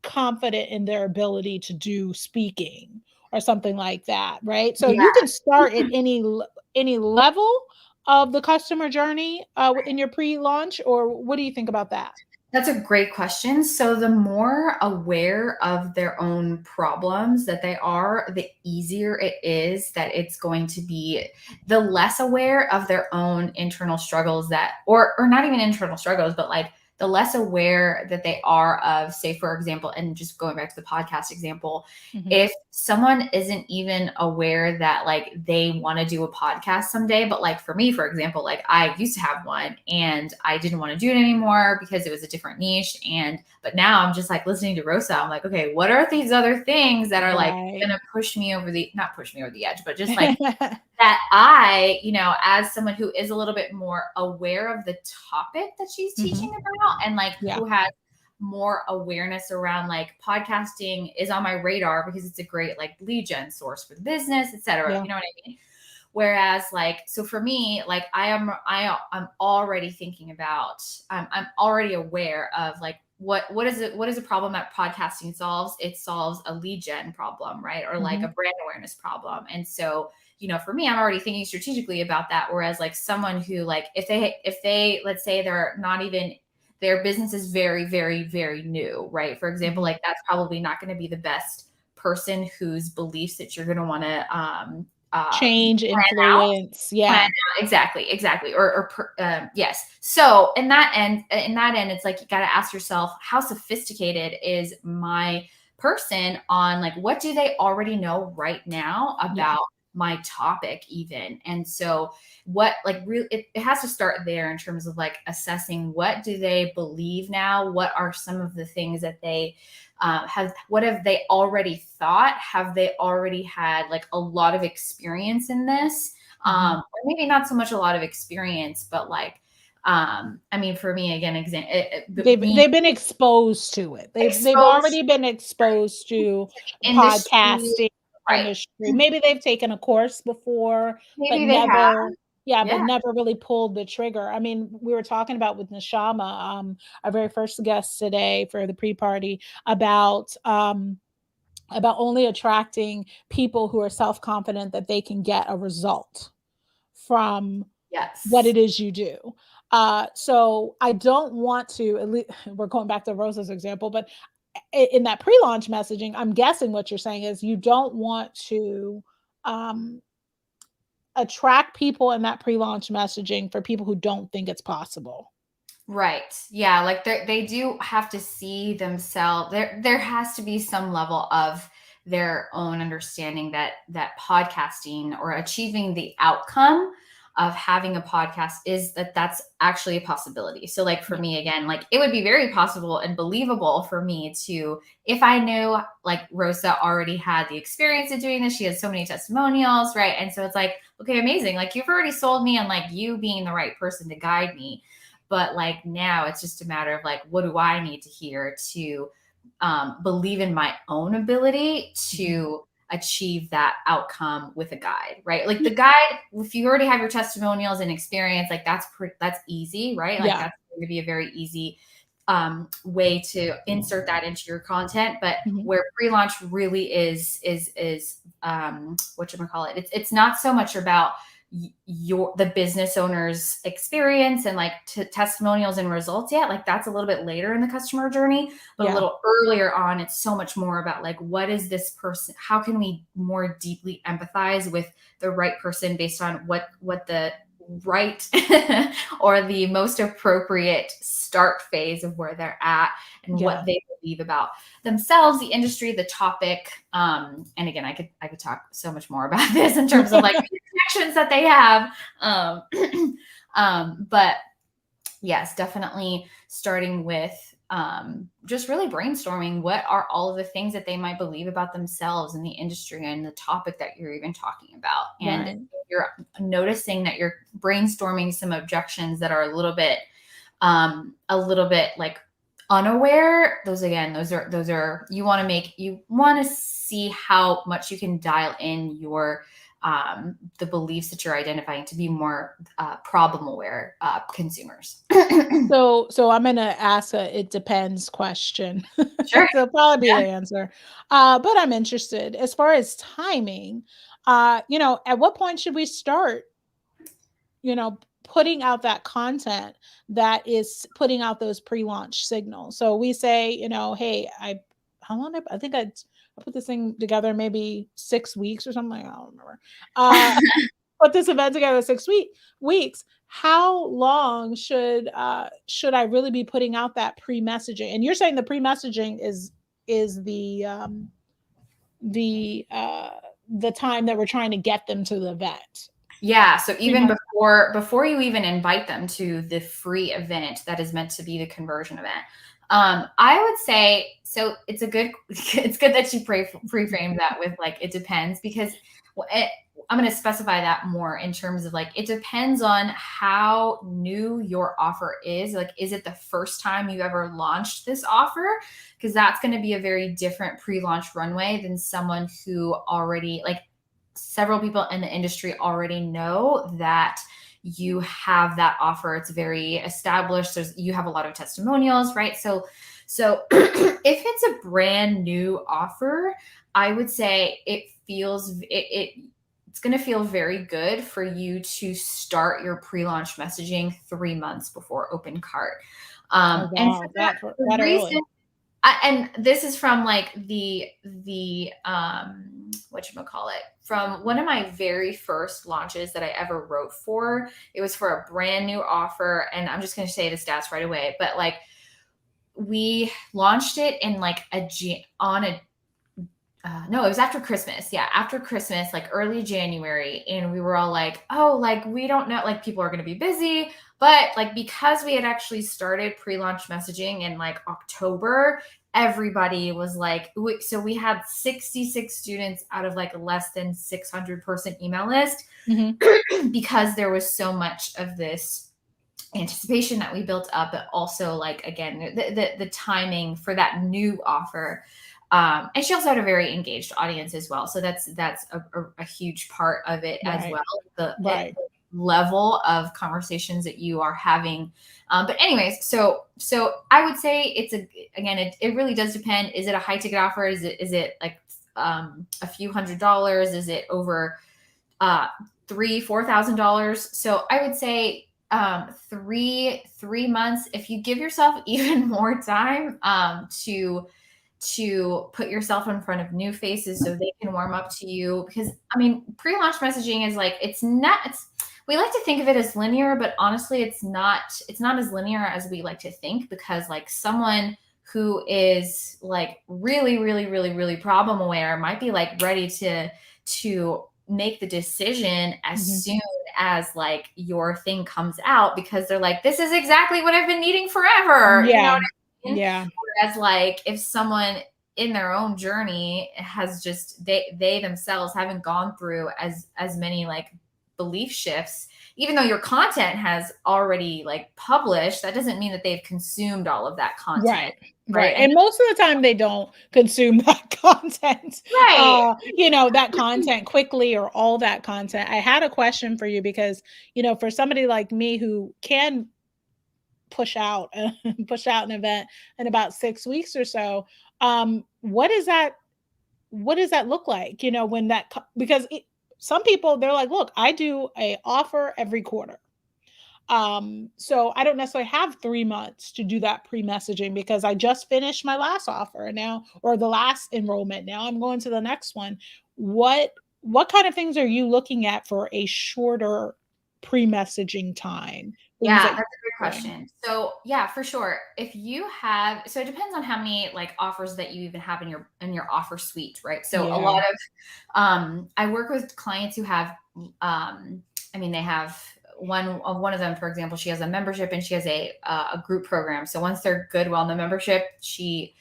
confident in their ability to do speaking or something like that, right? So you can start at any level of the customer journey in your pre-launch, or what do you think about that? That's a great question. So the more aware of their own problems that they are, the easier it is that it's going to be. The less aware of their own internal struggles that, or not even internal struggles, but like the less aware that they are of, say, for example, and just going back to the podcast example, if someone isn't even aware that like they want to do a podcast someday, but like for me, for example, like I used to have one and I didn't want to do it anymore because it was a different niche. But now I'm just like listening to Rosa. I'm like, okay, what are these other things that are like going to push me over not push me over the edge, but just like that I, as someone who is a little bit more aware of the topic that she's teaching about, and like who has more awareness around like podcasting is on my radar because it's a great like lead gen source for the business, etc. You know what I mean? Whereas like, so for me, like I'm already thinking about, I'm already aware of like, what is a problem that podcasting solves? It solves a lead gen problem, right? Or like a brand awareness problem. And so, for me, I'm already thinking strategically about that. Whereas like someone who like, if they, let's say they're not even, their business is very, very, very new, right? For example, like that's probably not going to be the best person whose beliefs that you're going to want to, change, influence. Exactly. Or yes. So in that end, it's like, you got to ask yourself, how sophisticated is my person on like, what do they already know right now about my topic even? And so what, like, really, it has to start there in terms of like assessing, what do they believe now? What are some of the things that they what have they already thought? Have they already had like a lot of experience in this? Or maybe not so much a lot of experience, but like, I mean, for me, again, they've been exposed to it. They've already been exposed to podcasting industry. Maybe they've taken a course before, maybe but they have. but never really pulled the trigger. I mean, we were talking about with Neshama, our very first guest today for the pre-party, about only attracting people who are self-confident that they can get a result from what it is you do. So I don't want to, at least we're going back to Rosa's example, but in that pre-launch messaging, I'm guessing what you're saying is you don't want to attract people in that pre-launch messaging for people who don't think it's possible. Right. Yeah. Like they do have to see themselves. There has to be some level of their own understanding that podcasting or achieving the outcome of having a podcast is that's actually a possibility. So like for me, again, like it would be very possible and believable for me to, if I knew like Rosa already had the experience of doing this, she has so many testimonials, right? And so it's like, okay, amazing. Like you've already sold me on like you being the right person to guide me. But like now it's just a matter of like, what do I need to hear to believe in my own ability to achieve that outcome with a guide, right? Like the guide, if you already have your testimonials and experience, like that's easy, right? Like that's going to be a very easy way to insert that into your content. But where pre-launch really is whatchamacallit, it's not so much about the business owner's experience and like testimonials and results yet. Like that's a little bit later in the customer journey, but a little earlier on, it's so much more about like, what is this person? How can we more deeply empathize with the right person based on what the right or the most appropriate start phase of where they're at and what they believe about themselves, the industry, the topic. And again, I could talk so much more about this in terms of like the connections that they have. But yes, definitely starting with just really brainstorming what are all of the things that they might believe about themselves and the industry and the topic that you're even talking about. And you're noticing that you're brainstorming some objections that are a little bit like unaware. Those are, you want to see how much you can dial in your the beliefs that you're identifying to be more problem aware consumers. So I'm gonna ask a it depends question. Sure. So it'll probably be the answer. But I'm interested as far as timing. At what point should we start? putting out that content that is putting out those pre-launch signals. So we say, you know, hey, I think I put this thing together maybe 6 weeks or something. I don't remember. Put this event together 6 weeks. How long should I really be putting out that pre-messaging? And you're saying the pre-messaging is the time that we're trying to get them to the event. Yeah. So even before you even invite them to the free event that is meant to be the conversion event, I would say, so it's good that you pre-frame that with like, it depends, because I'm going to specify that more in terms of like, it depends on how new your offer is. Like, is it the first time you ever launched this offer? Because that's going to be a very different pre-launch runway than someone who already, like, several people in the industry already know that you have that offer. It's very established. You have a lot of testimonials, right? So if it's a brand new offer, I would say it's going to feel very good for you to start your pre-launch messaging 3 months before open cart. And that reason, and this is from like the whatchamacallit, from one of my very first launches that I ever wrote for. It was for a brand new offer, and I'm just going to say the stats right away, but like, we launched it in like it was after Christmas. Yeah. After Christmas, like early January. And we were all like, oh, like, we don't know, like, people are going to be busy. But like, because we had actually started pre-launch messaging in like October, everybody was like, so we had 66 students out of like a less than 600 person email list, because there was so much of this anticipation that we built up, but also like, again, the timing for that new offer. And she also had a very engaged audience as well. So that's a huge part of it as well. The level of conversations that you are having. But anyways, so I would say it really does depend. Is it a high ticket offer? Is it like a few $100s? Is it over $3,000-$4,000? So I would say 3 months. If you give yourself even more time to put yourself in front of new faces so they can warm up to you, because I mean, pre-launch messaging is like, we like to think of it as linear, but honestly, it's not as linear as we like to think, because like, someone who is like really, really, really, really problem aware might be like ready to make the decision as soon as like your thing comes out, because they're like, this is exactly what I've been needing forever. Yeah. You know what I mean? Yeah. Whereas like, if someone in their own journey has just, they themselves haven't gone through as many like belief shifts, even though your content has already like published, that doesn't mean that they've consumed all of that content. Right. And most of the time they don't consume that content, that content quickly, or all that content. I had a question for you, because, for somebody like me who can push out an event in about 6 weeks or so, what does that look like? Because some people, they're like, look, I do a offer every quarter. So I don't necessarily have 3 months to do that pre-messaging, because I just finished my last offer now, or the last enrollment. Now I'm going to the next one. What kind of things are you looking at for a shorter pre-messaging time? Yeah, that's a good question. So yeah, for sure. If you have, so it depends on how many like offers that you even have in your offer suite, right? So a lot of, I work with clients who have, they have one of them, for example, she has a membership and she has a group program. So once they're good, well in the membership, she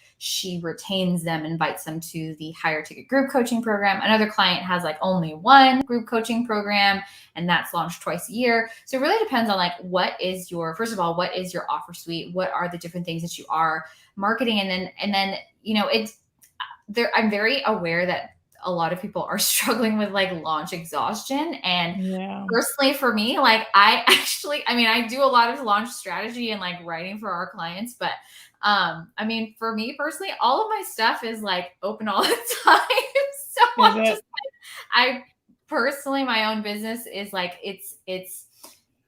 retains them, invites them to the higher ticket group coaching program. Another client has like only one group coaching program, and that's launched twice a year. So it really depends on like, first of all, what is your offer suite? What are the different things that you are marketing? And then, I'm very aware that a lot of people are struggling with like launch exhaustion. And personally for me, like I do a lot of launch strategy and like writing for our clients, but for me personally, all of my stuff is like open all the time. So my own business is like, it's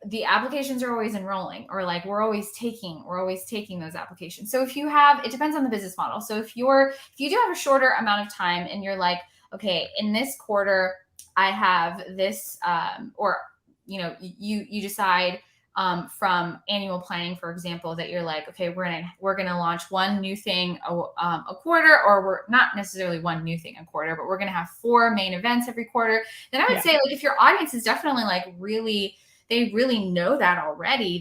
the applications are always enrolling, or like we're always taking those applications. So if you have, it depends on the business model. So if you do have a shorter amount of time and you're like, okay, in this quarter, I have this, or, you know, you decide, from annual planning, for example, that you're like, okay, we're gonna launch one new thing a quarter, or we're not necessarily one new thing a quarter, but we're gonna have 4 main events every quarter. Then I would say, like, if your audience is definitely like they really know that already,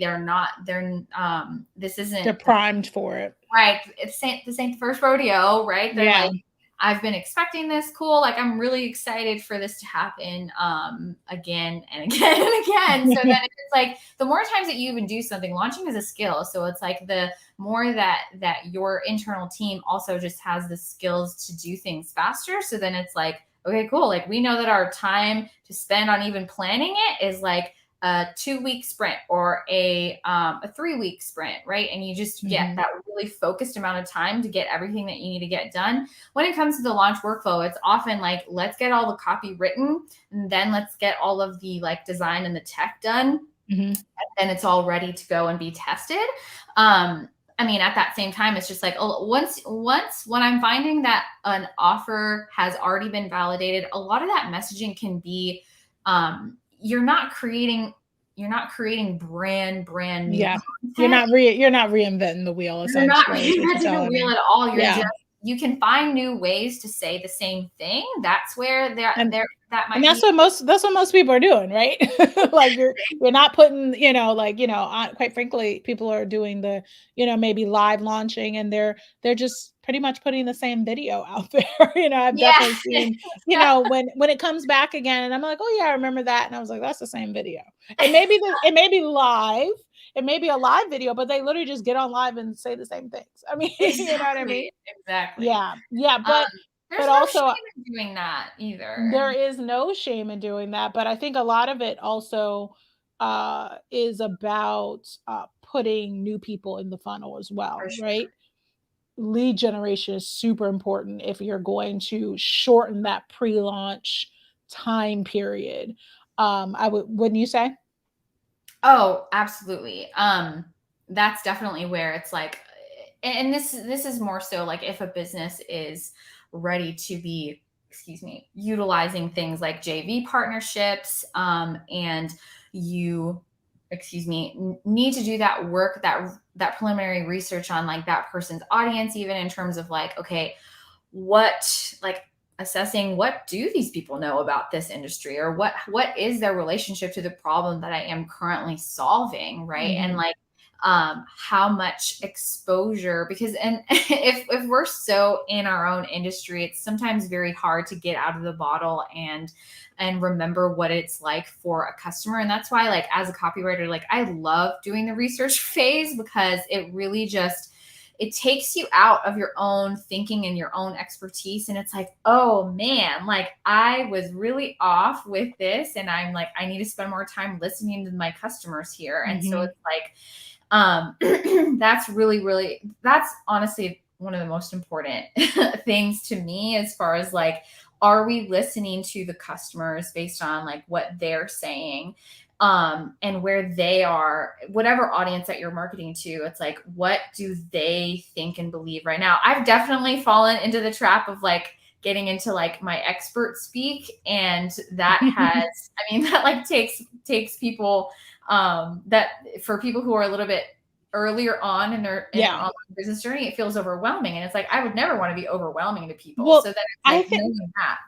this isn't, They're primed for it. right. This ain't the first rodeo, right? They're like, I've been expecting this. Cool. Like, I'm really excited for this to happen again and again and again. So then it's like, the more times that you even do something, launching is a skill. So it's like, the more that your internal team also just has the skills to do things faster. So then it's like, okay, cool. Like, we know that our time to spend on even planning it is like a 2-week sprint or a 3-week sprint, right? And you just get that really focused amount of time to get everything that you need to get done. When it comes to the launch workflow, it's often like, let's get all the copy written, and then let's get all of the like design and the tech done. And then it's all ready to go and be tested. I mean, at that same time, it's just like, once when I'm finding that an offer has already been validated, a lot of that messaging can be, you're not creating brand new. Yeah. Content. You're not reinventing the wheel, You're not essentially. reinventing the wheel at all. You're Yeah. just, you can find new ways to say the same thing. That's where that might And that's be. what most people are doing, right? Like, you're not putting, quite frankly, people are doing the, maybe live launching, and they're just pretty much putting the same video out there. I've definitely seen, when it comes back again, and I'm like, oh yeah, I remember that. And I was like, that's the same video. It may be live. It may be a live video, but they literally just get on live and say the same things. I mean, Exactly, you know what I mean? Exactly. Yeah. But there's no also, shame in doing that either. there is no shame in doing that, but I think a lot of it also is about putting new people in the funnel as well, For sure. right? Lead generation is super important if you're going to shorten that pre-launch time period. Wouldn't you say? Oh, absolutely. That's definitely where it's like, and this is more so like, if a business is ready to be, utilizing things like JV partnerships, and you, need to do that work, that preliminary research on like that person's audience, even in terms of like, okay, assessing what do these people know about this industry, or what is their relationship to the problem that I am currently solving, right? And like, how much exposure, because if we're so in our own industry, it's sometimes very hard to get out of the bottle and remember what it's like for a customer. And that's why, like, as a copywriter, like, I love doing the research phase, because it really just, it takes you out of your own thinking and your own expertise. And it's like, oh man, like, I was really off with this. And I'm like, I need to spend more time listening to my customers here. And so it's like, that's honestly one of the most important things to me, as far as like, are we listening to the customers based on like what they're saying? And where they are, whatever audience that you're marketing to, it's like, what do they think and believe right now? I've definitely fallen into the trap of like getting into like my expert speak. And that has, that like takes people, that for people who are a little bit earlier on in their online business journey, it feels overwhelming. And it's like, I would never want to be overwhelming to people. Well, so that it's like, knowing that.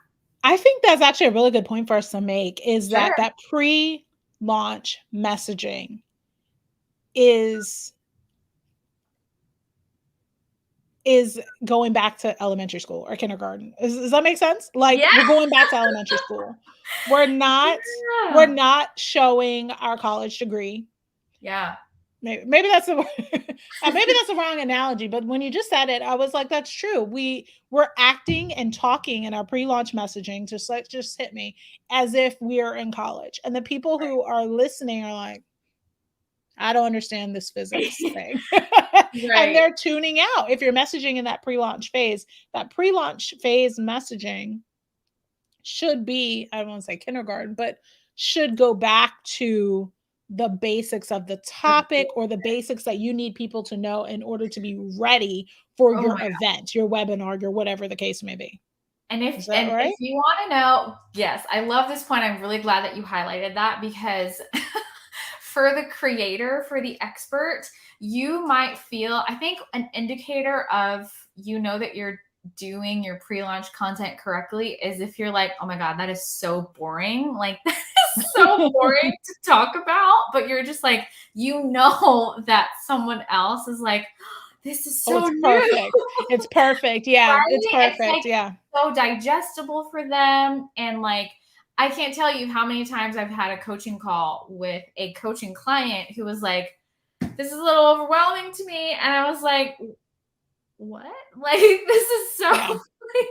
I think that's actually a really good point for us to make, is Sure. that pre-launch messaging is going back to elementary school or kindergarten. Does that make sense? Like, we're going back to elementary school. We're not showing our college degree. Yeah. Maybe that's the wrong analogy, but when you just said it, I was like, that's true. We're acting and talking in our pre-launch messaging, just hit me, as if we're in college. And the people who are listening are like, I don't understand this physics thing. And they're tuning out. If you're messaging in that pre-launch phase messaging should be, I don't want to say kindergarten, but should go back to the basics of the topic or the basics that you need people to know in order to be ready for Oh your my event, your webinar, your whatever the case may be. And Is that right? if you want to know, yes, I love this point. I'm really glad that you highlighted that, because for the creator, for the expert, you might feel, I think an indicator of, that you're doing your pre-launch content correctly is if you're like, oh my God, that is so boring. Like, that is so boring to talk about, but you're just like, that someone else is like, this is so it's new. perfect. It's perfect. Yeah. Right? It's perfect. Like, yeah. so digestible for them. And like, I can't tell you how many times I've had a coaching call with a coaching client who was like, this is a little overwhelming to me. And I was like, what? Like, this is so,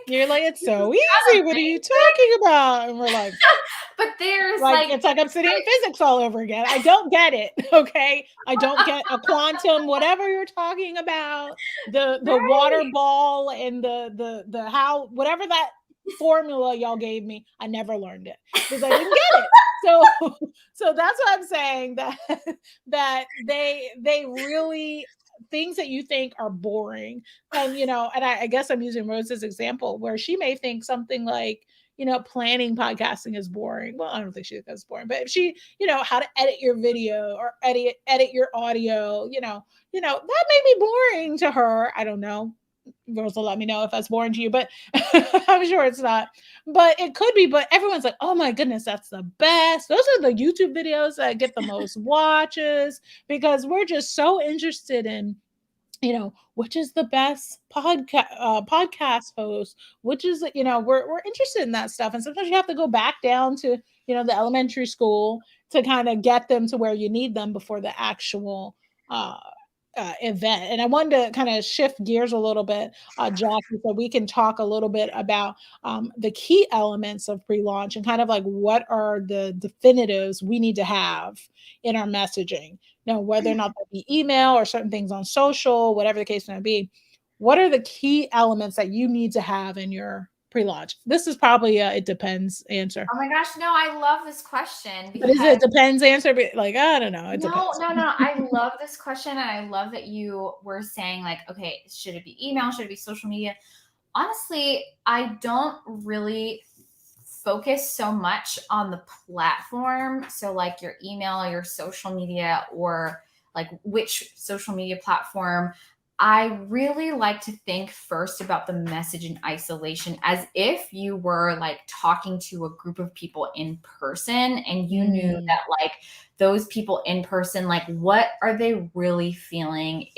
you're like, it's so easy. What are you talking about? And we're like, but there's it's like I'm studying physics all over again. I don't get it. Okay. I don't get a quantum, whatever you're talking about, the water ball and the how, whatever that formula y'all gave me, I never learned it because I didn't get it. So that's what I'm saying, that they really, things that you think are boring. And, and I guess I'm using Rosa's example where she may think something like, planning podcasting is boring. Well, I don't think she thinks it's boring, but if she, how to edit your video or edit your audio, that may be boring to her. I don't know. Rosa, let me know if that's boring to you, but I'm sure it's not. But it could be. But everyone's like, oh my goodness, that's the best. Those are the YouTube videos that get the most watches because we're just so interested in, which is the best podcast host, which is, we're interested in that stuff. And sometimes you have to go back down to, the elementary school to kind of get them to where you need them before the actual event. And I wanted to kind of shift gears a little bit, Jackie, so we can talk a little bit about the key elements of pre-launch and kind of like what are the definitives we need to have in our messaging. Whether or not that be email or certain things on social, whatever the case may be, what are the key elements that you need to have in your pre-launch? This is probably it depends answer. Oh my gosh, no, I love this question. But is it depends answer? Like, I don't know. It depends. No. I love this question. And I love that you were saying like, okay, should it be email? Should it be social media? Honestly, I don't really focus so much on the platform. So like your email, your social media, or like which social media platform. I really like to think first about the message in isolation as if you were like talking to a group of people in person and you knew that like those people in person, like what are they really feeling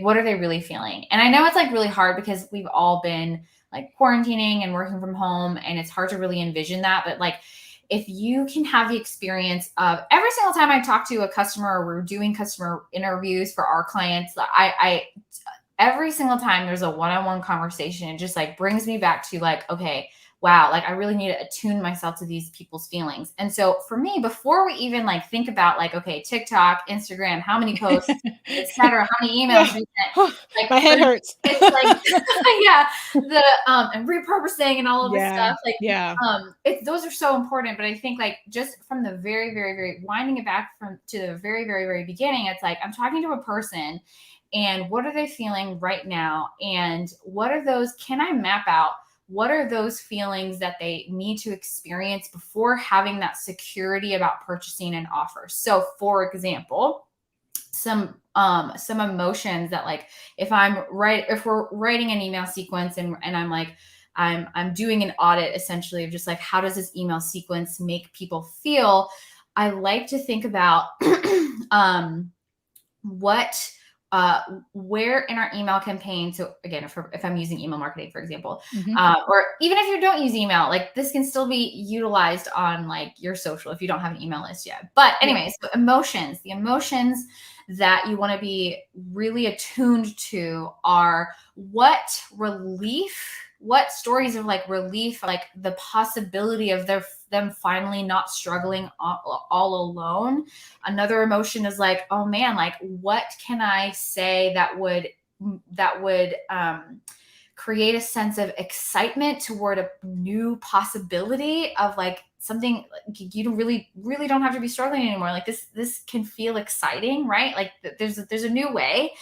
what are they really feeling? And I know it's like really hard because we've all been like quarantining and working from home and it's hard to really envision that. But like, if you can have the experience of every single time I talk to a customer or we're doing customer interviews for our clients, I every single time there's a one-on-one conversation, it just like brings me back to like, okay, wow, like I really need to attune myself to these people's feelings. And so for me, before we even like think about like, okay, TikTok, Instagram, how many posts, etc., how many emails we sent, like my head hurts. It's like, yeah, the and repurposing and all of this stuff. Like, those are so important. But I think like just from the very, very, very winding it back to the very, very, very beginning, it's like I'm talking to a person, and what are they feeling right now, and what are those? Can I map out? What are those feelings that they need to experience before having that security about purchasing an offer? So for example, some emotions that like, if we're writing an email sequence and I'm like, I'm doing an audit essentially of just like, how does this email sequence make people feel? I like to think about, where in our email campaign. So again, if I'm using email marketing, for example, or even if you don't use email, like this can still be utilized on like your social if you don't have an email list yet. But anyways, so the emotions that you want to be really attuned to are what stories of like relief, like the possibility of them finally not struggling all alone. Another emotion is like, oh man, like what can I say that would create a sense of excitement toward a new possibility of like something you don't really don't have to be struggling anymore. Like this can feel exciting, right? Like there's a new way.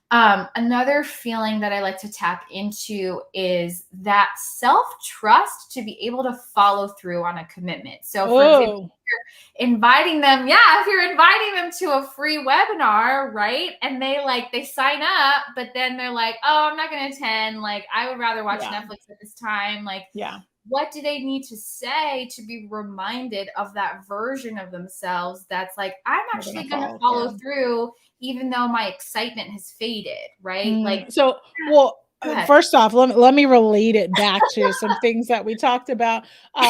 Another feeling that I like to tap into is that self-trust to be able to follow through on a commitment. So for example, if you're inviting them to a free webinar, right? And they sign up, but then they're like, oh, I'm not going to attend. Like, I would rather watch Netflix at this time. Like, what do they need to say to be reminded of that version of themselves that's like, I'm actually going to follow through even though my excitement has faded, right? First off, let me relate it back to some things that we talked about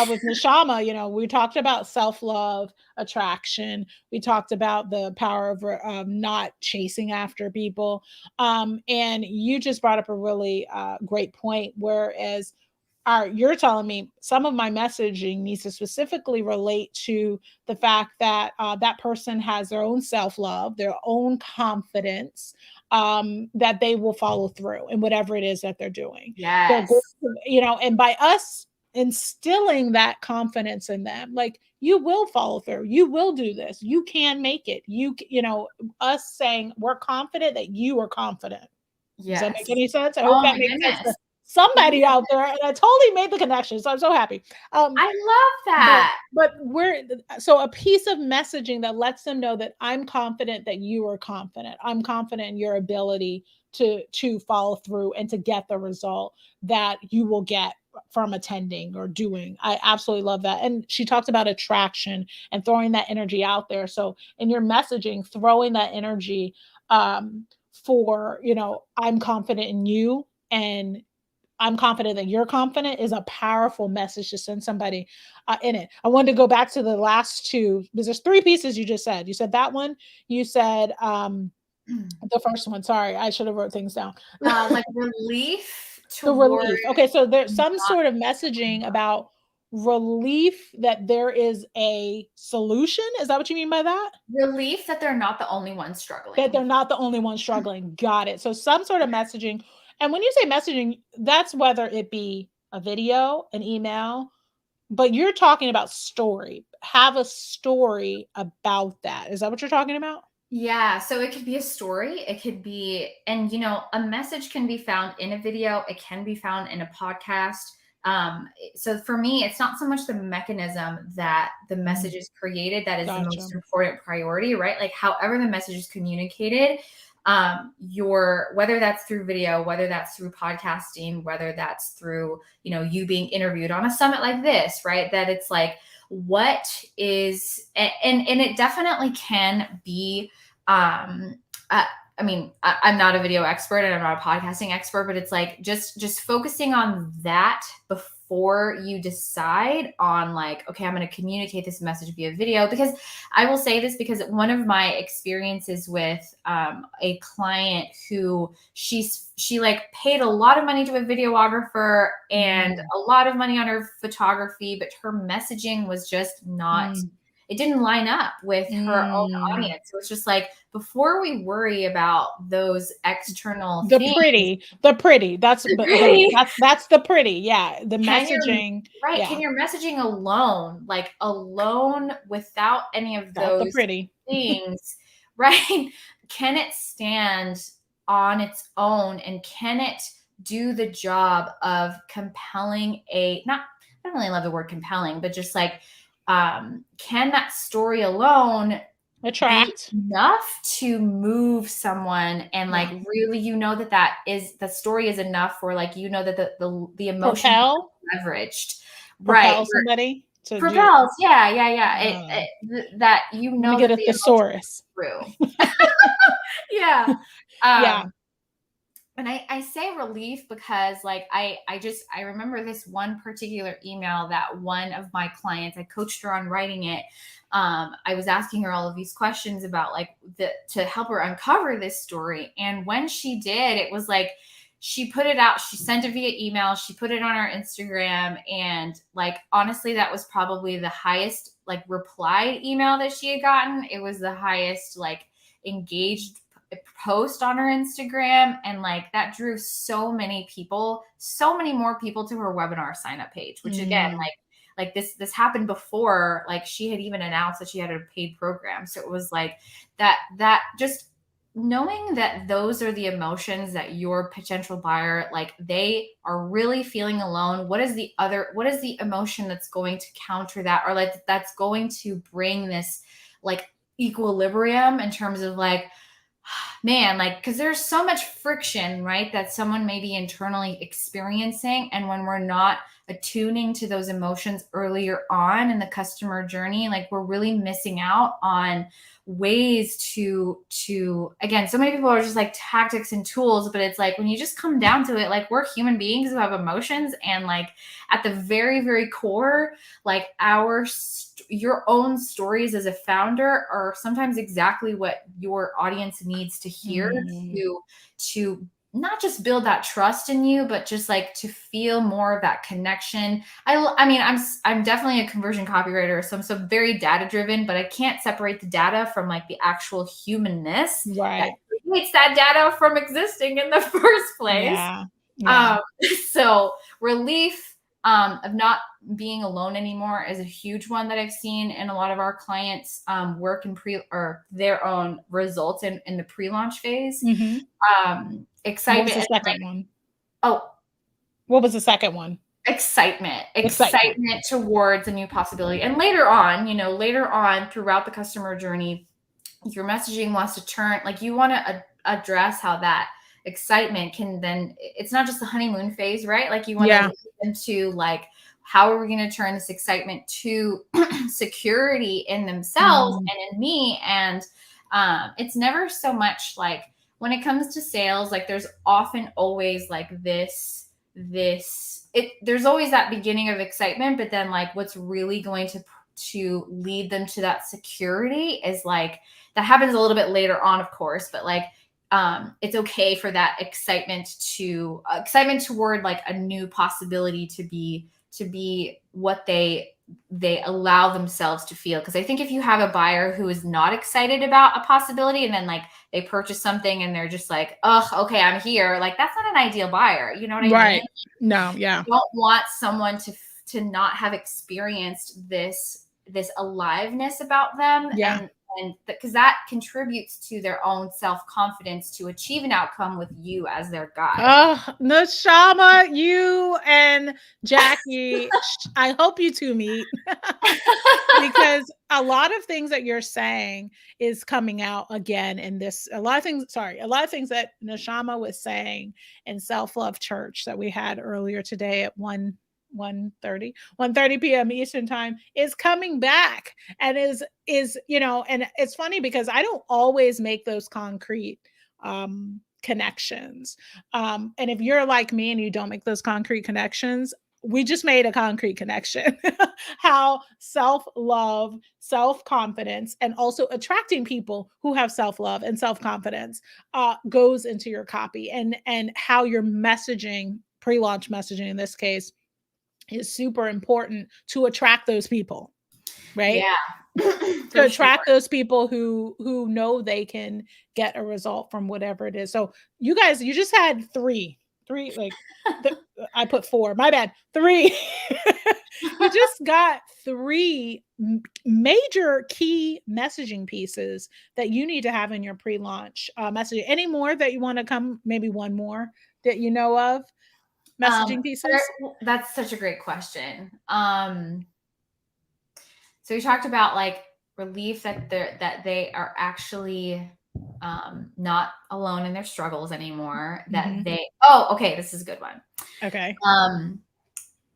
with Neshama. You know, we talked about self-love, attraction. We talked about the power of not chasing after people. And you just brought up a really great point, whereas you're telling me some of my messaging needs to specifically relate to the fact that that person has their own self-love, their own confidence, that they will follow through in whatever it is that they're doing. Yes. And by us instilling that confidence in them, like, you will follow through, you will do this, you can make it, us saying we're confident that you are confident. Does that make any sense? I hope that makes sense to somebody out there, and I totally made the connection, so I'm so happy. I love that. But a piece of messaging that lets them know that I'm confident that you are confident. I'm confident in your ability to follow through and to get the result that you will get from attending or doing. I absolutely love that. And she talks about attraction and throwing that energy out there. So in your messaging, throwing that energy for, I'm confident in you and I'm confident that you're confident is a powerful message to send somebody in it. I wanted to go back to the last two, because there's three pieces you just said. You said that one. You said the first one. Sorry, I should have wrote things down. Like relief. The relief. Okay, so there's some sort of messaging about relief that there is a solution. Is that what you mean by that? Relief that they're not the only ones struggling. That they're not the only ones struggling. Got it. So some sort of messaging. And when you say messaging, that's whether it be a video, an email, but you're talking about story. Have a story about that. Is that what you're talking about? Yeah. So it could be a story. It could be, and a message can be found in a video. It can be found in a podcast. So for me, it's not so much the mechanism that the message is created that is the most important priority, right? Like however the message is communicated, whether that's through video, whether that's through podcasting, whether that's through, you being interviewed on a summit like this, right? That it's like, what is, and it definitely can be, I mean, I'm not a video expert and I'm not a podcasting expert, but it's like just focusing on that before you decide on like, okay, I'm going to communicate this message via video. Because I will say this, because one of my experiences with a client who she like paid a lot of money to a videographer and a lot of money on her photography, but her messaging was just not it didn't line up with her own audience. So it's just like, before we worry about those external the things, pretty, that's the pretty. Yeah. The messaging. Right. Can your messaging alone without any of those the pretty things, right? Can it stand on its own, and can it do the job of compelling I don't really love the word compelling, but just like, can that story alone attract enough to move someone and like really that story is enough for like that the emotion leveraged, propel somebody to propels that let me get a thesaurus through. Yeah. Yeah. And I say relief because like I remember this one particular email that one of my clients, I coached her on writing it. I was asking her all of these questions about like to help her uncover this story. And when she did, it was like, she put it out, she sent it via email, she put it on her Instagram. And like, honestly, that was probably the highest like replied email that she had gotten. It was the highest like engaged post on her Instagram, and like that drew so many more people to her webinar sign up page, which again, like this happened before like she had even announced that she had a paid program. So it was like that just knowing that those are the emotions that your potential buyer, like they are really feeling alone. What is the emotion that's going to counter that, or like that's going to bring this like equilibrium in terms of like, man, like, because there's so much friction, right, that someone may be internally experiencing. And when we're not attuning to those emotions earlier on in the customer journey, like we're really missing out on ways to again, so many people are just like tactics and tools, but it's like when you just come down to it, like we're human beings who have emotions, and like at the very, very core, like your own stories as a founder are sometimes exactly what your audience needs to hear to not just build that trust in you, but just like to feel more of that connection. I mean, I'm definitely a conversion copywriter, so I'm so very data driven, but I can't separate the data from like the actual humanness that creates that data from existing in the first place. So relief of not being alone anymore is a huge one that I've seen in a lot of our clients work in their own results in the pre-launch phase. Excitement. What was the second one? Oh, what was the second one? Excitement towards a new possibility. And later on throughout the customer journey, your messaging wants to turn, like you want to address how that excitement can then, it's not just the honeymoon phase, right? Like you want to lead into like, how are we going to turn this excitement to security in themselves and in me? And it's never so much like, when it comes to sales, like there's often always like there's always that beginning of excitement, but then like what's really going to lead them to that security is like, that happens a little bit later on, of course, but like, it's okay for that excitement toward like a new possibility to be what they allow themselves to feel. Because I think if you have a buyer who is not excited about a possibility and then like they purchase something and they're just like, oh, okay, I'm here. Like that's not an ideal buyer. You know what I mean? No. Yeah. You don't want someone to not have experienced this aliveness about them. And because that contributes to their own self-confidence to achieve an outcome with you as their guide. Oh, Neshama, you and Jackie, I hope you two meet because a lot of things that you're saying is coming out again in this. A lot of things that Neshama was saying in Self Love Church that we had earlier today at 1:30 p.m. Eastern time is coming back and is and it's funny because I don't always make those concrete connections. And if you're like me and you don't make those concrete connections, we just made a concrete connection. How self-love, self-confidence, and also attracting people who have self-love and self-confidence goes into your copy, and how your messaging, pre-launch messaging in this case, is super important to attract those people, right? Yeah. To attract those people who know they can get a result from whatever it is. So you guys, you just had three, like I put four, my bad, three. You just got three major key messaging pieces that you need to have in your pre-launch messaging. Any more that you want to come, maybe one more that you know of? Messaging pieces? That's such a great question. So we talked about like relief that they are actually not alone in their struggles anymore. That this is a good one. Okay.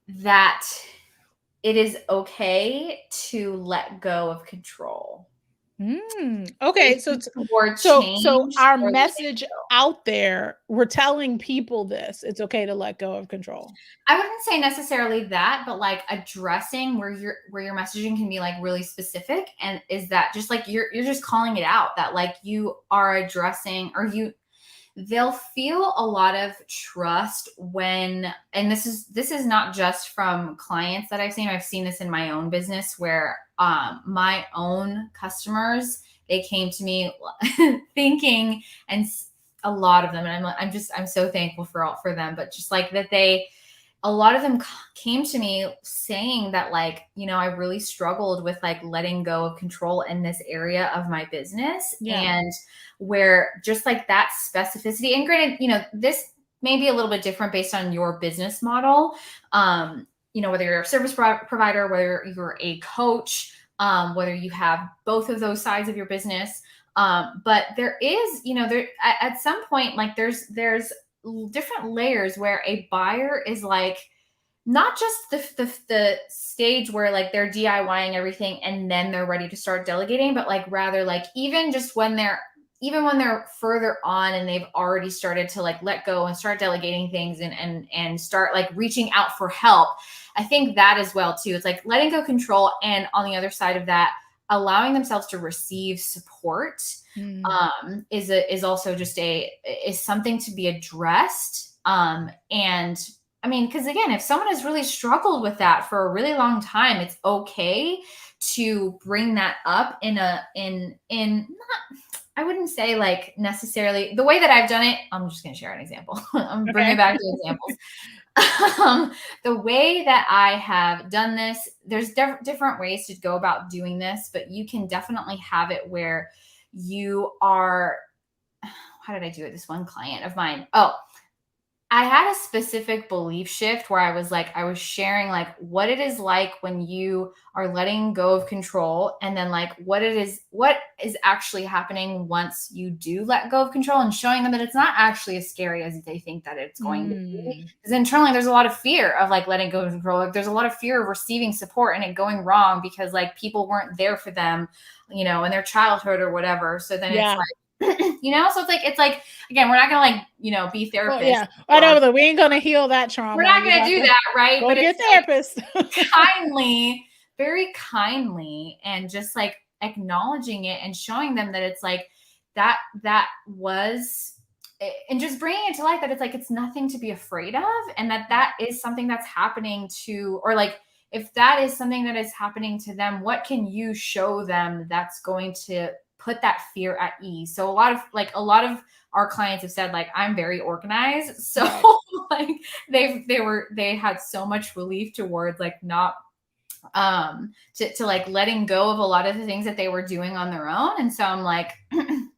That it is okay to let go of control. Okay, so our message out there, we're telling people this. It's okay to let go of control. I wouldn't say necessarily that, but like addressing where your messaging can be like really specific, and is that just like you're just calling it out, that like you are addressing, or they'll feel a lot of trust when, and this is not just from clients that I've seen this in my own business, where my own customers they came to me thinking, and a lot of them, and I'm so thankful for them, but just like that a lot of them came to me saying that, like, you know, I really struggled with like letting go of control in this area of my business. Yeah. And where just like that specificity, and granted, you know, this may be a little bit different based on your business model. You know, whether you're a service provider, whether you're a coach, whether you have both of those sides of your business. But there is, you know, there at some point, like there's different layers where a buyer is like, not just the stage where like they're DIYing everything and then they're ready to start delegating, but like rather like even when they're further on and they've already started to like let go and start delegating things and start like reaching out for help. I think that as well too. It's like letting go control, and on the other side of that, allowing themselves to receive support is also just is something to be addressed. And I mean, because again, if someone has really struggled with that for a really long time, it's okay to bring that up in not, I wouldn't say like necessarily the way that I've done it. I'm just going to share an example. I'm bringing it back to examples. The way that I have done this, there's different ways to go about doing this, but you can definitely have it where you are, how did I do it? This one client of mine. Oh, I had a specific belief shift where I was sharing like what it is like when you are letting go of control, and then like what is actually happening once you do let go of control, and showing them that it's not actually as scary as they think that it's going to be. Because internally there's a lot of fear of like letting go of control. Like there's a lot of fear of receiving support and it going wrong because like people weren't there for them, you know, in their childhood or whatever. So then it's like, you know, so it's like, again, we're not gonna like, you know, be therapists. Well, yeah, I know, we ain't gonna heal that trauma. We're not gonna do that, right? Go get therapist. Kindly, very kindly, and just like acknowledging it and showing them that it's like that was, and just bringing it to light that it's like it's nothing to be afraid of, and that is something that's happening to, or like if that is something that is happening to them, what can you show them that's going to put that fear at ease? So a lot of our clients have said like, I'm very organized. So like they had so much relief towards like not, to like letting go of a lot of the things that they were doing on their own. And so I'm like,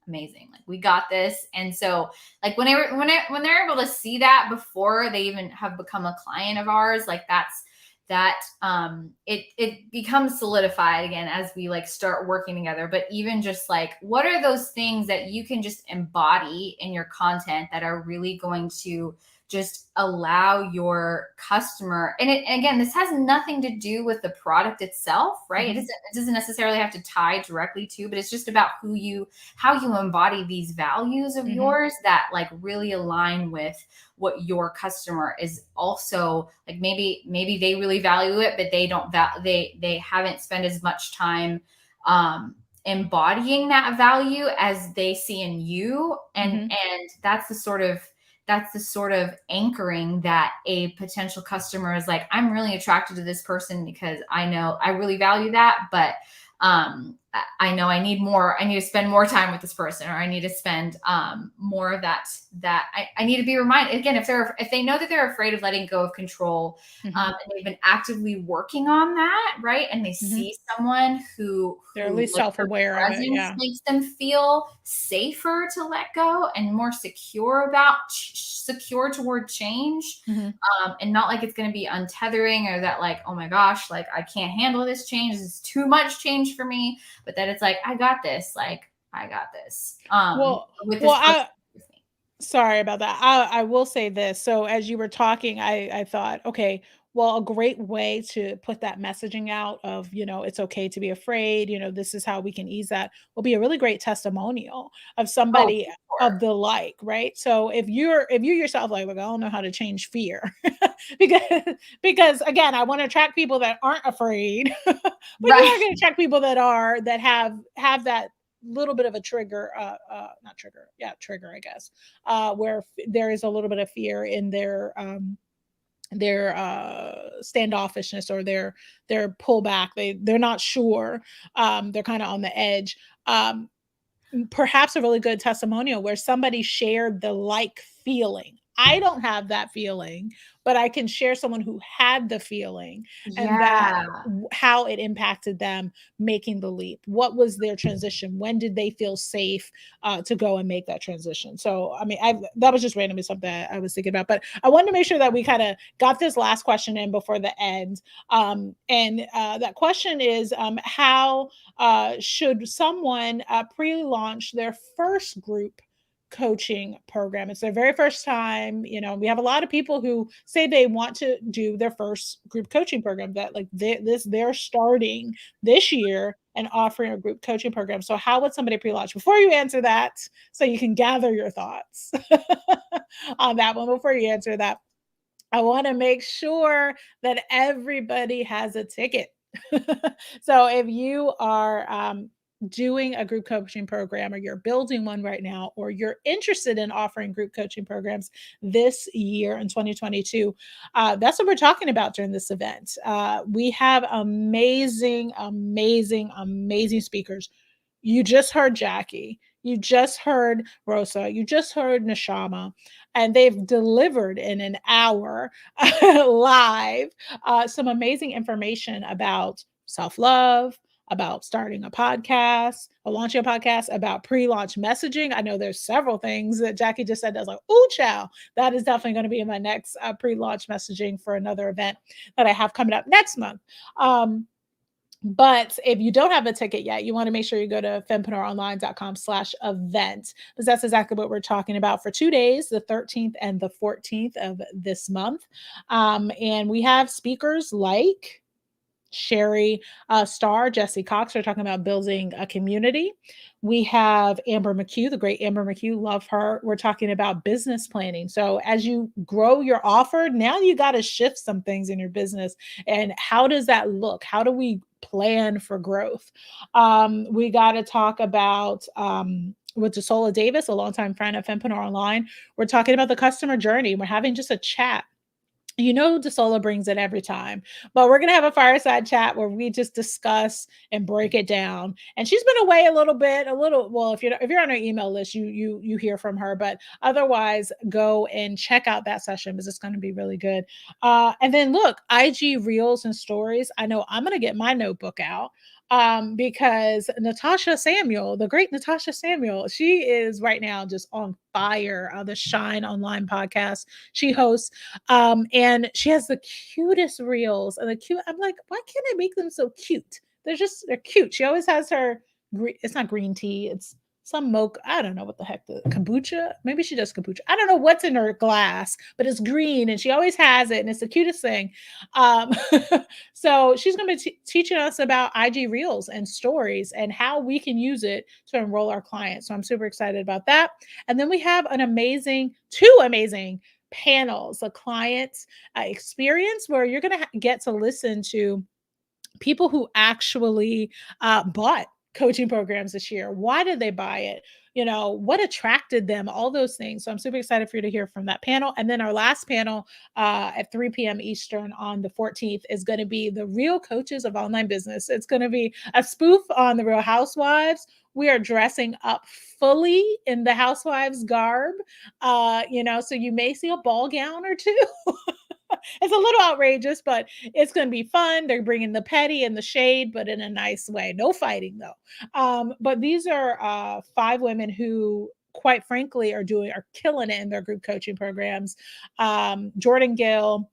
amazing. Like we got this. And so like when they're able to see that before they even have become a client of ours, like it becomes solidified again as we like start working together. But even just like, what are those things that you can just embody in your content that are really going to just allow your customer, and again, this has nothing to do with the product itself, right? It doesn't necessarily have to tie directly to, but it's just about how you embody these values of yours that like really align with what your customer is also like. Maybe they really value it, but they haven't spent as much time embodying that value as they see in you, and that's the sort of anchoring that a potential customer is like, I'm really attracted to this person because I know I really value that, but I know I need to spend more time with this person, or I need to spend more of that I need to be reminded again, if they know that they're afraid of letting go of control, and they've been actively working on that, right? And they see someone who they're at least self-aware of it, makes them feel safer to let go and more secure toward change, and not like it's going to be untethering, or that like, oh my gosh, like I can't handle this change, this is too much change for me, but that it's like, I got this. Sorry about that. I will say this. So as you were talking, I thought, okay, well, a great way to put that messaging out of, you know, it's okay to be afraid, you know, this is how we can ease that, will be a really great testimonial of somebody of the like, right? So if you yourself like, look, I don't know how to change fear because again, I want to attract people that aren't afraid, but you are going to attract people that have that little bit of a trigger, I guess, where there is a little bit of fear in their standoffishness, or their pullback. They're not sure. They're kind of on the edge. perhaps a really good testimonial where somebody shared the like feeling. I don't have that feeling, but I can share someone who had the feeling and that Yeah. how it impacted them making the leap. What was their transition? When did they feel safe to go and make that transition? So, I mean, that was just randomly something I was thinking about, but I wanted to make sure that we kind of got this last question in before the end. And that question is, how should someone pre-launch their first group coaching program? It's their very first time. We have a lot of people who say they want to do their first group coaching program, that like they're starting this year and offering a group coaching program. So how would somebody pre-launch? Before you answer that, so you can gather your thoughts on that one, before you answer that, I want to make sure that everybody has a ticket. So if you are doing a group coaching program, or you're building one right now, or you're interested in offering group coaching programs this year in 2022, that's what we're talking about during this event. We have amazing, amazing, amazing speakers. You just heard Jackie. You just heard Rosa. You just heard Neshama. And they've delivered in an hour live some amazing information about self-love, about starting a podcast, or launching a podcast, about pre-launch messaging. I know there's several things that Jackie just said. I was like, ooh, child, that is definitely going to be in my next pre-launch messaging for another event that I have coming up next month. But if you don't have a ticket yet, you want to make sure you go to fempreneuronline.com/event, because that's exactly what we're talking about for 2 days, the 13th and the 14th of this month. And we have speakers like Sherry Starr, Jesse Cox are talking about building a community. We have Amber McHugh, the great Amber McHugh, love her. We're talking about business planning. So as you grow your offer, now you got to shift some things in your business. And how does that look? How do we plan for growth? We got to talk about with Desola Davis, a longtime friend of Fempreneur Online. We're talking about the customer journey. We're having just a chat. DeSola brings it every time, but we're going to have a fireside chat where we just discuss and break it down. And she's been away a little, well, if you're on our email list, you hear from her, but otherwise go and check out that session, because it's going to be really good. And then look, IG reels and stories. I know I'm going to get my notebook out because Natasha Samuel, the great Natasha Samuel, she is right now just on fire. The Shine Online podcast she hosts, and she has the cutest reels and I'm like, why can't I make them so cute? They're cute. She always has her it's not green tea, it's some mocha. I don't know what the heck, the kombucha. Maybe she does kombucha. I don't know what's in her glass, but it's green and she always has it, and it's the cutest thing. So she's going to be teaching us about IG reels and stories and how we can use it to enroll our clients. So I'm super excited about that. And then we have two amazing panels, a client experience where you're going to get to listen to people who actually bought coaching programs this year. Why did they buy it? What attracted them, all those things. So I'm super excited for you to hear from that panel. And then our last panel at 3 p.m. Eastern on the 14th is going to be the Real Coaches of Online Business. It's going to be a spoof on the Real Housewives. We are dressing up fully in the housewives garb, so you may see a ball gown or two. It's a little outrageous, but it's going to be fun. They're bringing the petty and the shade, but in a nice way. No fighting, though. But these are 5 women who, quite frankly, are killing it in their group coaching programs. Jordan Gill,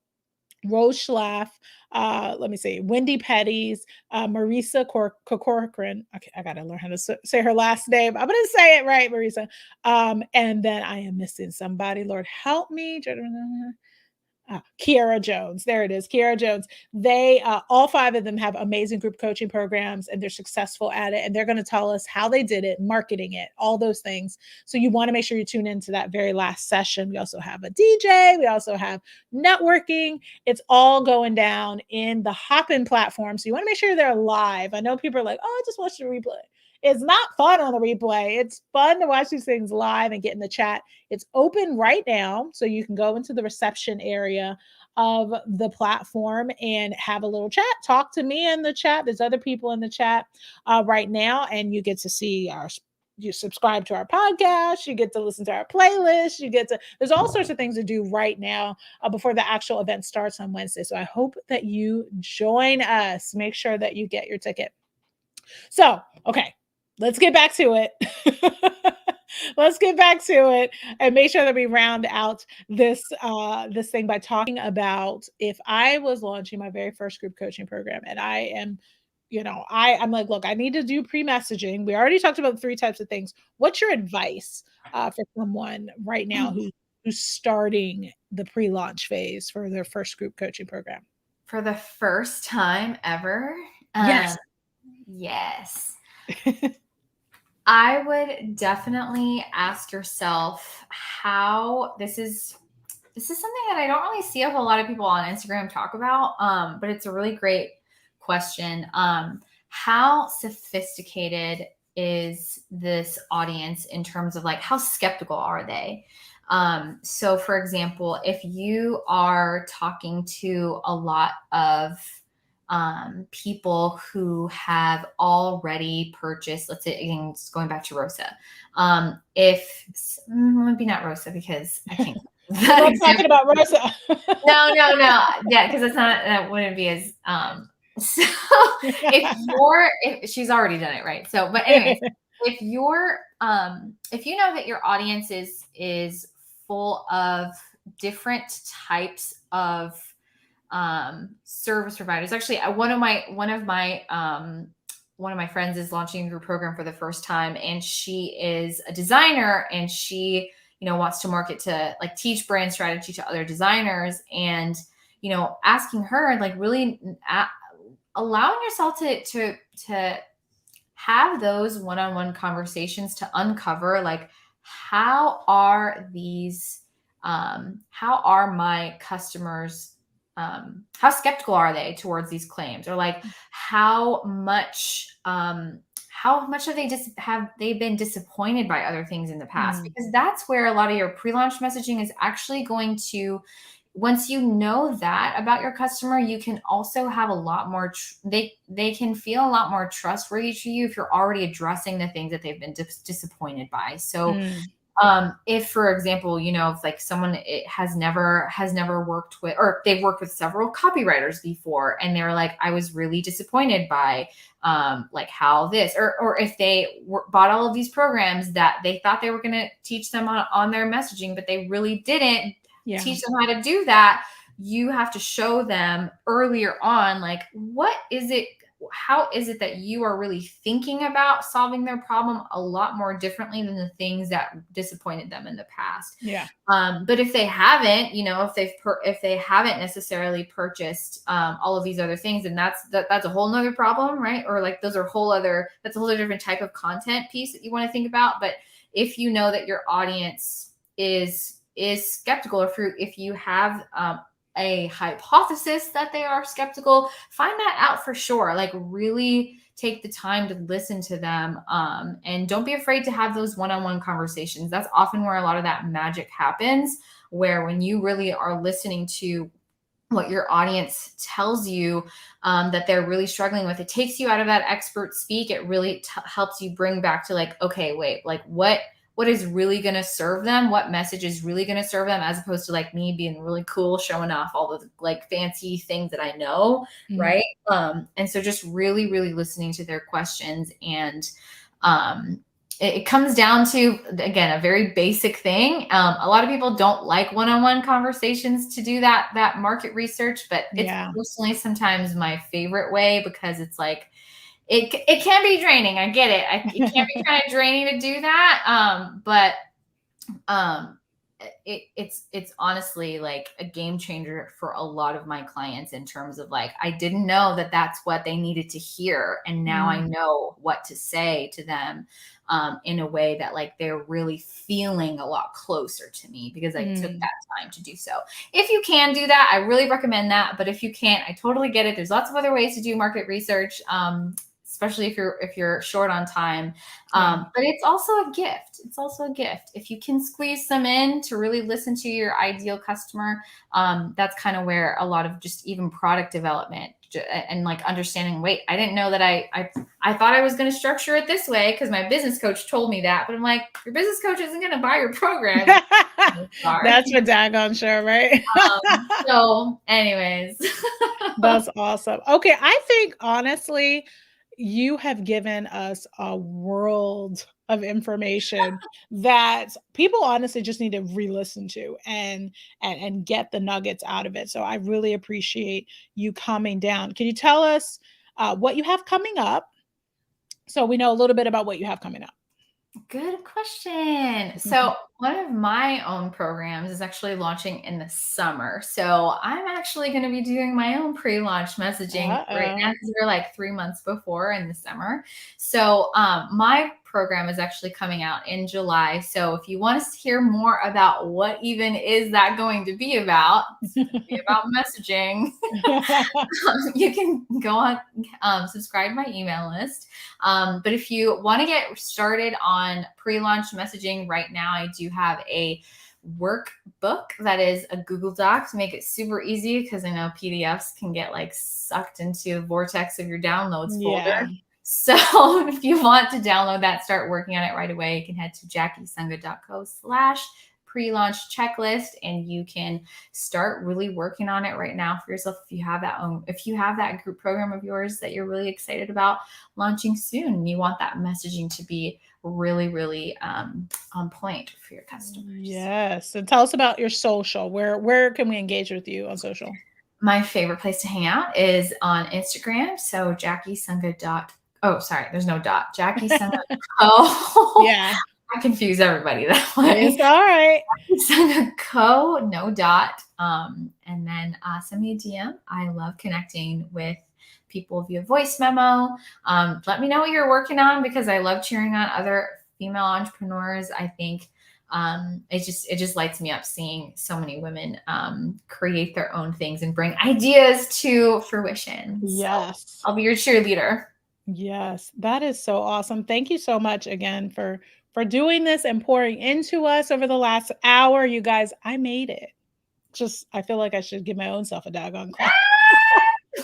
Rose Schlaff, Wendy Petties, Marisa Corcoran. Okay, I gotta learn how to say her last name. I'm gonna say it right, Marisa. And then I am missing somebody. Lord help me. Kiara Jones. There it is. Kiara Jones. They, all 5 of them have amazing group coaching programs, and they're successful at it. And they're going to tell us how they did it, marketing it, all those things. So you want to make sure you tune into that very last session. We also have a DJ. We also have networking. It's all going down in the Hopin platform. So you want to make sure they're live. I know people are like, oh, I just watched the replay. It's not fun on the replay. It's fun to watch these things live and get in the chat. It's open right now, so you can go into the reception area of the platform and have a little chat. Talk to me in the chat. There's other people in the chat right now, and you get to see our you subscribe to our podcast, you get to listen to our playlist, there's all sorts of things to do right now before the actual event starts on Wednesday. So I hope that you join us. Make sure that you get your ticket. So, okay, let's get back to it. Let's get back to it and make sure that we round out this thing by talking about, if I was launching my very first group coaching program and I am, I'm like, look, I need to do pre-messaging. We already talked about 3 types of things. What's your advice for someone right now who's starting the pre-launch phase for their first group coaching program? For the first time ever? Yes. Yes. I would definitely ask yourself how this is something that I don't really see a whole lot of people on Instagram talk about, but it's a really great question. How sophisticated is this audience in terms of like, how skeptical are they? So for example, if you are talking to a lot of people who have already purchased, let's say, again, just going back to Rosa, maybe not Rosa, because I can't. I'm not talking about Rosa. No. Yeah, because that wouldn't be as, so if she's already done it, right? So, but anyways, if you know that your audience is full of different types of service providers. Actually, one of my friends is launching a group program for the first time, and she is a designer, and she, wants to market to like teach brand strategy to other designers, and, asking her, like, really allowing yourself to have those one-on-one conversations to uncover, like, how are my customers, how skeptical are they towards these claims, or like how much have they been disappointed by other things in the past? Because that's where a lot of your pre-launch messaging is actually going to, once you know that about your customer, you can also have a lot more, they can feel a lot more trustworthy to you if you're already addressing the things that they've been disappointed by. So if, for example, if like someone has never worked with, or they've worked with several copywriters before, and they're like, I was really disappointed by like how this, or if they bought all of these programs that they thought they were going to teach them on their messaging, but they really didn't teach them how to do that. You have to show them earlier on, like, how is it that you are really thinking about solving their problem a lot more differently than the things that disappointed them in the past. Yeah. But if they haven't, if they haven't necessarily purchased all of these other things, then that's a whole nother problem, right? Or like that's a whole other different type of content piece that you want to think about. But if you know that your audience is skeptical, if you have a hypothesis that they are skeptical, find that out for sure. Like, really take the time to listen to them, and don't be afraid to have those one-on-one conversations. That's often where a lot of that magic happens, where when you really are listening to what your audience tells you that they're really struggling with, it takes you out of that expert speak. It really helps you bring back to like, okay, wait, like what is really going to serve them? What message is really going to serve them, as opposed to like me being really cool, showing off all the like fancy things that I know. Right. And so just really, really listening to their questions. And it comes down to, again, a very basic thing. A lot of people don't like one-on-one conversations to do that market research, but it's personally sometimes my favorite way, because it's like, it can be draining. I get it. It can be kind of draining to do that. But it's honestly like a game changer for a lot of my clients, in terms of like, I didn't know that that's what they needed to hear. And now I know what to say to them in a way that like they're really feeling a lot closer to me, because I took that time to do so. If you can do that, I really recommend that. But if you can't, I totally get it. There's lots of other ways to do market research. especially if you're short on time. But it's also a gift. It's also a gift. If you can squeeze some in to really listen to your ideal customer, that's kind of where a lot of just even product development and like understanding, wait, I didn't know that I thought I was going to structure it this way because my business coach told me that, but I'm like, your business coach isn't going to buy your program. That's for daggone sure, right? So anyways. That's awesome. Okay. I think honestly, you have given us a world of information that people honestly just need to re-listen to and get the nuggets out of it. So I really appreciate you coming down. Can you tell us what you have coming up? So we know a little bit about what you have coming up. Good question. So one of my own programs is actually launching in the summer. So I'm actually going to be doing my own pre-launch messaging right now because we're like 3 months before in the summer. So my program is actually coming out in July. So if you want to hear more about what even is that going to be about, it's going to be about messaging. You can go on, subscribe to my email list. But if you want to get started on pre-launch messaging right now, I do have a workbook that is a Google Doc to make it super easy because I know PDFs can get like sucked into the vortex of your downloads folder. So if you want to download that, start working on it right away, you can head to jackiesunga.co/pre-launch checklist, and you can start really working on it right now for yourself. If you have that group program of yours that you're really excited about launching soon, and you want that messaging to be really, really on point for your customers. Yes. And tell us about your social. Where can we engage with you on social? My favorite place to hang out is on Instagram. So Jackie Sunga. Oh, sorry, there's no dot. Jackie Sunga. Yeah. I confuse everybody that way. It's all right. Sunga Co, no dot. And then send me a DM. I love connecting with people via voice memo. Let me know what you're working on because I love cheering on other female entrepreneurs. I think it just lights me up seeing so many women create their own things and bring ideas to fruition. Yes. So I'll be your cheerleader. Yes, that is so awesome. Thank you so much again for doing this and pouring into us over the last hour. You guys, I made it. I feel like I should give my own self a daggone clap.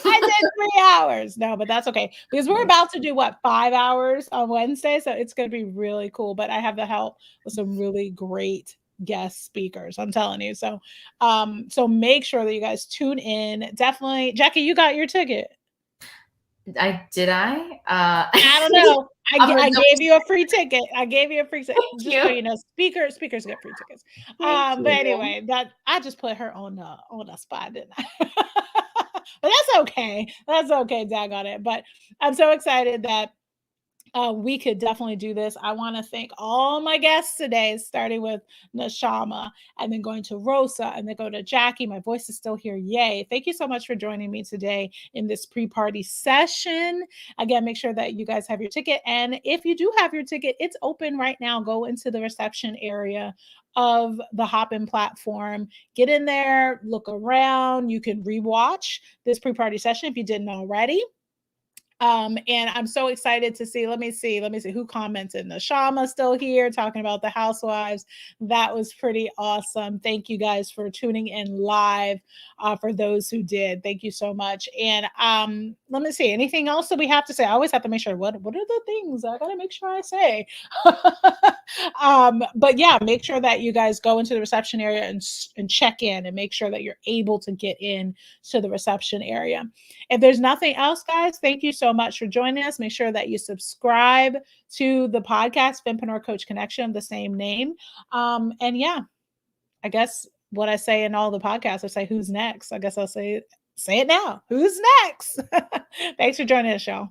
I did 3 hours. No, but that's okay because we're about to do 5 hours on Wednesday. So it's going to be really cool. But I have the help with some really great guest speakers. I'm telling you. So, so make sure that you guys tune in. Definitely. Jackie, you got your ticket. I don't know. I gave you a free ticket. Just so you know, speakers get free tickets. But anyway, that I just put her on the spot, didn't I? But that's okay. That's okay, daggone it. But I'm so excited that we could definitely do this. I want to thank all my guests today, starting with Neshama and then going to Rosa and then go to Jackie. My voice is still here. Yay. Thank you so much for joining me today in this pre-party session. Again, make sure that you guys have your ticket. And if you do have your ticket, it's open right now. Go into the reception area of the Hopin platform. Get in there, look around. You can rewatch this pre-party session if you didn't already. And I'm so excited to see, let me see who commented. Neshama still here talking about the housewives. That was pretty awesome. Thank you guys for tuning in live. For those who did, thank you so much. And let me see, anything else that we have to say? I always have to make sure, what are the things I gotta make sure I say? But yeah, make sure that you guys go into the reception area and check in and make sure that you're able to get in to the reception area. If there's nothing else, guys, thank you so much for joining us. Make sure that you subscribe to the podcast, Fempreneur Coach Connection, the same name. And yeah, I guess what I say in all the podcasts, I say, who's next? I guess I'll say it now. Who's next? Thanks for joining us, y'all.